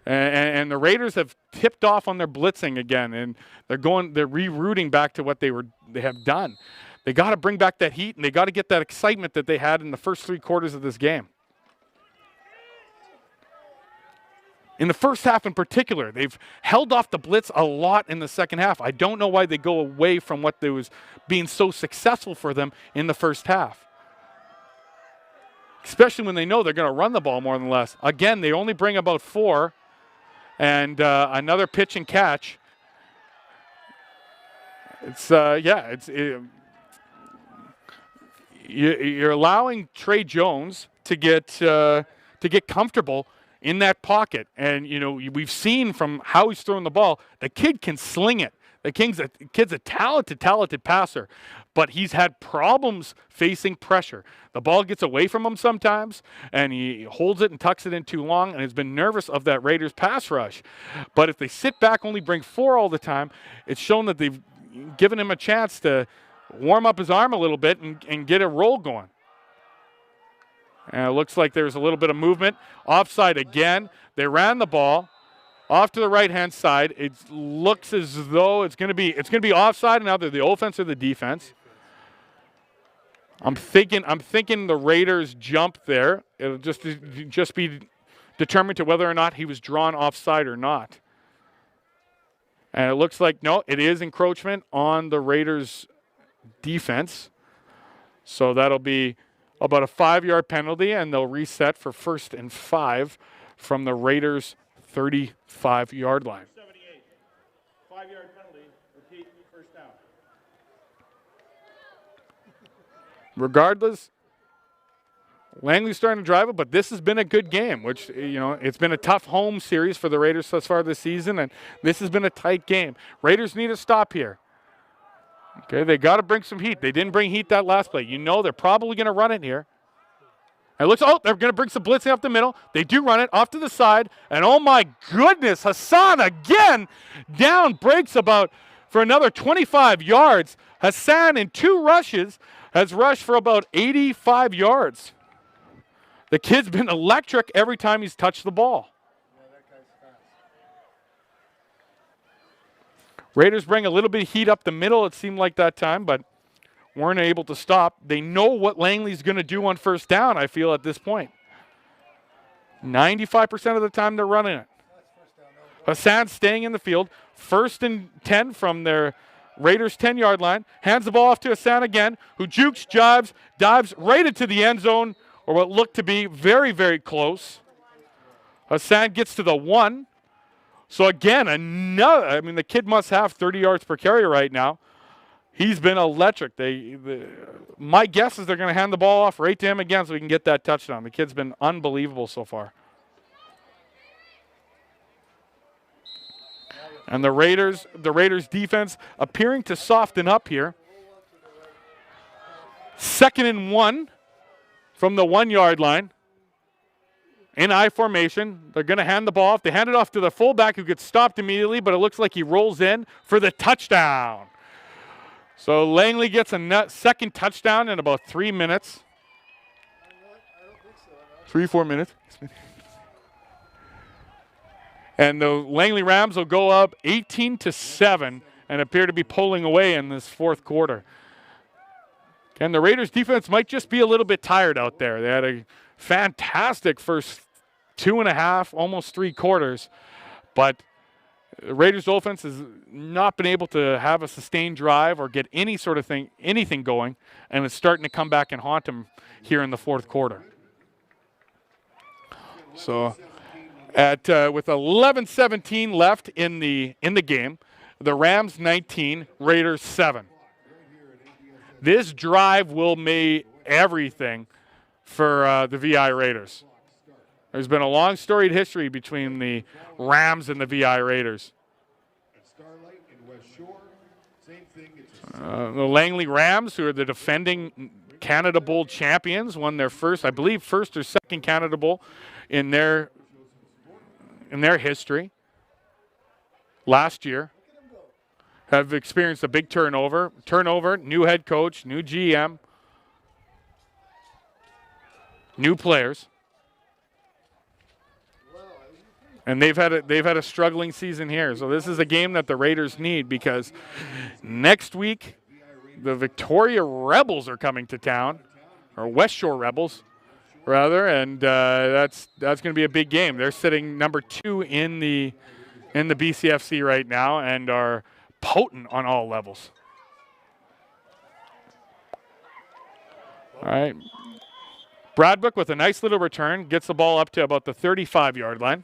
And the Raiders have tipped off on their blitzing again, and they're rerouting back to what they have done. They got to bring back that heat, and they got to get that excitement that they had in the first 3 quarters of this game. In the first half in particular, they've held off the blitz a lot in the second half. I don't know why they go away from what was being so successful for them in the first half. Especially when they know they're going to run the ball more than less. Again, they only bring about 4. And another pitch and catch. You're allowing Trey Jones to get comfortable in that pocket. And, we've seen from how he's throwing the ball, the kid can sling it. The kid's a talented passer, but he's had problems facing pressure. The ball gets away from him sometimes, and he holds it and tucks it in too long, and has been nervous of that Raiders pass rush. But if they sit back, only bring 4 all the time, it's shown that they've given him a chance to warm up his arm a little bit and get a roll going. And it looks like there's a little bit of movement. Offside again. They ran the ball off to the right-hand side. It looks as though it's going to be offside, and either the offense or the defense. I'm thinking the Raiders jump there. It'll just be determined to whether or not he was drawn offside or not. And it looks like, no, it is encroachment on the Raiders' defense. So that'll be about a 5-yard penalty, and they'll reset for 1st and 5 from the Raiders' 35-yard line. 78. 5-yard penalty. Repeat, first down. Regardless, Langley's starting to drive it, but this has been a good game, which, it's been a tough home series for the Raiders thus far this season, and this has been a tight game. Raiders need a stop here. Okay, they got to bring some heat. They didn't bring heat that last play. They're probably going to run it here. It looks, they're going to bring some blitzing up the middle. They do run it off to the side, and oh my goodness, Hassan again down, breaks for another 25 yards. Hassan in 2 rushes has rushed for about 85 yards. The kid's been electric every time he's touched the ball. Raiders bring a little bit of heat up the middle, it seemed like that time, but weren't able to stop. They know what Langley's going to do on first down, I feel, at this point. 95% of the time they're running it. Hassan staying in the field. 1st and 10 from their Raiders 10-yard line. Hands the ball off to Hassan again, who jukes, jives, dives right into the end zone, or what looked to be very, very close. Hassan gets to the 1. So again, the kid must have 30 yards per carry right now. He's been electric. My guess is they're going to hand the ball off right to him again so we can get that touchdown. The kid's been unbelievable so far. And the Raiders defense appearing to soften up here. 2nd and 1 from the 1-yard line. In I formation, they're going to hand the ball off. They hand it off to the fullback who gets stopped immediately, but it looks like he rolls in for the touchdown. So Langley gets a second touchdown in about 3 minutes. I don't think so. No. 3-4 minutes. And the Langley Rams will go up 18-7 and appear to be pulling away in this fourth quarter. And the Raiders defense might just be a little bit tired out there. They had a fantastic first 2.5, almost 3 quarters, but the Raiders offense has not been able to have a sustained drive or get anything going, and it's starting to come back and haunt them here in the fourth quarter. So with 11:17 left in the game, the Rams 19, Raiders 7. This drive will make everything for the VI Raiders. There's been a long storied history between the Rams and the VI Raiders. The Langley Rams, who are the defending Canada Bowl champions, won their first or second Canada Bowl in their history last year. Have experienced a big turnover, new head coach, new GM, new players. And they've had a struggling season here. So this is a game that the Raiders need, because next week the Victoria Rebels are coming to town, or West Shore Rebels rather, and that's going to be a big game. They're sitting number 2 in the BCFC right now and are potent on all levels. All right. Bradbuck with a nice little return gets the ball up to about the 35-yard line.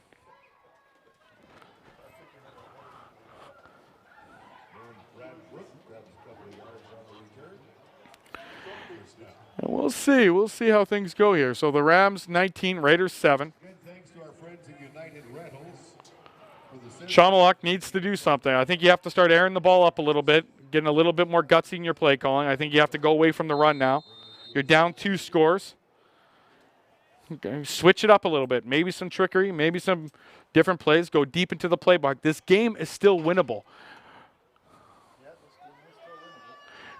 And we'll see how things go here. So the Rams 19, Raiders 7. Chamalak needs to do something. I think you have to start airing the ball up a little bit, getting a little bit more gutsy in your play calling. I think you have to go away from the run now. You're down 2 scores. Okay, switch it up a little bit. Maybe some trickery, maybe some different plays. Go deep into the playbook. This game is still winnable.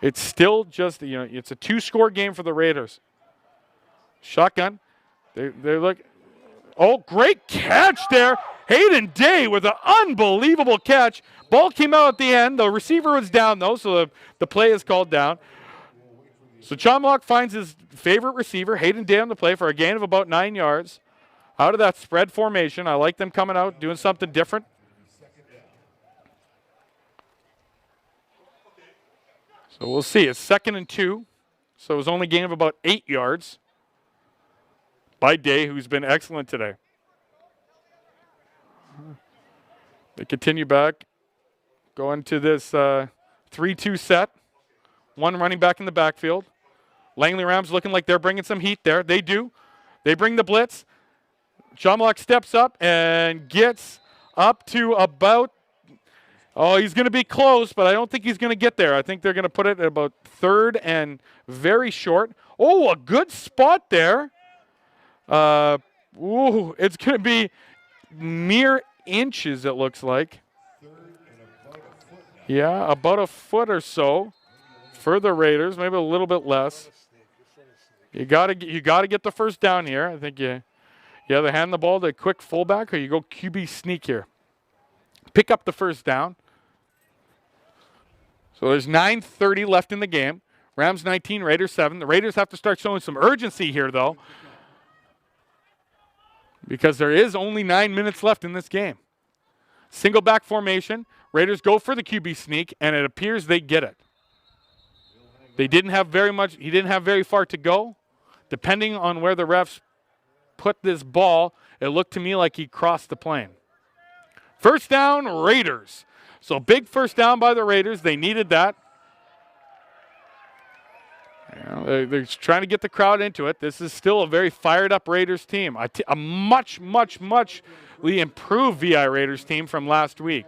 It's still just, it's a 2-score game for the Raiders. Shotgun. They look. Oh, great catch there. Hayden Day with an unbelievable catch. Ball came out at the end. The receiver was down, though, so the play is called down. So Chamalak finds his favorite receiver, Hayden Day, on the play for a gain of about 9 yards. Out of that spread formation. I like them coming out, doing something different. So we'll see. It's 2nd and 2. So it was only a gain of about 8 yards by Day, who's been excellent today. They continue back, going to this 3-2 set. One running back in the backfield. Langley Rams looking like they're bringing some heat there. They do. They bring the blitz. Chamalak steps up and gets up to about, he's going to be close, but I don't think he's going to get there. I think they're going to put it at about 3rd and very short. Oh, a good spot there. It's going to be mere inches, it looks like. Yeah, about a foot or so for the Raiders, maybe a little bit less. You got to get the first down here. I think you either hand the ball to a quick fullback or you go QB sneak here. Pick up the first down. So there's 9:30 left in the game. Rams 19, Raiders 7. The Raiders have to start showing some urgency here, though, because there is only 9 minutes left in this game. Single back formation. Raiders go for the QB sneak, and it appears they get it. They didn't have very much. He didn't have very far to go. Depending on where the refs put this ball, it looked to me like he crossed the plane. First down, Raiders. So big first down by the Raiders. They needed that. They're trying to get the crowd into it. This is still a very fired-up Raiders team. A much, much, muchly improved VI Raiders team from last week.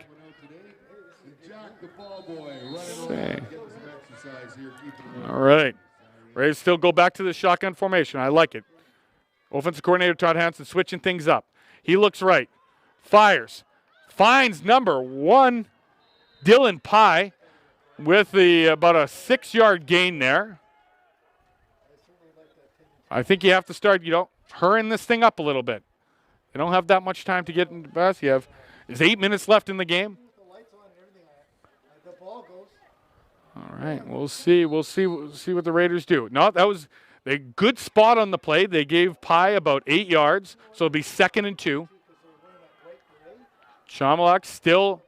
All right. Raiders still go back to the shotgun formation. I like it. Offensive coordinator Todd Hansen switching things up. He looks right. Fires. Finds number 1, Dylan Pye. with about a 6-yard gain there. I think you have to start, hurrying this thing up a little bit. You don't have that much time to get into the bus. There's 8 minutes left in the game. The ball goes. All right, we'll see what the Raiders do. No, that was a good spot on the play. They gave Pye about 8 yards, so it'll be 2nd and 2. Chamalak still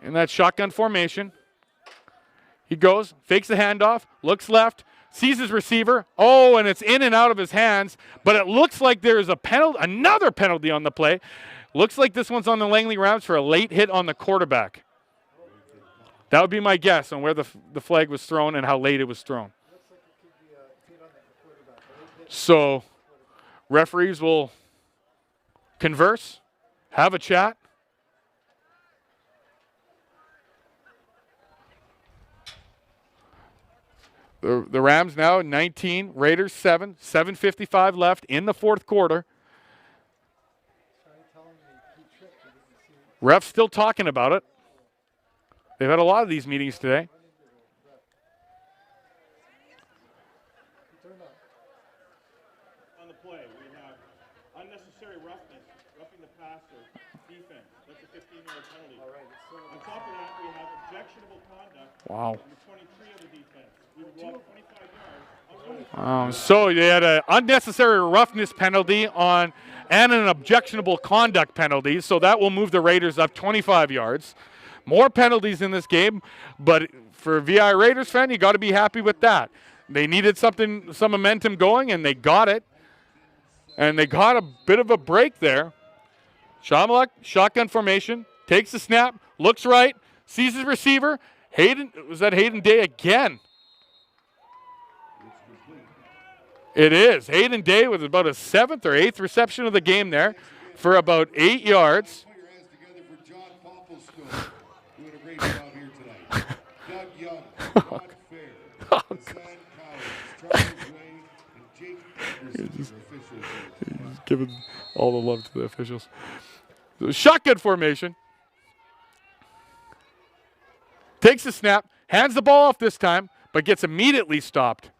in that shotgun formation. He goes, fakes the handoff, looks left, sees his receiver. Oh, and it's in and out of his hands, but it looks like there is another penalty on the play. Looks like this one's on the Langley Rams for a late hit on the quarterback. That would be my guess on where the flag was thrown and how late it was thrown. So referees will converse, have a chat. The Rams now 19, Raiders 7, 7:55 left in the fourth quarter. Ref's still talking about it. They've had a lot of these meetings today. On the play, we have unnecessary roughness, roughing the passer, defense. That's a 15-yard penalty. On top of that, we have objectionable conduct. Wow. Number 23 of the defense. We would walk 25 yards. So they had an unnecessary roughness penalty and an objectionable conduct penalty. So that will move the Raiders up 25 yards. More penalties in this game, but for a VI Raiders fan, you got to be happy with that. They needed some momentum going, and they got it. And they got a bit of a break there. Chamalak, shotgun formation, takes the snap, looks right, sees his receiver. Was that Hayden Day again? It is. Hayden Day with about a 7th or 8th reception of the game there for about 8 yards. Put your hands together for John Popplestone, doing a great job here tonight. Doug Young, Ron Fair, Hassan Cowles, Charles Way, and Jake Anderson, your officials. He's giving all the love to the officials. So shotgun formation. Takes the snap, hands the ball off this time, but gets immediately stopped.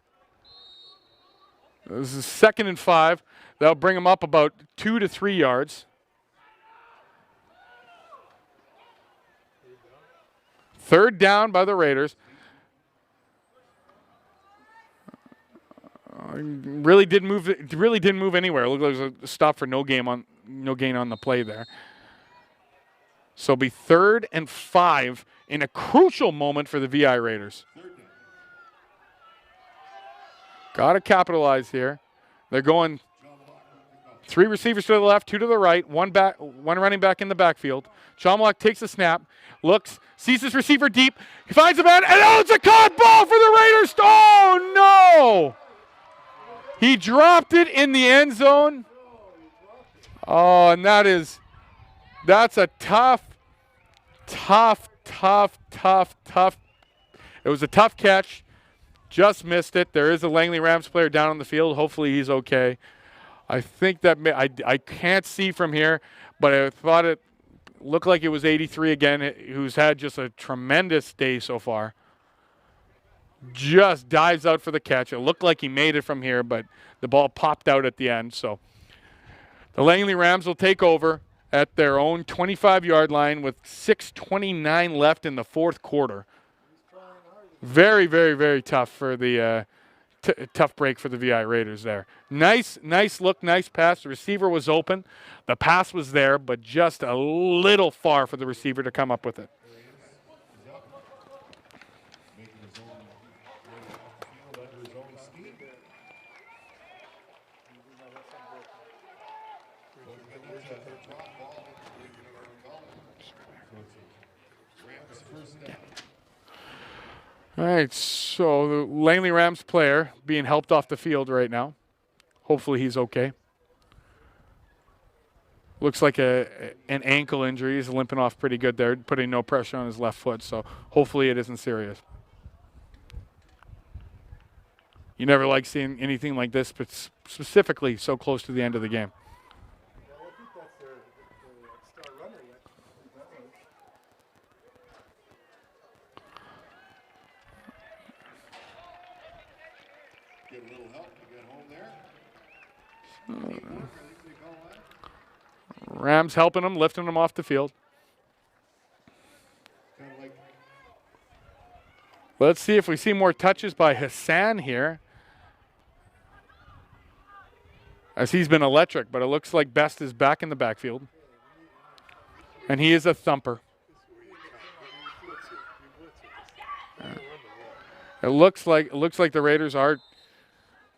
This is 2nd and 5. That'll bring him up about 2 to 3 yards. 3rd down by the Raiders. Really didn't move anywhere. It looked like it was a stop for no gain on the play there. So it'll be 3rd and 5 in a crucial moment for the VI Raiders. Got to capitalize here. They're going 3 receivers to the left, 2 to the right, one running back in the backfield. Chamalak takes a snap, looks, sees his receiver deep. He finds a man, and it's a caught ball for the Raiders. Oh, no! He dropped it in the end zone. Oh, and that's a tough. It was a tough catch. Just missed it. There is a Langley Rams player down on the field. Hopefully he's okay. I think that I can't see from here, but I thought it looked like it was 83 again, who's had just a tremendous day so far. Just dives out for the catch. It looked like he made it from here, but the ball popped out at the end. So the Langley Rams will take over at their own 25-yard line with 6:29 left in the fourth quarter. Very, very, very tough for the tough break for the VI Raiders there. Nice look, nice pass. The receiver was open. The pass was there, but just a little far for the receiver to come up with it. All right, so the Langley Rams player being helped off the field right now. Hopefully he's okay. Looks like an ankle injury. He's limping off pretty good there, putting no pressure on his left foot, so hopefully it isn't serious. You never like seeing anything like this, but specifically so close to the end of the game. Rams helping him, lifting him off the field. Let's see if we see more touches by Hassan here. As he's been electric, but it looks like Best is back in the backfield. And he is a thumper. It looks like the Raiders are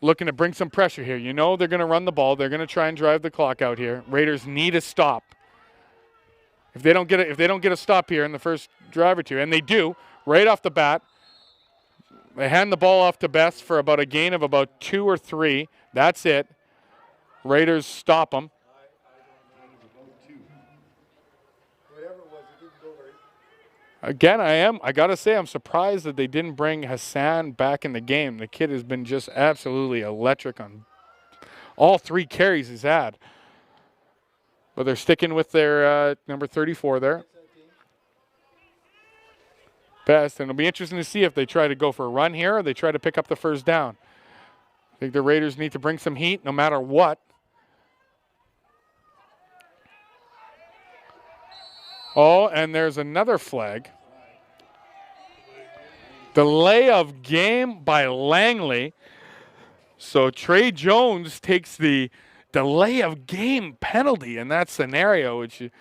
looking to bring some pressure here. You know they're going to run the ball. They're going to try and drive the clock out here. Raiders need a stop. If they don't get a stop here in the first drive or two, and they do right off the bat, they hand the ball off to Best for about a gain of about 2 or 3. That's it. Raiders stop them. Again, I got to say, I'm surprised that they didn't bring Hassan back in the game. The kid has been just absolutely electric on all 3 carries he's had. But they're sticking with their number 34 there. Best, and it'll be interesting to see if they try to go for a run here or they try to pick up the first down. I think the Raiders need to bring some heat no matter what. Oh, and there's another flag. Delay of game by Langley. So Trey Jones takes the delay of game penalty in that scenario, which is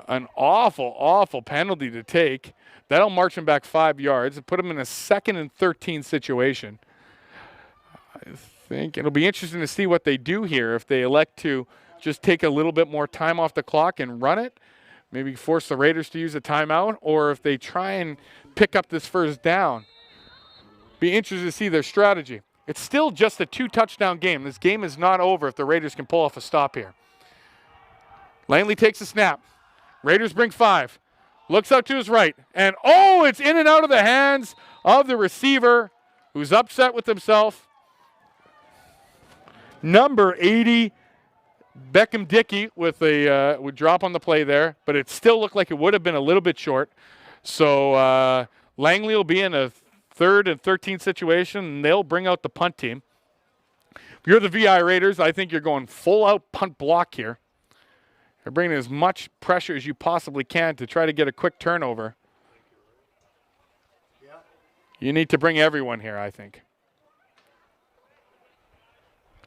an awful, awful penalty to take. That'll march him back 5 yards and put him in a 2nd and 13 situation. I think it'll be interesting to see what they do here if they elect to just take a little bit more time off the clock and run it. Maybe force the Raiders to use a timeout, or if they try and pick up this first down. Be interested to see their strategy. It's still just a 2-touchdown game. This game is not over if the Raiders can pull off a stop here. Langley takes a snap. Raiders bring 5. Looks out to his right. And, oh, it's in and out of the hands of the receiver who's upset with himself. Number 80, Beckham Dickey with a would drop on the play there, but it still looked like it would have been a little bit short. So Langley will be in a 3rd and 13 situation, and they'll bring out the punt team. If you're the VI Raiders, I think you're going full-out punt block here. You're bringing as much pressure as you possibly can to try to get a quick turnover. You need to bring everyone here, I think.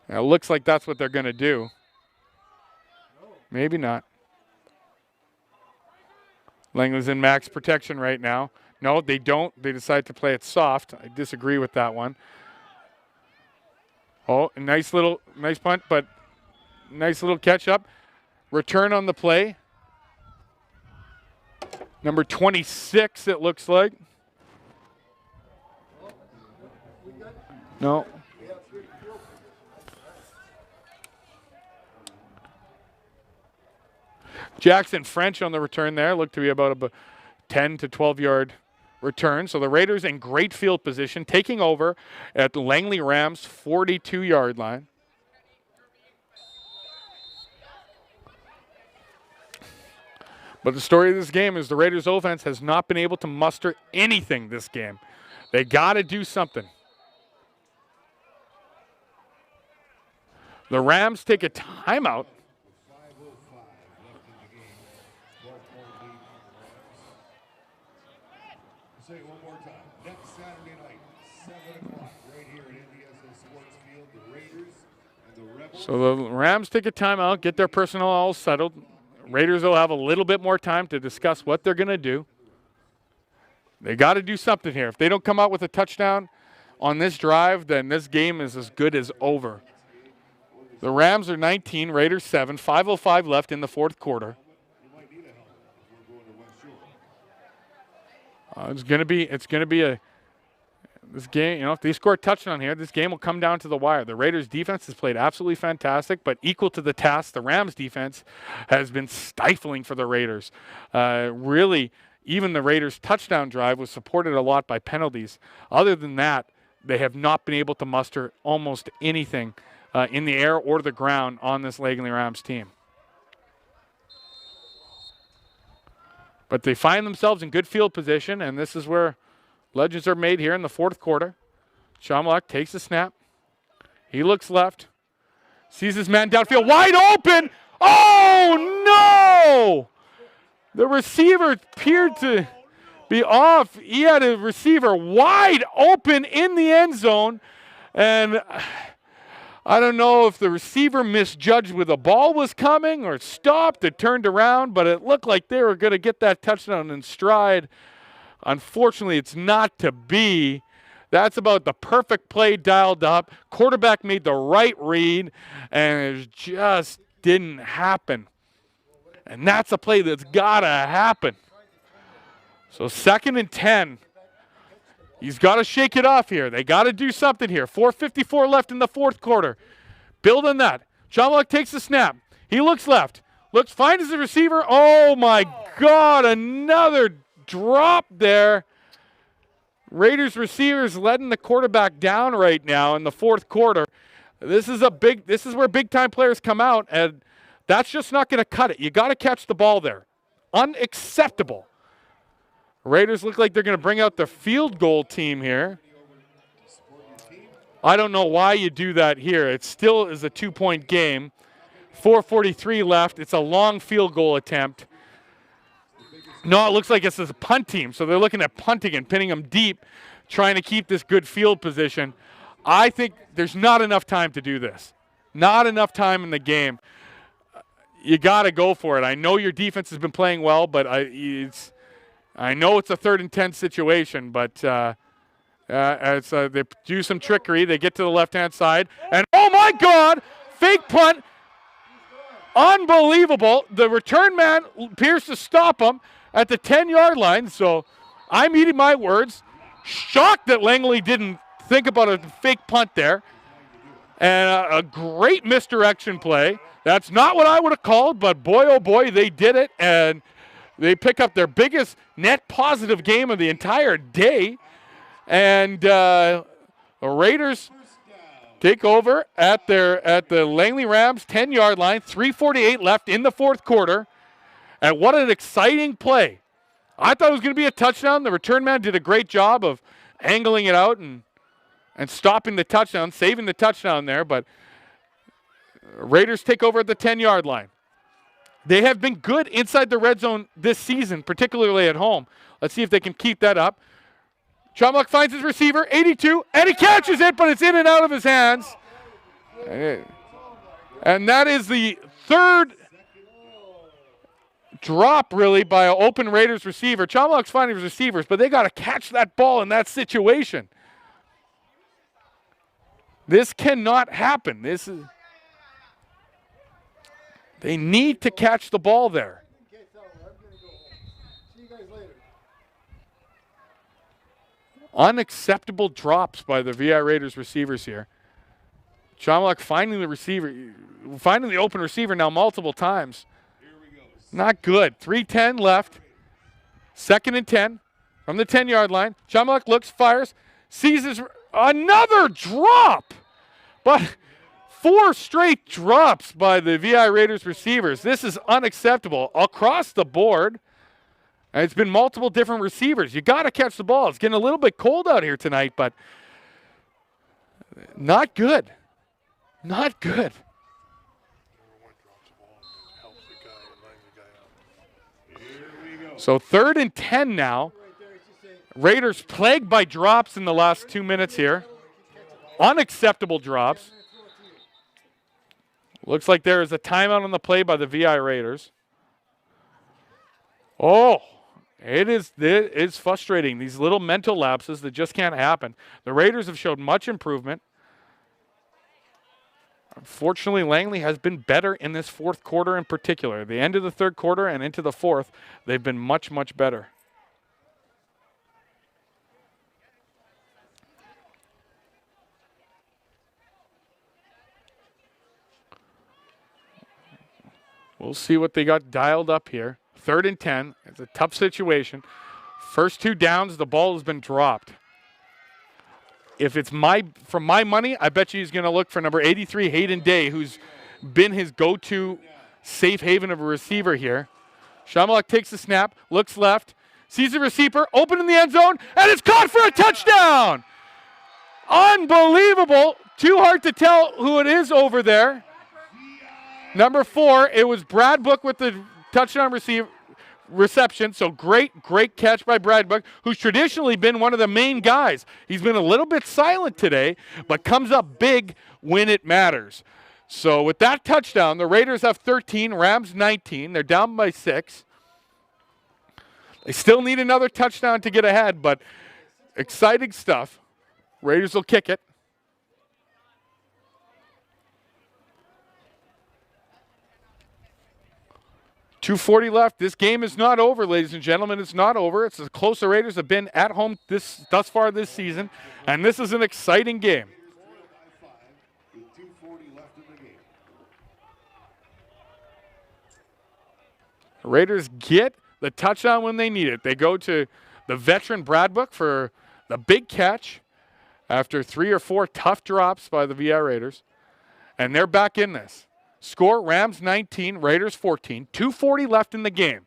Now, it looks like that's what they're going to do. Maybe not. Langley's in max protection right now. No, they don't. They decide to play it soft. I disagree with that one. Oh, a nice punt, but nice little catch up. Return on the play. Number 26, it looks like. No. Jackson French on the return there. Looked to be about a 10 to 12-yard return. So the Raiders in great field position, taking over at the Langley Rams' 42-yard line. But the story of this game is the Raiders' offense has not been able to muster anything this game. They got to do something. The Rams take a timeout. Say it one more time. Next Saturday night, 7 o'clock, right here at NDSS Sports Field, the Raiders and the Rebels. So the Rams take a timeout, get their personnel all settled. Raiders will have a little bit more time to discuss what they're going to do. They got to do something here. If they don't come out with a touchdown on this drive, then this game is as good as over. The Rams are 19, Raiders 7, 5:05 left in the 4th quarter. It's going to be this game, if they score a touchdown here, this game will come down to the wire. The Raiders defense has played absolutely fantastic, but equal to the task, the Rams defense has been stifling for the Raiders. Really, even the Raiders touchdown drive was supported a lot by penalties. Other than that, they have not been able to muster almost anything in the air or the ground on this Langley Rams team. But they find themselves in good field position, and this is where legends are made here in the 4th quarter. Shamlock takes the snap. He looks left. Sees his man downfield, wide open. Oh, no! The receiver appeared to be off. He had a receiver wide open in the end zone. And I don't know if the receiver misjudged where the ball was coming or stopped or turned around, but it looked like they were going to get that touchdown in stride. Unfortunately, it's not to be. That's about the perfect play dialed up. Quarterback made the right read, and it just didn't happen. And that's a play that's got to happen. So 2nd and 10. He's got to shake it off here. They got to do something here. 4:54 left in the fourth quarter. Build on that. John Luck takes the snap. He looks left. Finds the receiver. Oh, my God, another drop there. Raiders receivers letting the quarterback down right now in the fourth quarter. This is where big time players come out, and that's just not going to cut it. You got to catch the ball there. Unacceptable. Raiders look like they're going to bring out the field goal team here. I don't know why you do that here. It still is a 2-point game. 4:43 left. It's a long field goal attempt. No, it looks like it's a punt team, so they're looking at punting and pinning them deep, trying to keep this good field position. I think there's not enough time to do this. Not enough time in the game. You got to go for it. I know your defense has been playing well, but I know it's a 3rd and 10 situation, but they do some trickery. They get to the left-hand side, and oh, my God, fake punt. Unbelievable. The return man appears to stop him at the 10-yard line, so I'm eating my words. Shocked that Langley didn't think about a fake punt there. And a great misdirection play. That's not what I would have called, but boy, oh boy, they did it, and they pick up their biggest net positive game of the entire day. And the Raiders take over at the Langley Rams 10-yard line. 3:48 left in the fourth quarter. And what an exciting play. I thought it was going to be a touchdown. The return man did a great job of angling it out and stopping the touchdown, saving the touchdown there. But Raiders take over at the 10-yard line. They have been good inside the red zone this season, particularly at home. Let's see if they can keep that up. Chomluck finds his receiver, 82, and he catches it, but it's in and out of his hands. And that is the 3rd drop, really, by an open Raiders receiver. Chomluck's finding his receivers, but they got to catch that ball in that situation. This cannot happen. They need to catch the ball there. Unacceptable drops by the VI Raiders receivers here. Chomluck finding the open receiver now multiple times. Not good. 3:10 left. 2nd and 10 from the 10-yard line. Chomluck looks, fires, sees another drop. But 4 straight drops by the VI Raiders receivers. This is unacceptable across the board. And it's been multiple different receivers. You got to catch the ball. It's getting a little bit cold out here tonight, but not good. Not good. So 3rd and 10 now. Raiders plagued by drops in the last 2 minutes here. Unacceptable drops. Looks like there is a timeout on the play by the VI Raiders. Oh, it is frustrating. These little mental lapses that just can't happen. The Raiders have showed much improvement. Unfortunately, Langley has been better in this fourth quarter in particular. The end of the third quarter and into the fourth, they've been much, much better. We'll see what they got dialed up here. 3rd and 10. It's a tough situation. First 2 downs, the ball has been dropped. If it's from my money, I bet you he's going to look for number 83, Hayden Day, who's been his go-to safe haven of a receiver here. Chomluck takes the snap, looks left, sees the receiver, open in the end zone, and it's caught for a touchdown! Unbelievable. Too hard to tell who it is over there. Number 4, it was Brad Book with the touchdown reception. So great catch by Brad Book, who's traditionally been one of the main guys. He's been a little bit silent today, but comes up big when it matters. So with that touchdown, the Raiders have 13, Rams 19. They're down by 6. They still need another touchdown to get ahead, but exciting stuff. Raiders will kick it. .240 left. This game is not over, ladies and gentlemen. It's not over. It's as close the Raiders have been at home thus far this season, and this is an exciting game. With 2:40 left in the game. Raiders get the touchdown when they need it. They go to the veteran Brad Book for the big catch after 3 or 4 tough drops by the VI Raiders, and they're back in this. Score, Rams 19, Raiders 14. 2:40 left in the game.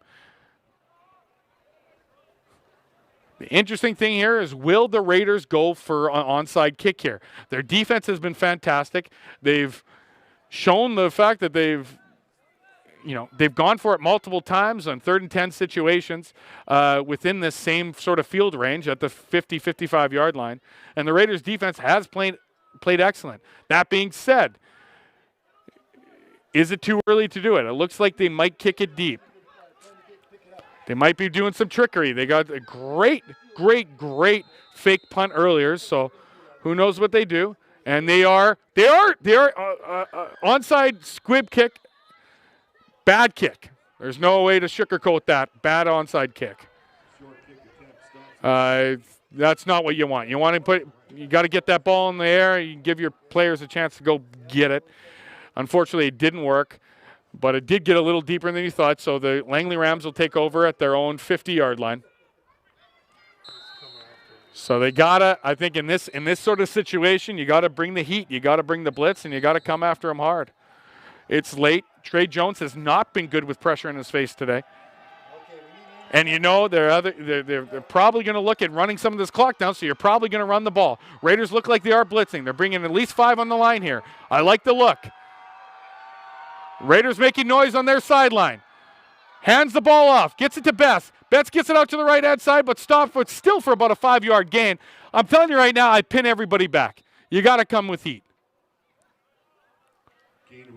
The interesting thing here is, will the Raiders go for an onside kick here? Their defense has been fantastic. They've shown the fact that they've gone for it multiple times on 3rd and 10 situations within this same sort of field range at the 50, 55-yard line. And the Raiders defense has played excellent. That being said, is it too early to do it? It looks like they might kick it deep. They might be doing some trickery. They got a great fake punt earlier, so who knows what they do. And they are onside squib kick, bad kick. There's no way to sugarcoat that. Bad onside kick. That's not what you want. You got to get that ball in the air. You give your players a chance to go get it. Unfortunately, it didn't work, but it did get a little deeper than you thought, so the Langley Rams will take over at their own 50-yard line. So they gotta, I think in this sort of situation, you gotta bring the heat, you gotta bring the blitz, and you gotta come after them hard. It's late. Trey Jones has not been good with pressure in his face today. And they're probably going to look at running some of this clock down, so you're probably going to run the ball. Raiders look like they are blitzing. They're bringing at least 5 on the line here. I like the look. Raiders making noise on their sideline. Hands the ball off. Gets it to Betts. Betts gets it out to the right-hand side, but stops still for about a 5-yard gain. I'm telling you right now, I pin everybody back. You got to come with heat.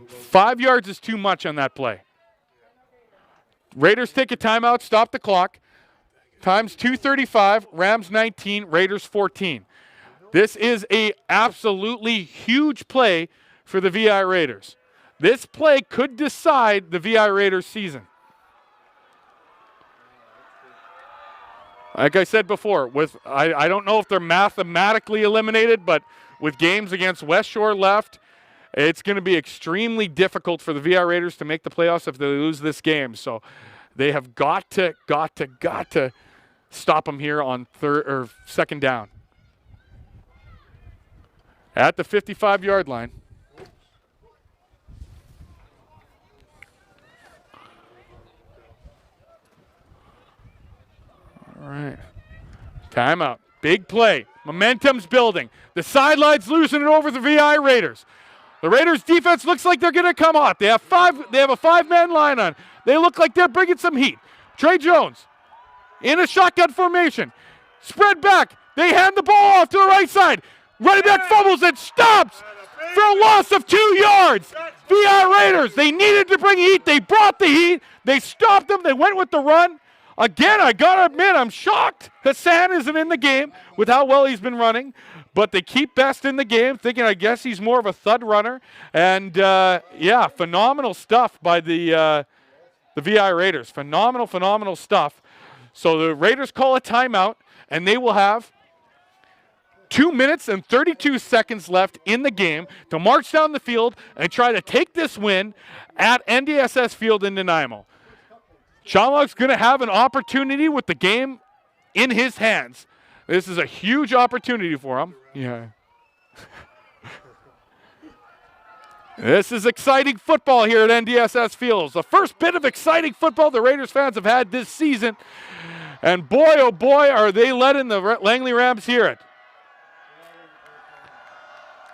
5 yards is too much on that play. Raiders take a timeout, stop the clock. Time's 2:35, Rams 19, Raiders 14. This is a absolutely huge play for the VI Raiders. This play could decide the VI Raiders season. Like I said before, I don't know if they're mathematically eliminated, but with games against West Shore left, it's going to be extremely difficult for the VI Raiders to make the playoffs if they lose this game. So they have got to stop them here on 2nd down. At the 55-yard line. All right. Timeout. Big play. Momentum's building. The sideline's losing it over the VI Raiders. The Raiders defense looks like they're going to come hot. They have a 5-man line on. They look like they're bringing some heat. Trey Jones in a shotgun formation. Spread back. They hand the ball off to the right side. Running back fumbles and stops for a loss of 2 yards. VI Raiders, they needed to bring heat. They brought the heat. They stopped them. They went with the run. Again, I got to admit, I'm shocked Hassan isn't in the game with how well he's been running. But they keep Best in the game, thinking I guess he's more of a thud runner. And, phenomenal stuff by the VI Raiders. Phenomenal stuff. So the Raiders call a timeout, and they will have 2 minutes and 32 seconds left in the game to march down the field and try to take this win at NDSS Field in Nanaimo. Chalmog's going to have an opportunity with the game in his hands. This is a huge opportunity for him. Yeah. This is exciting football here at NDSS Fields. The first bit of exciting football the Raiders fans have had this season. And boy, oh boy, are they letting the Langley Rams hear it.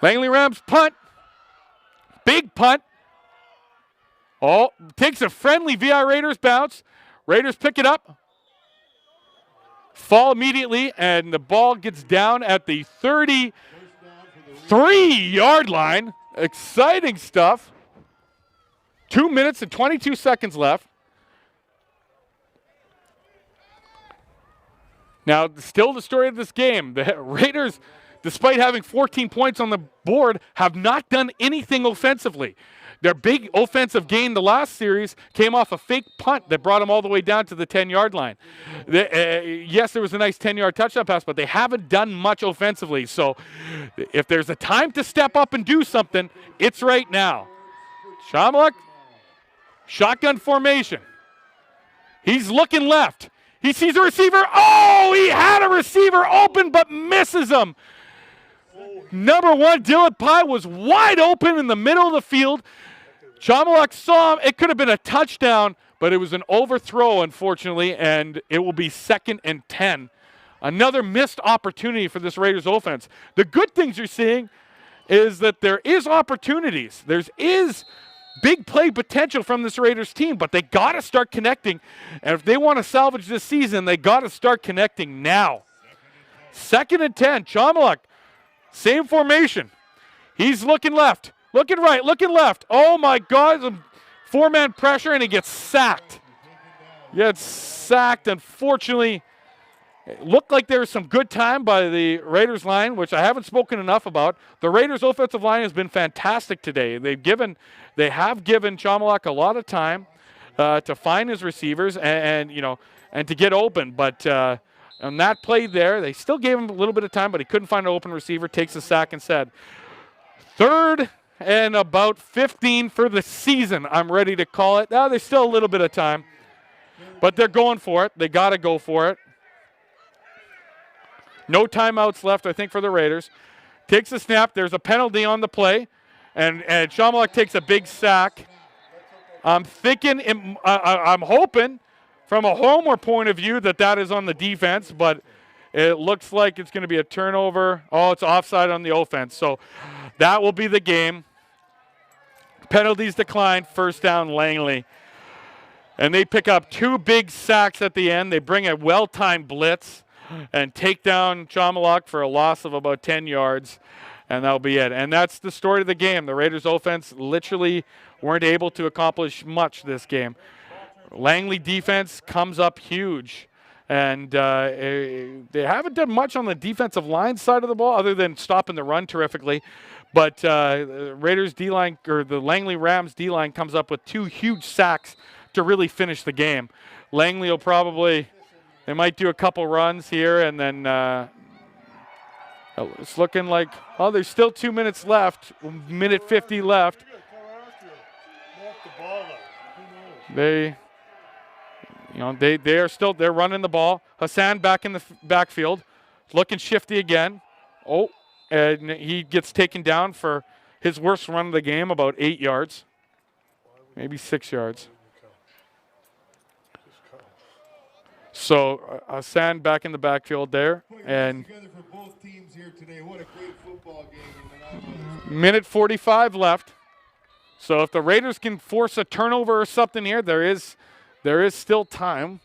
Langley Rams punt. Big punt. Oh, takes a friendly VI Raiders bounce. Raiders pick it up. Fall immediately, and the ball gets down at the 33-yard line. Exciting stuff. 2 minutes and 22 seconds left. Now, still the story of this game. The Raiders, despite having 14 points on the board, have not done anything offensively. Their big offensive gain the last series came off a fake punt that brought them all the way down to the 10-yard line. Yes, there was a nice 10-yard touchdown pass, but they haven't done much offensively. So if there's a time to step up and do something, it's right now. Shamrock, shotgun formation. He's looking left. He sees a receiver. Oh, he had a receiver open but misses him. Number 1, Dylan Pye was wide open in the middle of the field. Chamalak saw him. It could have been a touchdown, but it was an overthrow, unfortunately, and it will be 2nd and 10. Another missed opportunity for this Raiders offense. The good things you're seeing is that there is opportunities. There is big play potential from this Raiders team, but they got to start connecting. And if they want to salvage this season, they got to start connecting now. 2nd and 10, Chamalak, same formation. He's looking left. Looking right, looking left. Oh, my God. 4-man pressure, and he gets sacked. Gets sacked. Unfortunately, it looked like there was some good time by the Raiders line, which I haven't spoken enough about. The Raiders offensive line has been fantastic today. They have given Chamalak a lot of time to find his receivers and to get open. But on that play there, they still gave him a little bit of time, but he couldn't find an open receiver. Takes a sack instead. 3rd and about 15 for the season, I'm ready to call it. Now, there's still a little bit of time, but they're going for it. They got to go for it. No timeouts left, I think, for the Raiders. Takes a snap. There's a penalty on the play, and Chamalak takes a big sack. I'm hoping from a Homer point of view that is on the defense, but it looks like it's going to be a turnover. Oh, it's offside on the offense. So that will be the game. Penalties declined. 1st down, Langley. And they pick up 2 big sacks at the end. They bring a well-timed blitz and take down Chamalak for a loss of about 10 yards. And that'll be it. And that's the story of the game. The Raiders offense literally weren't able to accomplish much this game. Langley defense comes up huge. And they haven't done much on the defensive line side of the ball other than stopping the run terrifically. But Raiders D-line, or the Langley Rams D-line, comes up with 2 huge sacks to really finish the game. Langley will they might do a couple runs here, and then it's looking like, there's still 2 minutes left, 1:50 left. They're running the ball. Hassan back in the backfield, looking shifty again. Oh, and he gets taken down for his worst run of the game, about 8 yards, maybe 6 yards. So Hassan back in the backfield there, and minute 45 left. So if the Raiders can force a turnover or something here, there is still time.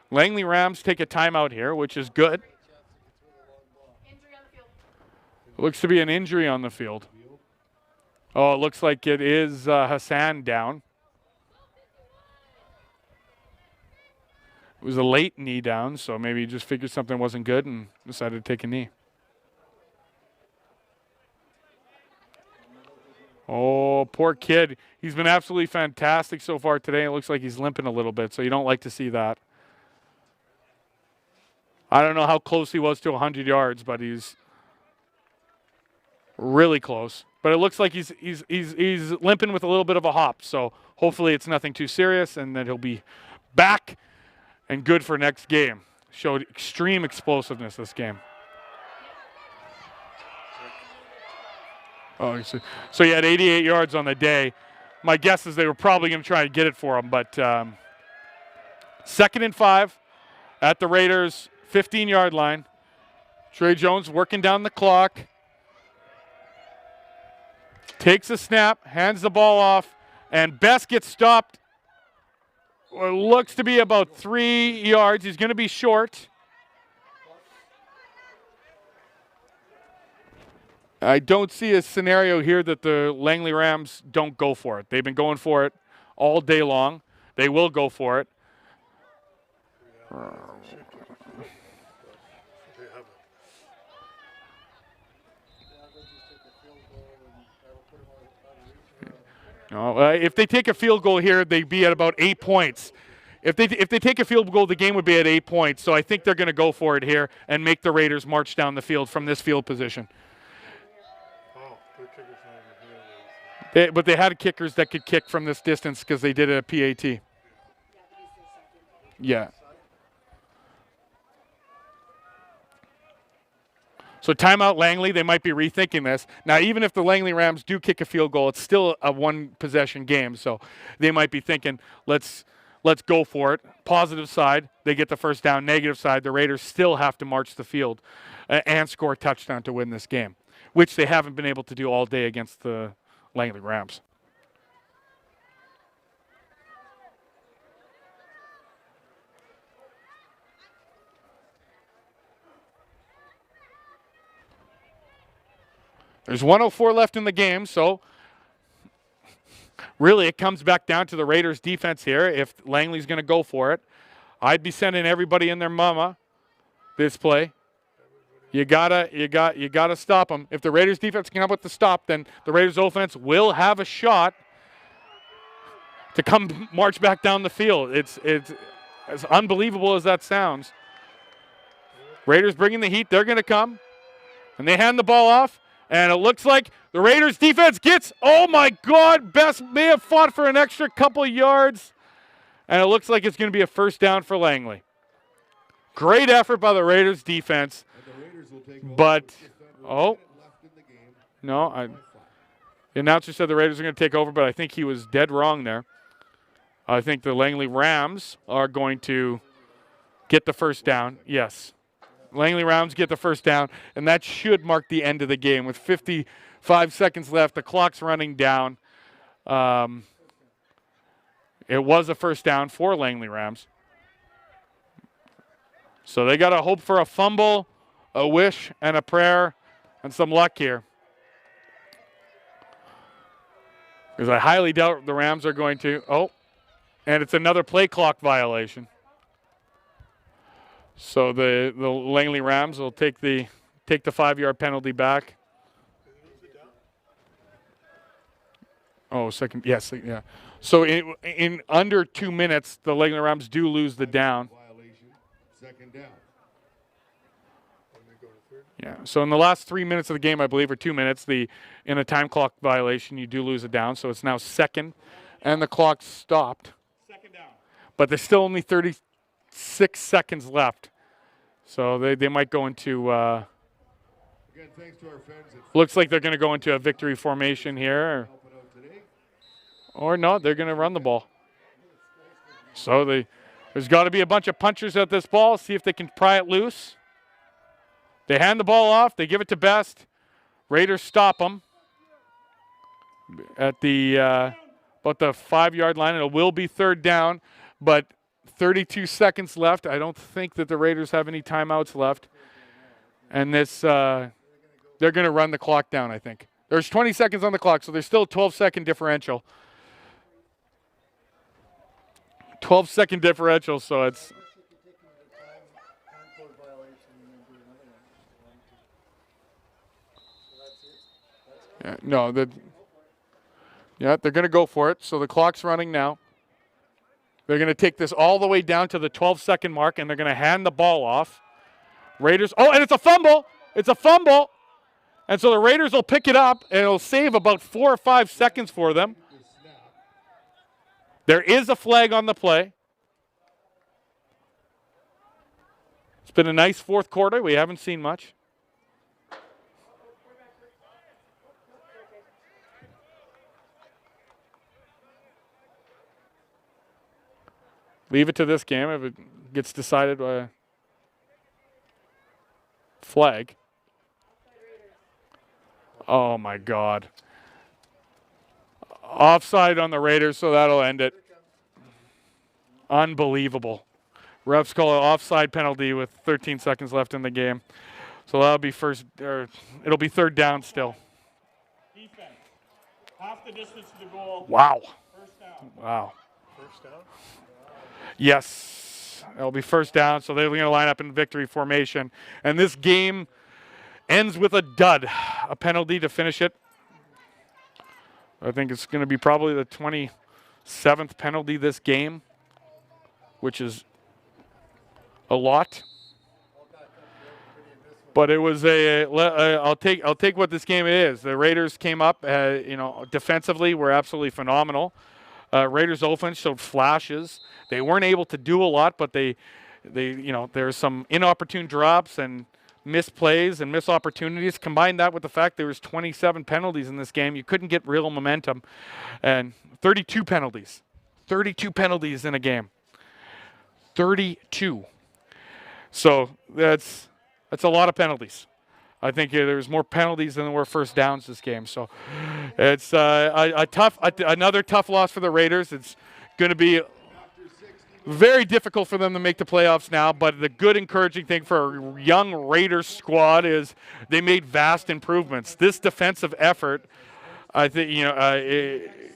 Langley Rams take a timeout here, which is good. Looks to be an injury on the field. Oh, it looks like it is Hassan down. It was a late knee down, so maybe he just figured something wasn't good and decided to take a knee. Oh, poor kid. He's been absolutely fantastic so far today. It looks like he's limping a little bit, so you don't like to see that. I don't know how close he was to 100 yards, but he's really close. But it looks like he's limping with a little bit of a hop, so hopefully it's nothing too serious and that he'll be back and good for next game. Showed extreme explosiveness this game. Oh, so he had 88 yards on the day. My guess is they were probably going to try and get it for him, but 2nd and 5 at the Raiders' 15-yard line. Trey Jones working down the clock. Takes a snap, hands the ball off, And Best gets stopped. What looks to be about 3 yards. He's going to be short. I don't see a scenario here that the Langley Rams don't go for it. They've been going for it all day long. They will go for it. They have No, if they take a field goal here, they'd be at about 8 points. If they take a field goal, the game would be at 8 points. So I think they're going to go for it here and make the Raiders march down the field from this field position. their kicker's not even here. But they had kickers that could kick from this distance because they did a PAT. Yeah. So timeout Langley, they might be rethinking this. Now, even if the Langley Rams do kick a field goal, it's still a one-possession game. So they might be thinking, let's go for it. Positive side, they get the first down. Negative side, the Raiders still have to march the field and score a touchdown to win this game, which they haven't been able to do all day against the Langley Rams. There's 1:04 left in the game, so really it comes back down to the Raiders defense here. If Langley's going to go for it, I'd be sending everybody and their mama this play. You gotta stop them. If the Raiders defense can come up with the stop, then the Raiders offense will have a shot to come march back down the field. It's as unbelievable as that sounds. Raiders bringing the heat. They're going to come, and they hand the ball off. And it looks like the Raiders defense gets, oh my God, Best may have fought for an extra couple yards. And it looks like it's going to be a first down for Langley. Great effort by the Raiders defense. But, the announcer said the Raiders are going to take over, but I think he was dead wrong there. I think the Langley Rams are going to get the first down. Yes. Langley Rams get the first down, and that should mark the end of the game. With 55 seconds left, the clock's running down. It was a first down for Langley Rams. So they got to hope for a fumble, a wish, and a prayer, and some luck here. Because I highly doubt the Rams are going to. Oh, and it's another play clock violation. So the Langley Rams will take the 5-yard penalty back. Oh, second, yes, yeah. So in under 2 minutes, the Langley Rams do lose the down. Second down. Yeah. So in the last 3 minutes of the game, I believe, or 2 minutes, in a time clock violation, you do lose a down. So it's now second, and the clock stopped. Second down. But there's still only 36 seconds left. So they might go into, Again, thanks to our friends at looks like they're going to go into a victory formation here. Or no, they're going to run the ball. So there's got to be a bunch of punchers at this ball, see if they can pry it loose. They hand the ball off. They give it to Best. Raiders stop them at the about the 5-yard line. It will be third down, but 32 seconds left. I don't think that the Raiders have any timeouts left. And this, they're going to run the clock down, I think. There's 20 seconds on the clock, so there's still a 12-second differential. 12-second differential, so it's... Yeah, no, they're going to go for it. So the clock's running now. They're going to take this all the way down to the 12-second mark, and they're going to hand the ball off. Raiders, and it's a fumble. It's a fumble. And so the Raiders will pick it up, and it'll save about 4 or 5 seconds for them. There is a flag on the play. It's been a nice fourth quarter. We haven't seen much. Leave it to this game if it gets decided by a flag. Oh, my God. Offside on the Raiders, so that'll end it. Unbelievable. Refs call an offside penalty with 13 seconds left in the game. So that'll be it'll be third down still. Defense. Half the distance to the goal. Wow. First down. Wow. First down? Yes. It'll be first down, so they're going to line up in victory formation. And this game ends with a dud, a penalty to finish it. I think it's going to be probably the 27th penalty this game, which is a lot. But it was I'll take what this game is. The Raiders came up, defensively were absolutely phenomenal. Raiders offense showed flashes. They weren't able to do a lot, but there's some inopportune drops and missed plays and missed opportunities. Combine that with the fact there was 27 penalties in this game. You couldn't get real momentum. And 32 penalties. 32 penalties in a game. 32. So that's a lot of penalties. I think there's more penalties than there were first downs this game. So it's another tough loss for the Raiders. It's going to be very difficult for them to make the playoffs now, but the good encouraging thing for a young Raiders squad is they made vast improvements. This defensive effort, I think,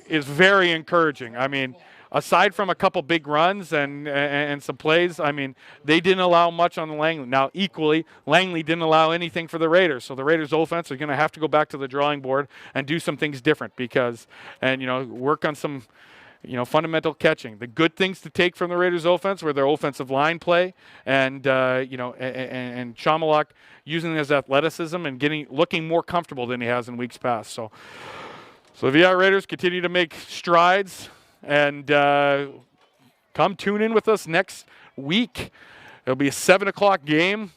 is very encouraging. I mean, aside from a couple big runs and some plays, I mean, they didn't allow much on the Langley. Now, equally, Langley didn't allow anything for the Raiders. So the Raiders' offense are going to have to go back to the drawing board and do some things different work on some fundamental catching. The good things to take from the Raiders' offense were their offensive line play and Chamalak using his athleticism and looking more comfortable than he has in weeks past. So the VI Raiders continue to make strides. And come tune in with us next week. It'll be a 7 o'clock game.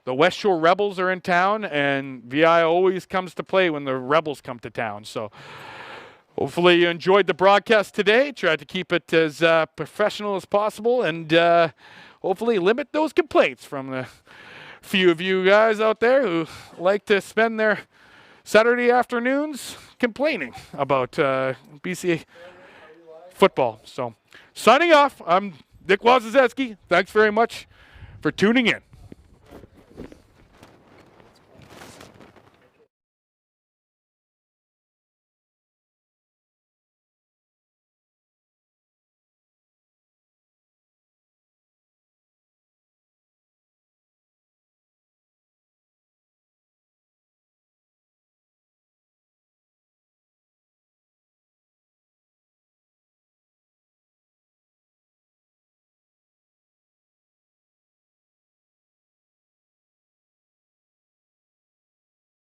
The West Shore Rebels are in town, and VI always comes to play when the Rebels come to town. So hopefully you enjoyed the broadcast today. Tried to keep it as professional as possible, and hopefully limit those complaints from the few of you guys out there who like to spend their Saturday afternoons complaining about BC football. So, signing off, I'm Nick Wozzeski. Thanks very much for tuning in.